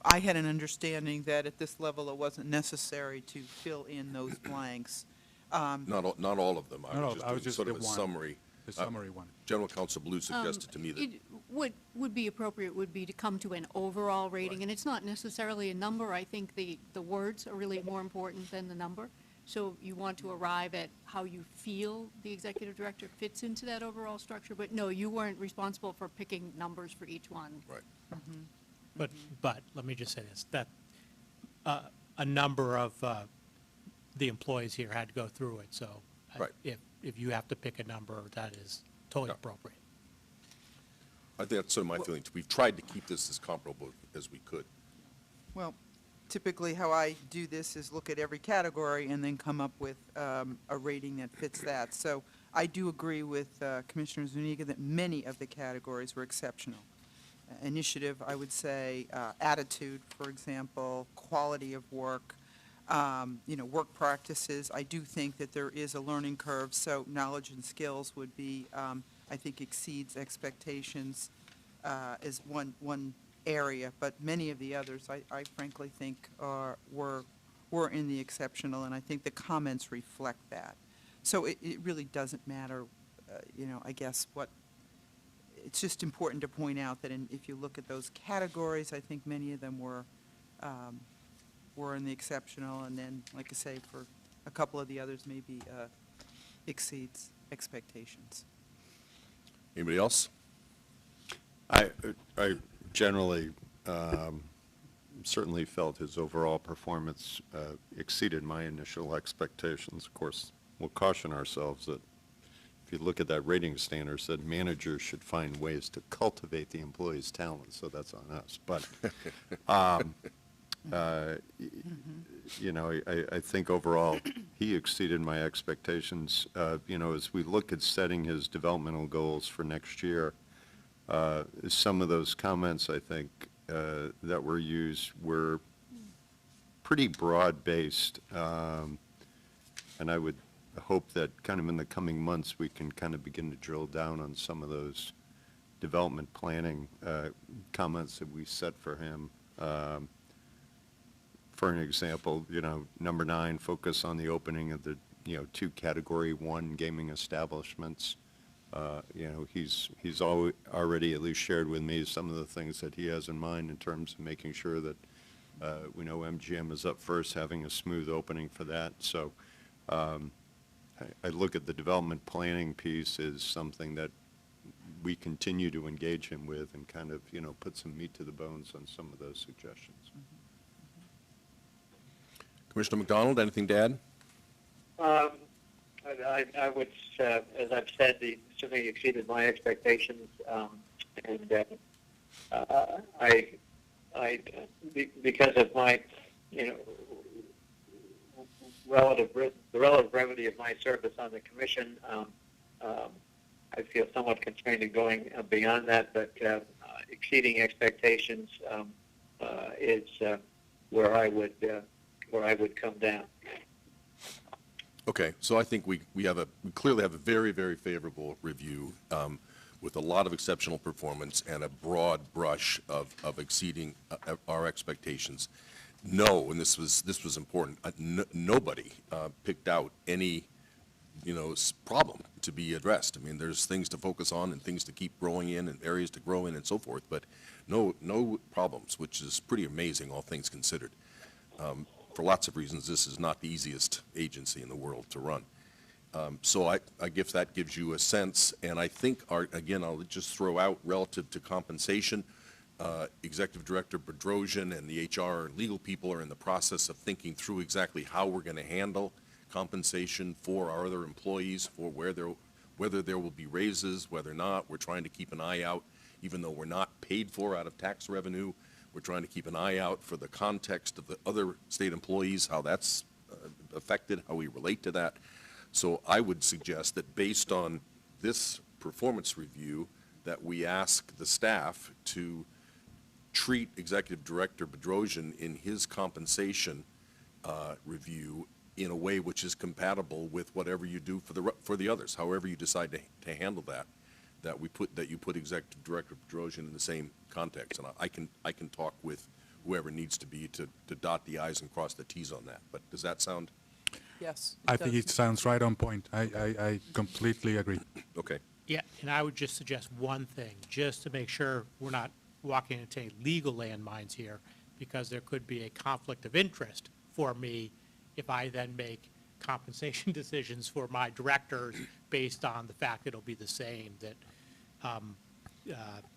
I had an understanding that at this level it wasn't necessary to fill in those blanks. Not all of them. I was just doing sort of a the one. summary. The summary one. General Counsel Blue suggested to me that. What would be appropriate would be to come to an overall rating, and it's not necessarily a number. I think the words are really more important than the number. So you want to arrive at how you feel the executive director fits into that overall structure, but no, you weren't responsible for picking numbers for each one. Right. But let me just say this, that a number of the employees here had to go through it, so Right. if you have to pick a number, that is totally Yeah. appropriate. I think that's sort of my feeling. We've tried to keep this as comparable as we could. Well, typically how I do this is look at every category and then come up with a rating that fits that. So I do agree with Commissioner Zuniga that many of the categories were exceptional. Initiative, I would say, attitude, for example, quality of work, work practices. I do think that there is a learning curve, so knowledge and skills would be, I think, exceeds expectations is one area, but many of the others, I frankly think were in the exceptional, and I think the comments reflect that. So it really doesn't matter, I guess it's just important to point out that if you look at those categories, I think many of them were in the exceptional, and then, like I say, for a couple of the others, maybe exceeds expectations. Anybody else? I generally certainly felt his overall performance exceeded my initial expectations. Of course, we'll caution ourselves that if you look at that rating standard, said managers should find ways to cultivate the employees' talent, so that's on us. But, I think overall he exceeded my expectations. As we look at setting his developmental goals for next year, some of those comments, I think, that were used were pretty broad-based, and I would hope that kind of in the coming months we can kind of begin to drill down on some of those development planning comments that we set for him. For an example, number 9, focus on the opening of the, 2 Category 1 gaming establishments. He's already at least shared with me some of the things that he has in mind in terms of making sure that we know MGM is up first, having a smooth opening for that. So I look at the development planning piece as something that we continue to engage him with and kind of, put some meat to the bones on some of those suggestions. Commissioner McDonald, anything to add? I would, as I've said, certainly exceeded my expectations, and because of my, the relative brevity of my service on the commission, I feel somewhat constrained in going beyond that, but exceeding expectations is where I would come down. Okay, so I think we clearly have a very, very favorable review with a lot of exceptional performance and a broad brush of exceeding our expectations. No, and this was important. Nobody picked out any problem to be addressed. I mean, there's things to focus on and things to keep growing in and areas to grow in and so forth, but no problems, which is pretty amazing, all things considered. For lots of reasons, this is not the easiest agency in the world to run. So I guess that gives you a sense, and I think, again, I'll just throw out relative to compensation, Executive Director Bedrosian and the HR and legal people are in the process of thinking through exactly how we're going to handle compensation for our other employees, for whether there will be raises, whether not. We're trying to keep an eye out, even though we're not paid for out of tax revenue. We're trying to keep an eye out for the context of the other state employees, how that's affected, how we relate to that. So I would suggest that based on this performance review, that we ask the staff to treat Executive Director Bedrosian in his compensation review in a way which is compatible with whatever you do for the others, however you decide to handle that, that you put Executive Director Bedrosian in the same context. And I can talk with whoever needs to be to dot the i's and cross the t's on that. But does that sound? Yes. I think it sounds right on point. I completely agree. Okay. Yeah, and I would just suggest one thing, just to make sure we're not walking into any legal landmines here, because there could be a conflict of interest for me if I then make compensation decisions for my directors based on the fact that it'll be the same, that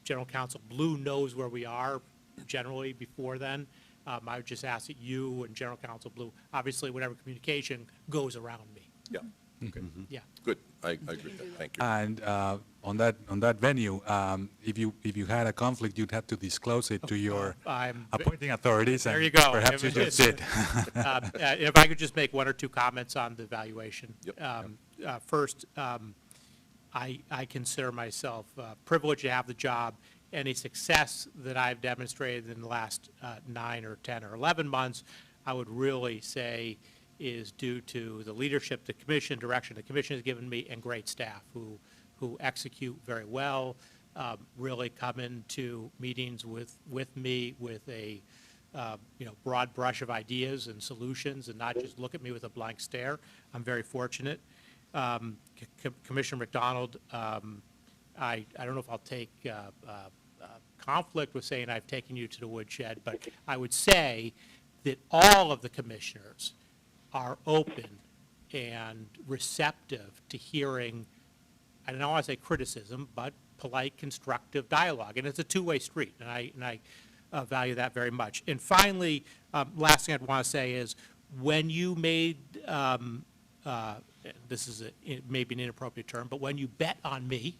General Counsel Blue knows where we are generally before then. I would just ask that you and General Counsel Blue, obviously whatever communication goes around me. Yeah. Okay. Yeah. Good. I agree with that. Thank you. And on that venue, if you had a conflict, you'd have to disclose it to your appointing authorities. There and you go. Perhaps you just did. If I could just make one or two comments on the evaluation. Yep. First, I consider myself privileged to have the job. Any success that I've demonstrated in the last 9 or 10 or 11 months, I would really say is due to the leadership, the commission, direction the commission has given me, and great staff who execute very well, really come into meetings with me with a broad brush of ideas and solutions, and not just look at me with a blank stare. I'm very fortunate. Commissioner McDonald, I don't know if I'll take conflict with saying I've taken you to the woodshed, but I would say that all of the commissioners are open and receptive to hearing, I don't want to say criticism, but polite, constructive dialogue. And it's a two-way street, and I value that very much. And finally, last thing I'd want to say is when you made, this is maybe an inappropriate term, but when you bet on me,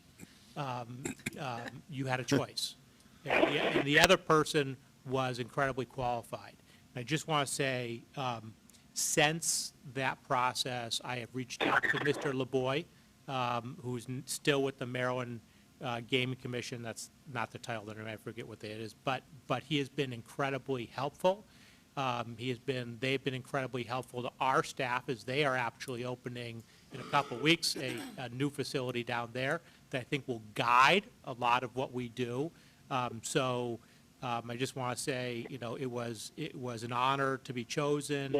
you had a choice. And the other person was incredibly qualified. And I just want to say, since that process, I have reached out to Mr. LeBoy, who's still with the Maryland Gaming Commission. That's not the title, I forget what it is. But he has been incredibly helpful. They've been incredibly helpful to our staff as they are actually opening in a couple of weeks a new facility down there that I think will guide a lot of what we do. I just want to say, it was an honor to be chosen,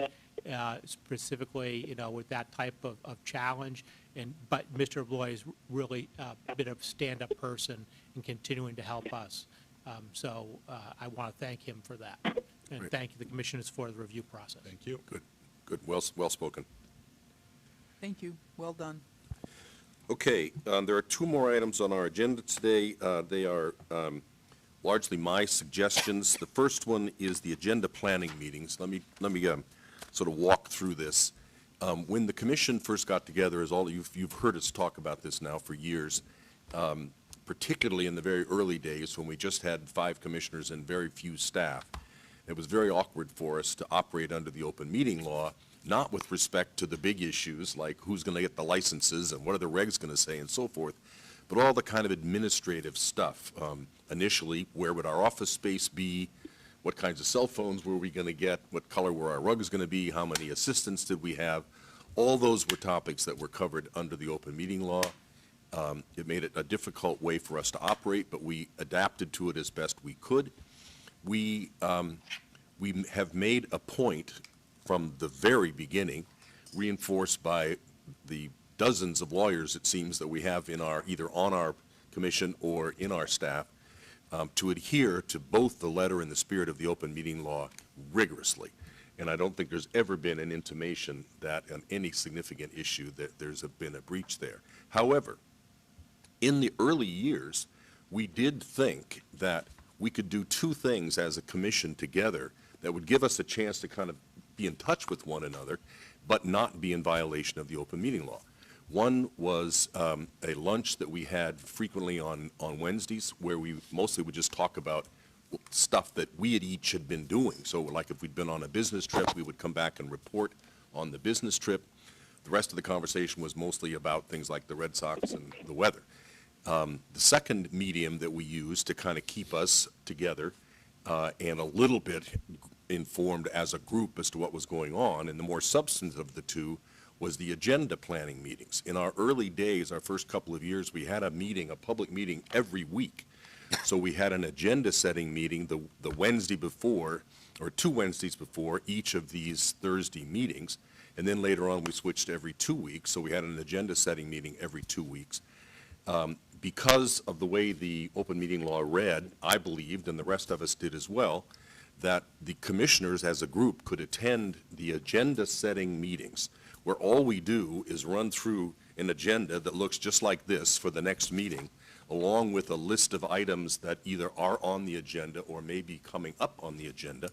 specifically, with that type of challenge. But Mr. LeBoy is really been a stand-up person and continuing to help us. I want to thank him for that. And Great. thank you, the commissioners, for the review process. Thank you. Good. Well spoken. Thank you. Well done. Okay, there are two more items on our agenda today. They are largely my suggestions. The first one is the agenda planning meetings. Let me sort of walk through this. When the commission first got together, as all you've heard us talk about this now for years, particularly in the very early days when we just had 5 commissioners and very few staff, it was very awkward for us to operate under the open meeting law, not with respect to the big issues like who's going to get the licenses and what are the regs going to say and so forth, but all the kind of administrative stuff. Initially, where would our office space be? What kinds of cell phones were we going to get? What color were our rugs going to be? How many assistants did we have? All those were topics that were covered under the open meeting law. It made it a difficult way for us to operate, but we adapted to it as best we could. We have made a point from the very beginning, reinforced by the dozens of lawyers, it seems, that we have either on our commission or in our staff, to adhere to both the letter and the spirit of the open meeting law rigorously. And I don't think there's ever been an intimation that on any significant issue that there's been a breach there. However, in the early years, we did think that we could do two things as a commission together that would give us a chance to kind of be in touch with one another, but not be in violation of the open meeting law. One was a lunch that we had frequently on Wednesdays, where we mostly would just talk about stuff that we each had been doing. So like if we'd been on a business trip, we would come back and report on the business trip. The rest of the conversation was mostly about things like the Red Sox and the weather. The second medium that we used to kind of keep us together and a little bit informed as a group as to what was going on, and the more substantive of the two, was the agenda planning meetings. In our early days, our first couple of years, we had a meeting, a public meeting every week. So we had an agenda setting meeting the Wednesday before, or 2 Wednesdays before each of these Thursday meetings. And then later on, we switched to every 2 weeks. So we had an agenda setting meeting every 2 weeks. Because of the way the open meeting law read, I believed, and the rest of us did as well, that the commissioners as a group could attend the agenda setting meetings, where all we do is run through an agenda that looks just like this for the next meeting, along with a list of items that either are on the agenda or may be coming up on the agenda,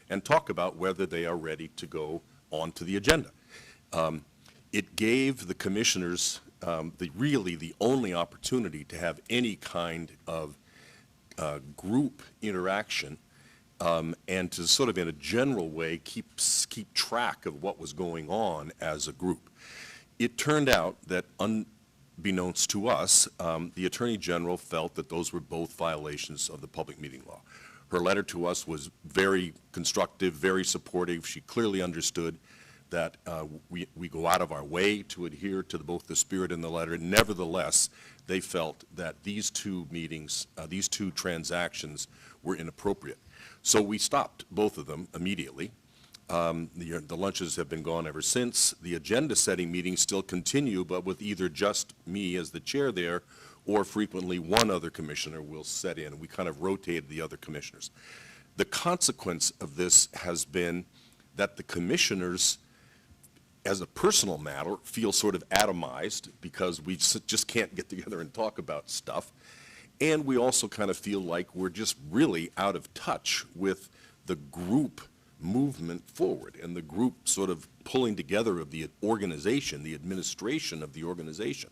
and talk about whether they are ready to go onto the agenda. It gave the commissioners really the only opportunity to have any kind of group interaction and to sort of in a general way keep track of what was going on as a group. It turned out that unbeknownst to us, the Attorney General felt that those were both violations of the public meeting law. Her letter to us was very constructive, very supportive. She clearly understood that we go out of our way to adhere to both the spirit and the letter. Nevertheless, they felt that these two meetings, these two transactions were inappropriate. So we stopped both of them immediately. The lunches have been gone ever since. The agenda setting meetings still continue, but with either just me as the chair there or frequently one other commissioner will set in. We kind of rotated the other commissioners. The consequence of this has been that the commissioners, as a personal matter, feel sort of atomized because we just can't get together and talk about stuff. And we also kind of feel like we're just really out of touch with the group movement forward and the group sort of pulling together of the organization, the administration of the organization.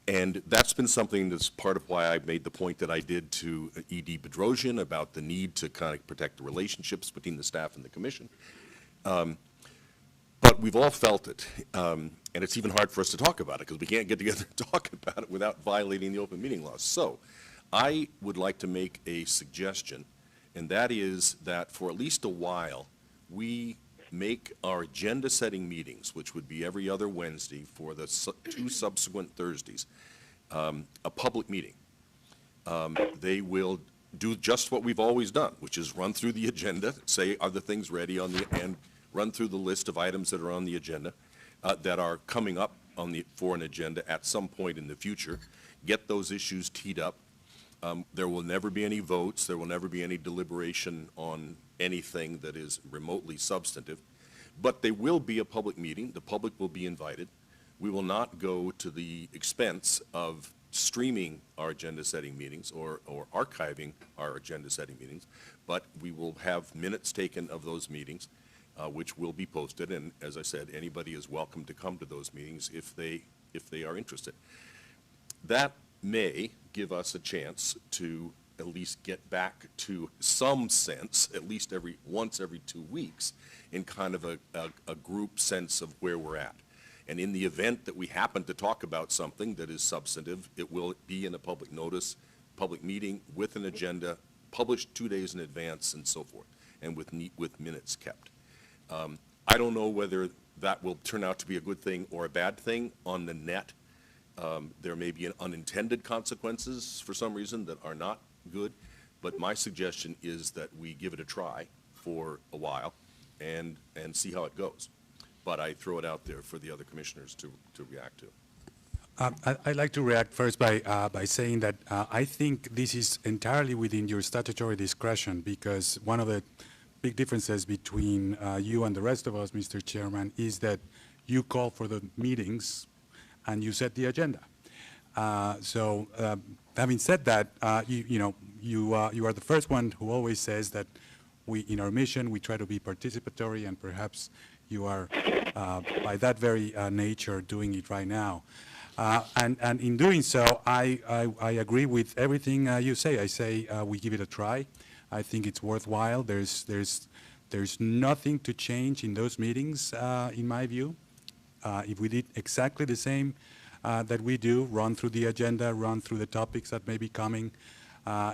And that's been something that's part of why I made the point that I did to E.D. Bedrosian about the need to kind of protect the relationships between the staff and the commission. But we've all felt it, and it's even hard for us to talk about it because we can't get together and talk about it without violating the open meeting laws. So I would like to make a suggestion, and that is that for at least a while, we make our agenda-setting meetings, which would be every other Wednesday for the 2 subsequent Thursdays, a public meeting. They will do just what we've always done, which is run through the agenda, say, are the things ready on the, and run through the list of items that are on the agenda that are coming up on for an agenda at some point in the future, get those issues teed up. There will never be any votes. There will never be any deliberation on anything that is remotely substantive. But there will be a public meeting. The public will be invited. We will not go to the expense of streaming our agenda-setting meetings or archiving our agenda-setting meetings, but we will have minutes taken of those meetings, which will be posted. And as I said, anybody is welcome to come to those meetings if they are interested. That may give us a chance to at least get back to some sense, at least once every 2 weeks, in kind of a group sense of where we're at. And in the event that we happen to talk about something that is substantive, it will be in a public notice, public meeting with an agenda, published 2 days in advance and so forth, and with minutes kept. I don't know whether that will turn out to be a good thing or a bad thing on the net. There may be unintended consequences for some reason that are not good, but my suggestion is that we give it a try for a while and see how it goes. But I throw it out there for the other commissioners to react to. I'd like to react first by saying that I think this is entirely within your statutory discretion, because one of the big differences between you and the rest of us, Mr. Chairman, is that you call for the meetings and you set the agenda. So having said that, you are the first one who always says that in our mission, we try to be participatory, and perhaps you are, by that very nature, doing it right now. And in doing so, I agree with everything you say. I say we give it a try. I think it's worthwhile. There's nothing to change in those meetings, in my view. If we did exactly the same that we do, run through the agenda, run through the topics that may be coming,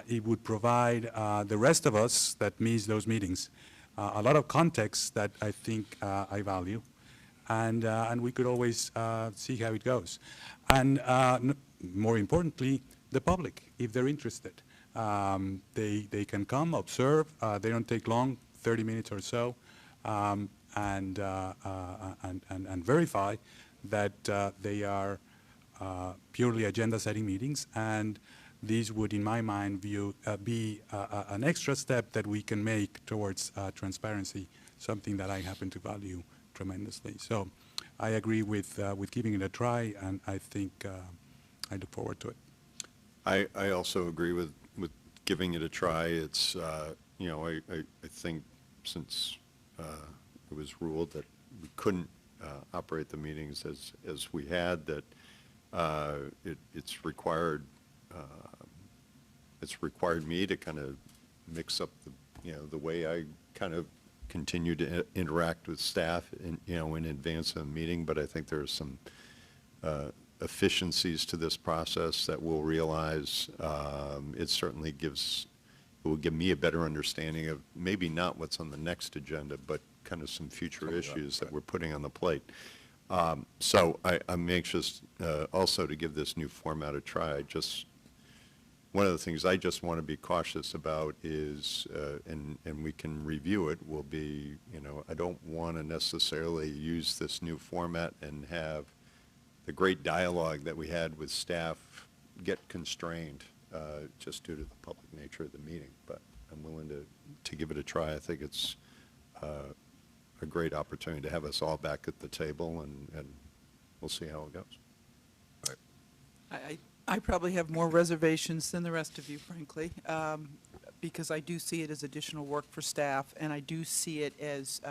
it would provide the rest of us that miss those meetings a lot of context that I think I value, and we could always see how it goes. And more importantly, the public, if they're interested. They can come, observe. They don't take long, 30 minutes or so, and verify that they are purely agenda-setting meetings. And these would, in my mind, be an extra step that we can make towards transparency, something that I happen to value tremendously. So I agree with giving it a try, and I think I look forward to it. I also agree with giving it a try. It's, I think since it was ruled that we couldn't operate the meetings as we had, that it's required me to kind of mix up the way I kind of continue to interact with staff in advance of the meeting. But I think there's some efficiencies to this process that we'll realize. It will give me a better understanding of maybe not what's on the next agenda, but kind of some future issues that we're putting on the plate. So I'm anxious also to give this new format a try. One of the things I just want to be cautious about is, and we can review it, will be, I don't want to necessarily use this new format and have the great dialogue that we had with staff get constrained just due to the public nature of the meeting. But I'm willing to give it a try. I think it's a great opportunity to have us all back at the table, and we'll see how it goes. I probably have more reservations than the rest of you, frankly, because I do see it as additional work for staff, and I do see it as,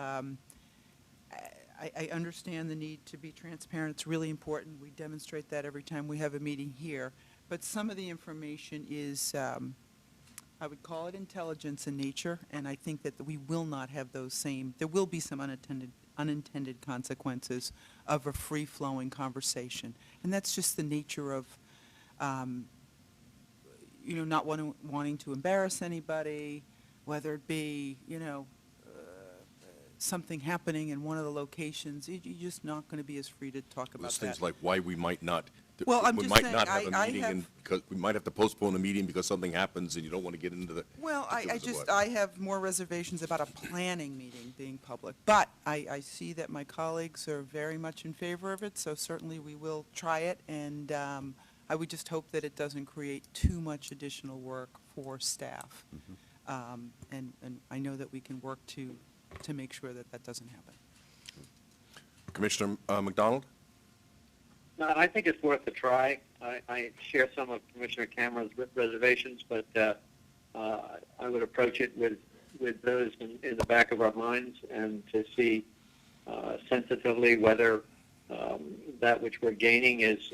I understand the need to be transparent. It's really important. We demonstrate that every time we have a meeting here. But some of the information is, I would call it intelligence in nature, and I think that we will not have those same, there will be some unintended consequences of a free-flowing conversation. And that's just the nature of, not wanting to embarrass anybody, whether it be, something happening in one of the locations. You're just not going to be as free to talk about There's that. things like why we might not. Well, I'm we just might saying, not have a I meeting, have- and because we might have to postpone a meeting because something happens, and you don't want to get into the. Well, particulars of what. I have more reservations about a planning meeting being public. But I see that my colleagues are very much in favor of it, so certainly we will try it. And I would just hope that it doesn't create too much additional work for staff. And I know that we can work to make sure that that doesn't happen. Commissioner McDonald? No, I think it's worth a try. I share some of Commissioner Cameron's reservations, but I would approach it with those in the back of our minds, and to see sensitively whether that which we're gaining is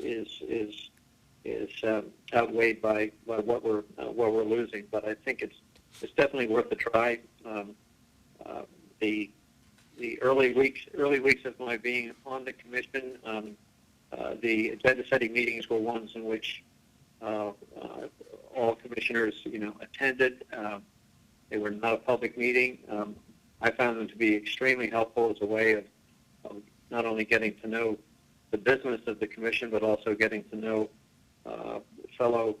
outweighed by what we're losing. But I think it's definitely worth a try. The early weeks of my being on the commission, the agenda-setting meetings were ones in which all commissioners, attended. They were not a public meeting. I found them to be extremely helpful as a way of not only getting to know the business of the commission, but also getting to know fellow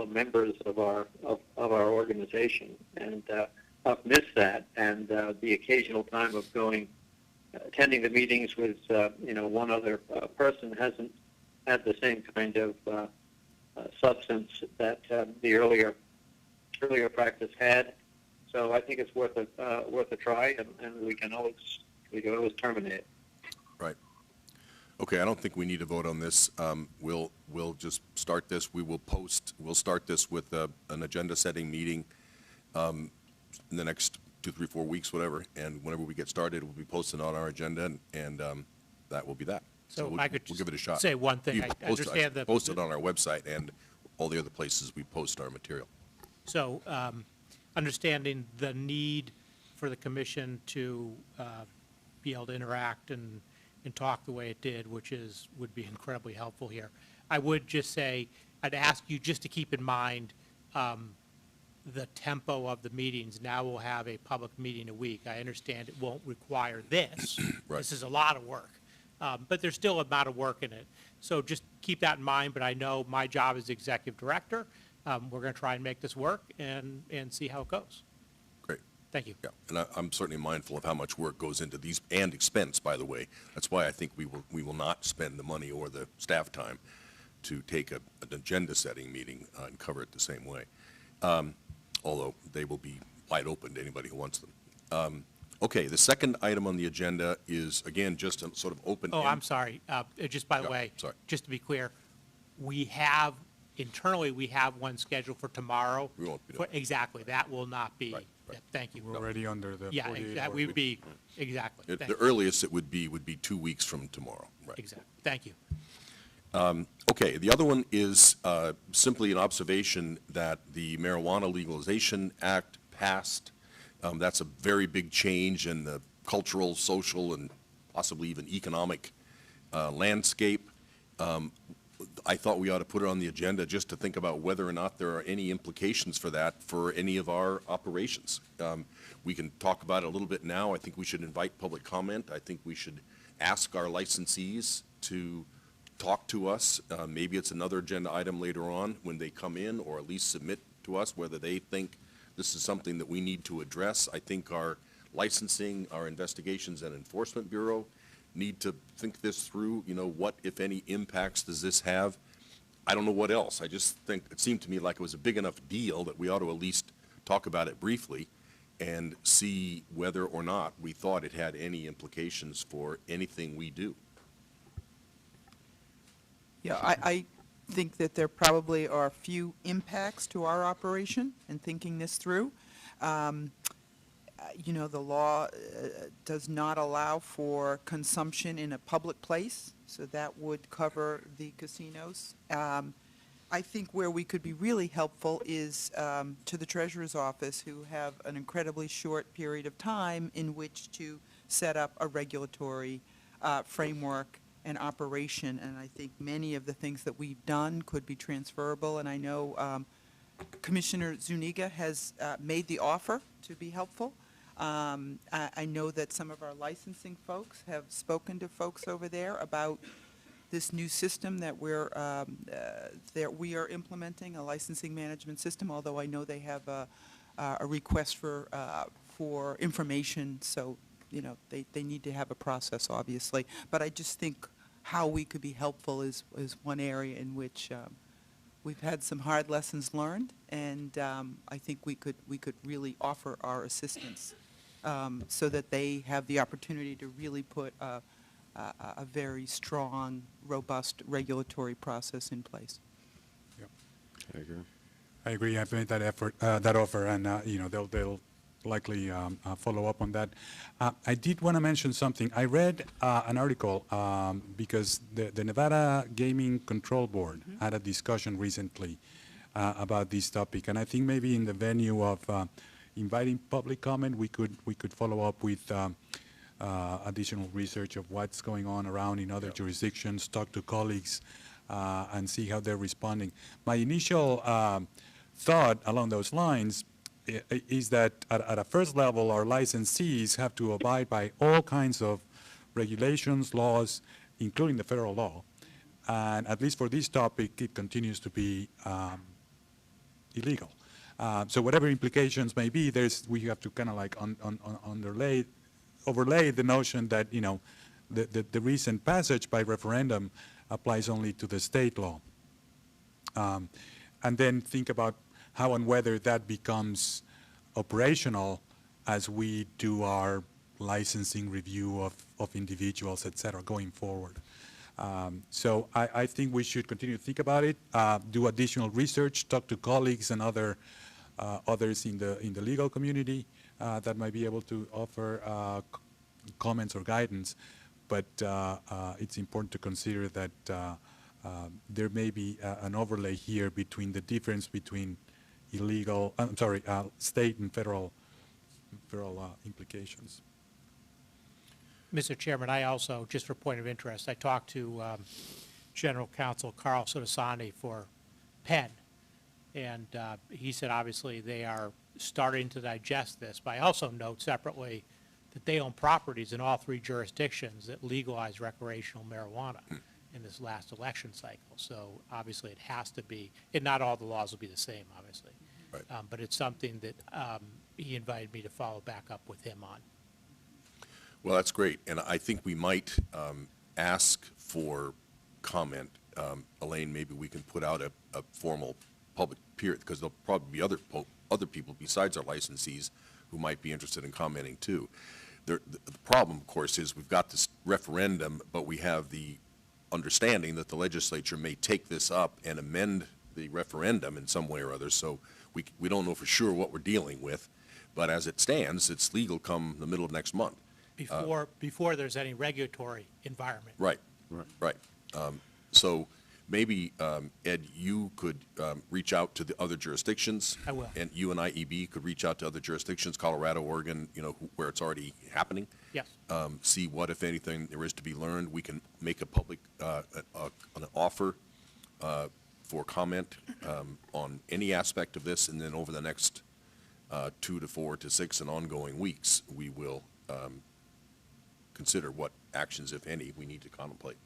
members of our organization. And I've missed that, and the occasional time of attending the meetings with one other person hasn't had the same kind of substance that the earlier practice had. So I think it's worth a try, and we can always terminate. Right. Okay, I don't think we need to vote on this. We'll just start this. We'll start this with an agenda-setting meeting in the next 2, 3, 4 weeks, whatever, and whenever we get started, it will be posted on our agenda, and that will be that. So we'll- I could We'll give it a shot. say one thing. You I post it- understand the- Post it on our website and all the other places we post our material. So, understanding the need for the commission to be able to interact and talk the way it did, would be incredibly helpful here. I would just say, I'd ask you just to keep in mind the tempo of the meetings. Now we'll have a public meeting a week. I understand it won't require this. Right. This is a lot of work, but there's still a amount of work in it. So just keep that in mind, but I know my job as executive director, we're going to try and make this work and see how it goes. Great. Thank you. Yeah, and I'm certainly mindful of how much work goes into these, and expense, by the way. That's why I think we will not spend the money or the staff time to take an agenda-setting meeting and cover it the same way. Although they will be wide open to anybody who wants them. Okay, the second item on the agenda is, again, just a sort of open. Oh, I'm sorry. Just by the Yeah, way, sorry. just to be clear, internally, we have one scheduled for tomorrow. We won't be doing Exactly. That will not be. Right, right. Yeah, thank you. We're already under the Yeah, 48 that hour would be, exactly. The Thank you. earliest it would be 2 weeks from tomorrow, right? Exactly. Thank you. Okay, the other one is simply an observation that the Marijuana Legalization Act passed. That's a very big change in the cultural, social, and possibly even economic landscape. I thought we ought to put it on the agenda just to think about whether or not there are any implications for that for any of our operations. We can talk about it a little bit now. I think we should invite public comment. I think we should ask our licensees to talk to us. Maybe it's another agenda item later on when they come in, or at least submit to us whether they think this is something that we need to address. I think our licensing, our investigations and enforcement bureau need to think this through. What, if any, impacts does this have? I don't know what else. I just think it seemed to me like it was a big enough deal that we ought to at least talk about it briefly and see whether or not we thought it had any implications for anything we do. Yeah, I think that there probably are a few impacts to our operation in thinking this through. The law does not allow for consumption in a public place, so that would cover the casinos. I think where we could be really helpful is to the Treasurer's Office, who have an incredibly short period of time in which to set up a regulatory framework and operation, and I think many of the things that we've done could be transferable, and I know Commissioner Zuniga has made the offer to be helpful. I know that some of our licensing folks have spoken to folks over there about this new system that we are implementing, a licensing management system, although I know they have a request for information, so they need to have a process, obviously. But I just think how we could be helpful is one area in which we've had some hard lessons learned, and I think we could really offer our assistance so that they have the opportunity to really put a very strong, robust regulatory process in place. I agree. I agree. I've made that effort, that offer, and they'll likely follow up on that. I did want to mention something. I read an article because the Nevada Gaming Control Board had a discussion recently about this topic, and I think maybe in the venue of inviting public comment, we could follow up with additional research of what's going on around in other jurisdictions, talk to colleagues, and see how they're responding. My initial thought along those lines is that at a first level, our licensees have to abide by all kinds of regulations, laws, including the federal law. And at least for this topic, it continues to be illegal. So whatever implications may be, we have to kind of like overlay the notion that, the recent passage by referendum applies only to the state law. And then think about how and whether that becomes operational as we do our licensing review of individuals, et cetera, going forward. So I think we should continue to think about it, do additional research, talk to colleagues and others in the legal community that might be able to offer comments or guidance. But it's important to consider that there may be an overlay here between the difference between state and federal implications. Mr. Chairman, I also, just for point of interest, I talked to General Counsel Carl Sotosani for Penn, and he said obviously they are starting to digest this, but I also note separately that they own properties in all 3 jurisdictions that legalized recreational marijuana in this last election cycle. So obviously it has to be, and not all the laws will be the same, obviously. Right. But it's something that he invited me to follow back up with him on. Well, that's great, and I think we might ask for comment. Elaine, maybe we can put out a formal public period, because there'll probably be other people besides our licensees who might be interested in commenting too. The problem, of course, is we've got this referendum, but we have the understanding that the legislature may take this up and amend the referendum in some way or other, so we don't know for sure what we're dealing with, but as it stands, it's legal come the middle of next month. Before there's any regulatory environment. Right. So maybe, Ed, you could reach out to the other jurisdictions. I will. And you and IEB could reach out to other jurisdictions, Colorado, Oregon, where it's already happening. Yes. See what, if anything, there is to be learned. We can make a public, an offer for comment on any aspect of this, and then over the next 2 to 4 to 6 and ongoing weeks, we will consider what actions, if any, we need to contemplate.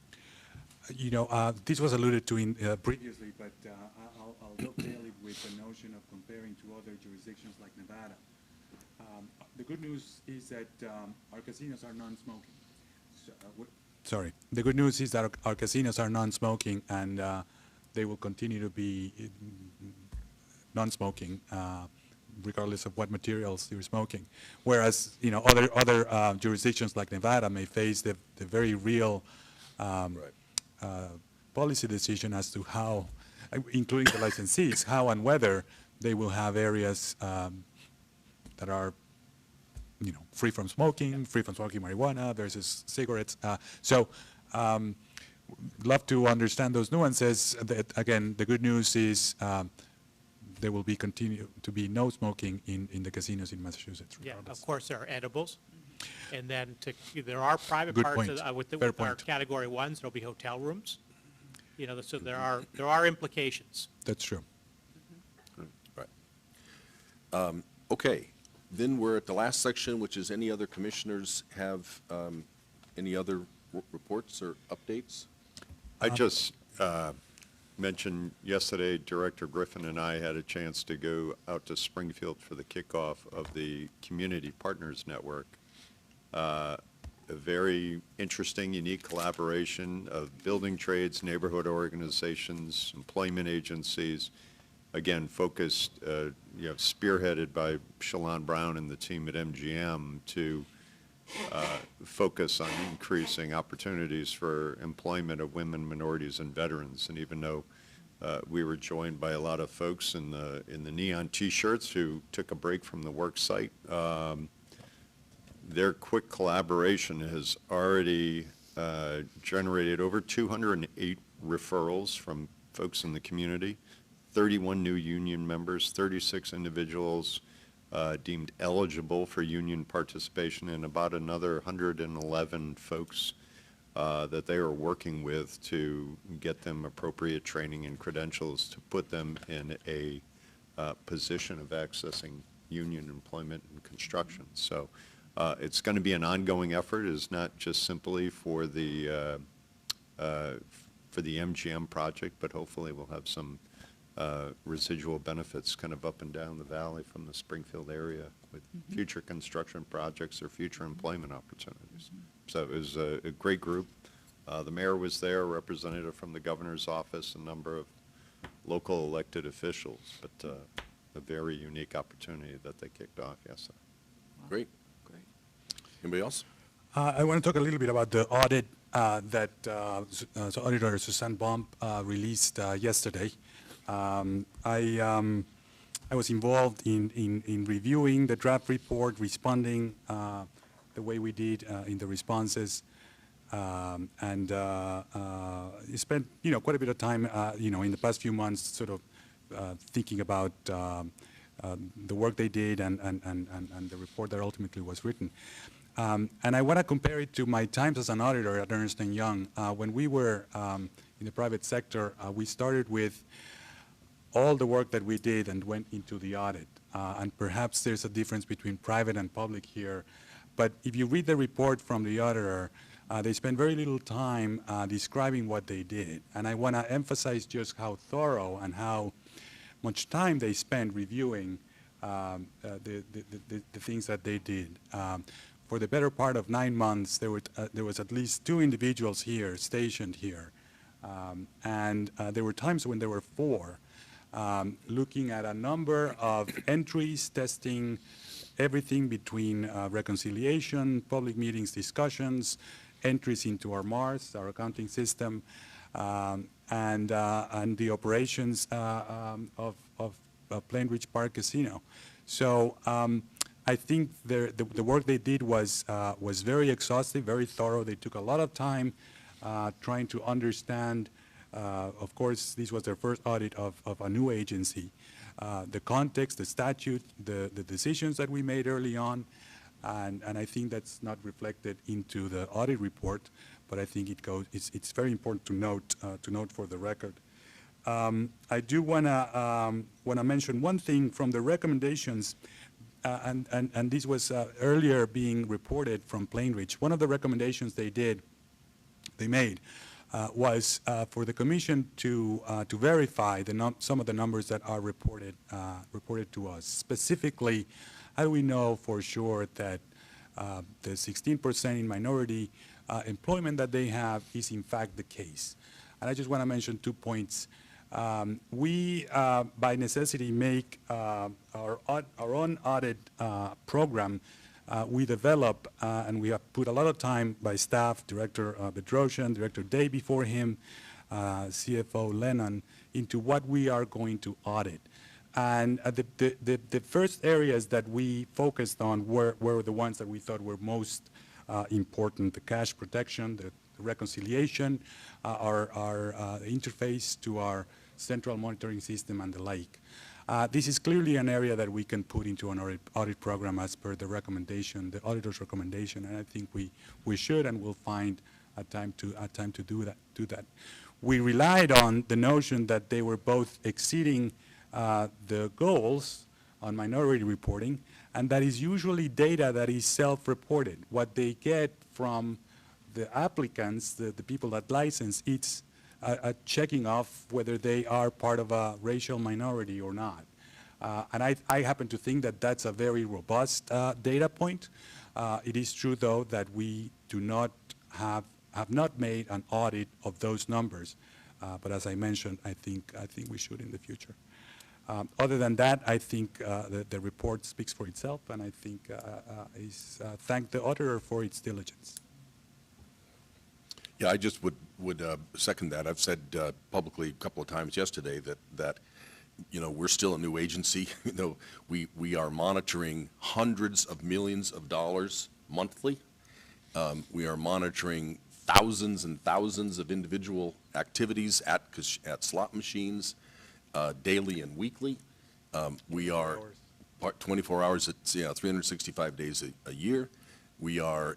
This was alluded to previously, but I'll dovetail it with the notion of comparing to other jurisdictions like Nevada. The good news is that our casinos are non-smoking. The good news is that our casinos are non-smoking, and they will continue to be non-smoking regardless of what materials you're smoking. Whereas, other jurisdictions like Nevada may face the very real policy decision as to how, including the licensees, how and whether they will have areas that are, free from smoking marijuana versus cigarettes. Love to understand those nuances. Again, the good news is there will be continue to be no smoking in the casinos in Massachusetts. Yeah, of course, there are edibles. And then there are private Good parts point. with Fair our point. Category 1s, there'll be hotel rooms. So there are implications. That's true. Right. Okay, then we're at the last section, which is any other commissioners have any other reports or updates? I just mentioned yesterday, Director Griffin and I had a chance to go out to Springfield for the kickoff of the Community Partners Network. A very interesting, unique collaboration of building trades, neighborhood organizations, employment agencies, again, focused, spearheaded by Shalon Brown and the team at MGM to focus on increasing opportunities for employment of women, minorities, and veterans. And even though we were joined by a lot of folks in the neon T-shirts who took a break from the work site, their quick collaboration has already generated over 208 referrals from folks in the community, 31 new union members, 36 individuals deemed eligible for union participation, and about another 111 folks that they are working with to get them appropriate training and credentials to put them in a position of accessing union employment and construction. So it's going to be an ongoing effort. It's not just simply for the MGM project, but hopefully we'll have some residual benefits kind of up and down the valley from the Springfield area with future construction projects or future employment opportunities. So it was a great group. The mayor was there, a representative from the governor's office, a number of local elected officials, but a very unique opportunity that they kicked off yesterday. Great. Anybody else? I want to talk a little bit about the audit that Auditor Suzanne Baum released yesterday. I was involved in reviewing the draft report, responding the way we did in the responses, and spent quite a bit of time in the past few months sort of thinking about the work they did and the report that ultimately was written. And I want to compare it to my times as an auditor at Ernst & Young. When we were in the private sector, we started with all the work that we did and went into the audit. And perhaps there's a difference between private and public here. But if you read the report from the auditor, they spend very little time describing what they did. And I want to emphasize just how thorough and how much time they spent reviewing the things that they did. For the better part of 9 months, there was at least 2 individuals here, stationed here. And there were times when there were 4, looking at a number of entries, testing everything between reconciliation, public meetings, discussions, entries into our MARS, our accounting system, and the operations of Plain Ridge Park Casino. So I think the work they did was very exhaustive, very thorough. They took a lot of time trying to understand. Of course, this was their first audit of a new agency. The context, the statute, the decisions that we made early on, and I think that's not reflected into the audit report, but I think it's very important to note for the record. I do want to mention one thing from the recommendations, and this was earlier being reported from Plain Ridge. One of the recommendations they made was for the commission to verify some of the numbers that are reported to us. Specifically, how do we know for sure that the 16% in minority employment that they have is in fact the case? And I just want to mention 2 points. We, by necessity, make our own audit program. We develop, and we have put a lot of time by staff, Director Bedrosian, Director Day before him, CFO Lennon, into what we are going to audit. And the first areas that we focused on were the ones that we thought were most important: the cash protection, the reconciliation, our interface to our central monitoring system, and the like. This is clearly an area that we can put into an audit program as per the recommendation, the auditor's recommendation, and I think we should and will find a time to do that. We relied on the notion that they were both exceeding the goals on minority reporting, and that is usually data that is self-reported. What they get from the applicants, the people that license, it's checking off whether they are part of a racial minority or not. And I happen to think that that's a very robust data point. It is true, though, that we do not have not made an audit of those numbers. But as I mentioned, I think we should in the future. Other than that, I think the report speaks for itself, and I think thank the auditor for its diligence. Yeah, I just would second that. I've said publicly a couple of times yesterday that we're still a new agency. We are monitoring hundreds of millions of dollars monthly. We are monitoring thousands and thousands of individual activities at slot machines daily and weekly. We are 24 hours at 365 days a year. We are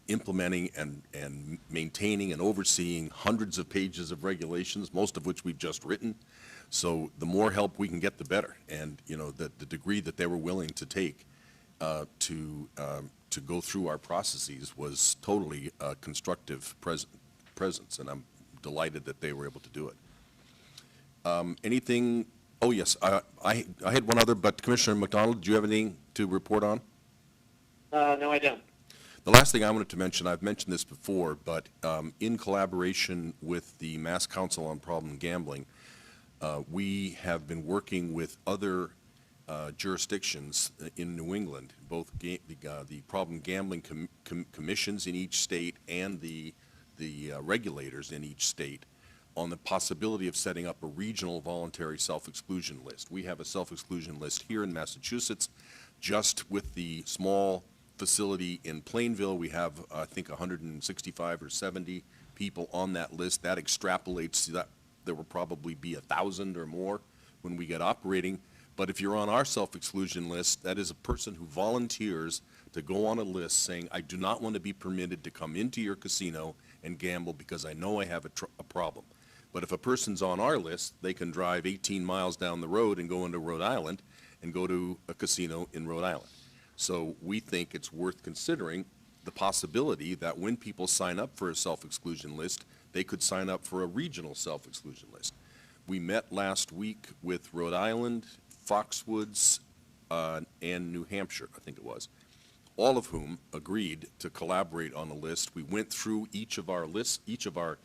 implementing and maintaining and overseeing hundreds of pages of regulations, most of which we've just written. So the more help we can get, the better. And the degree that they were willing to take to go through our processes was totally a constructive presence, and I'm delighted that they were able to do it. Anything? Oh yes, I had one other, but Commissioner McDonald, do you have anything to report on? No, I don't. The last thing I wanted to mention, I've mentioned this before, but in collaboration with the Mass Council on Problem Gambling, we have been working with other jurisdictions in New England, both the problem gambling commissions in each state and the the regulators in each state on the possibility of setting up a regional voluntary self-exclusion list. We have a self-exclusion list here in Massachusetts. Just with the small facility in Plainville, we have, I think, 165 or 70 people on that list. That extrapolates to that there will probably be 1,000 or more when we get operating. But if you're on our self-exclusion list, that is a person who volunteers to go on a list saying, I do not want to be permitted to come into your casino and gamble because I know I have a problem. But if a person's on our list, they can drive 18 miles down the road and go into Rhode Island and go to a casino in Rhode Island. So we think it's worth considering the possibility that when people sign up for a self-exclusion list, they could sign up for a regional self-exclusion list. We met last week with Rhode Island, Foxwoods, and New Hampshire, I think it was, all of whom agreed to collaborate on a list. We went through each of our lists, each of our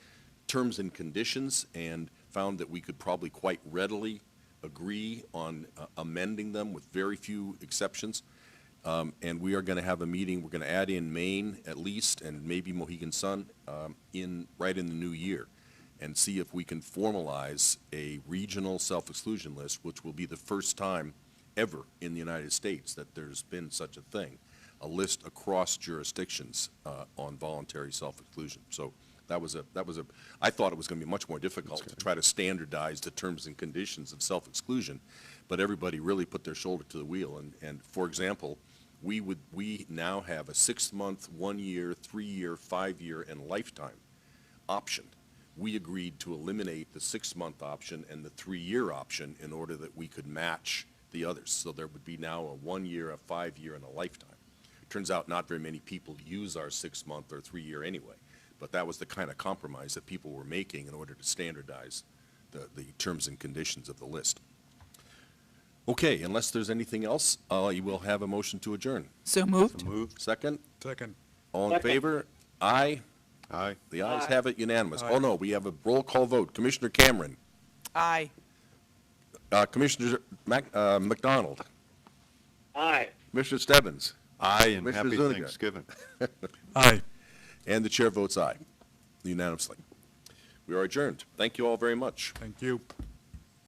terms and conditions, and found that we could probably quite readily agree on amending them with very few exceptions. And we are going to have a meeting. We're going to add in Maine at least, and maybe Mohegan Sun right in the new year, and see if we can formalize a regional self-exclusion list, which will be the first time ever in the United States that there's been such a thing, a list across jurisdictions on voluntary self-exclusion. So I thought it was going to be much more difficult to try to standardize the terms and conditions of self-exclusion, but everybody really put their shoulder to the wheel. And for example, we now have a 6-month, 1-year, 3-year, 5-year, and lifetime option. We agreed to eliminate the 6-month option and the 3-year option in order that we could match the others. So there would be now a 1-year, a 5-year, and a lifetime. Turns out not very many people use our 6-month or 3-year anyway, but that was the kind of compromise that people were making in order to standardize the terms and conditions of the list. Okay, unless there's anything else, you will have a motion to adjourn. So moved? Second? Second. All in Second. favor? Aye. Aye. The ayes Aye. have it unanimous. Aye. Oh, no, we have a roll call vote. Commissioner Cameron. Aye. Commissioner McDonald. Aye. Commissioner Stebbins. Aye, and Mr. happy Zuniga. Thanksgiving. Aye. And the chair votes aye unanimously. We are adjourned. Thank you all very much. Thank you.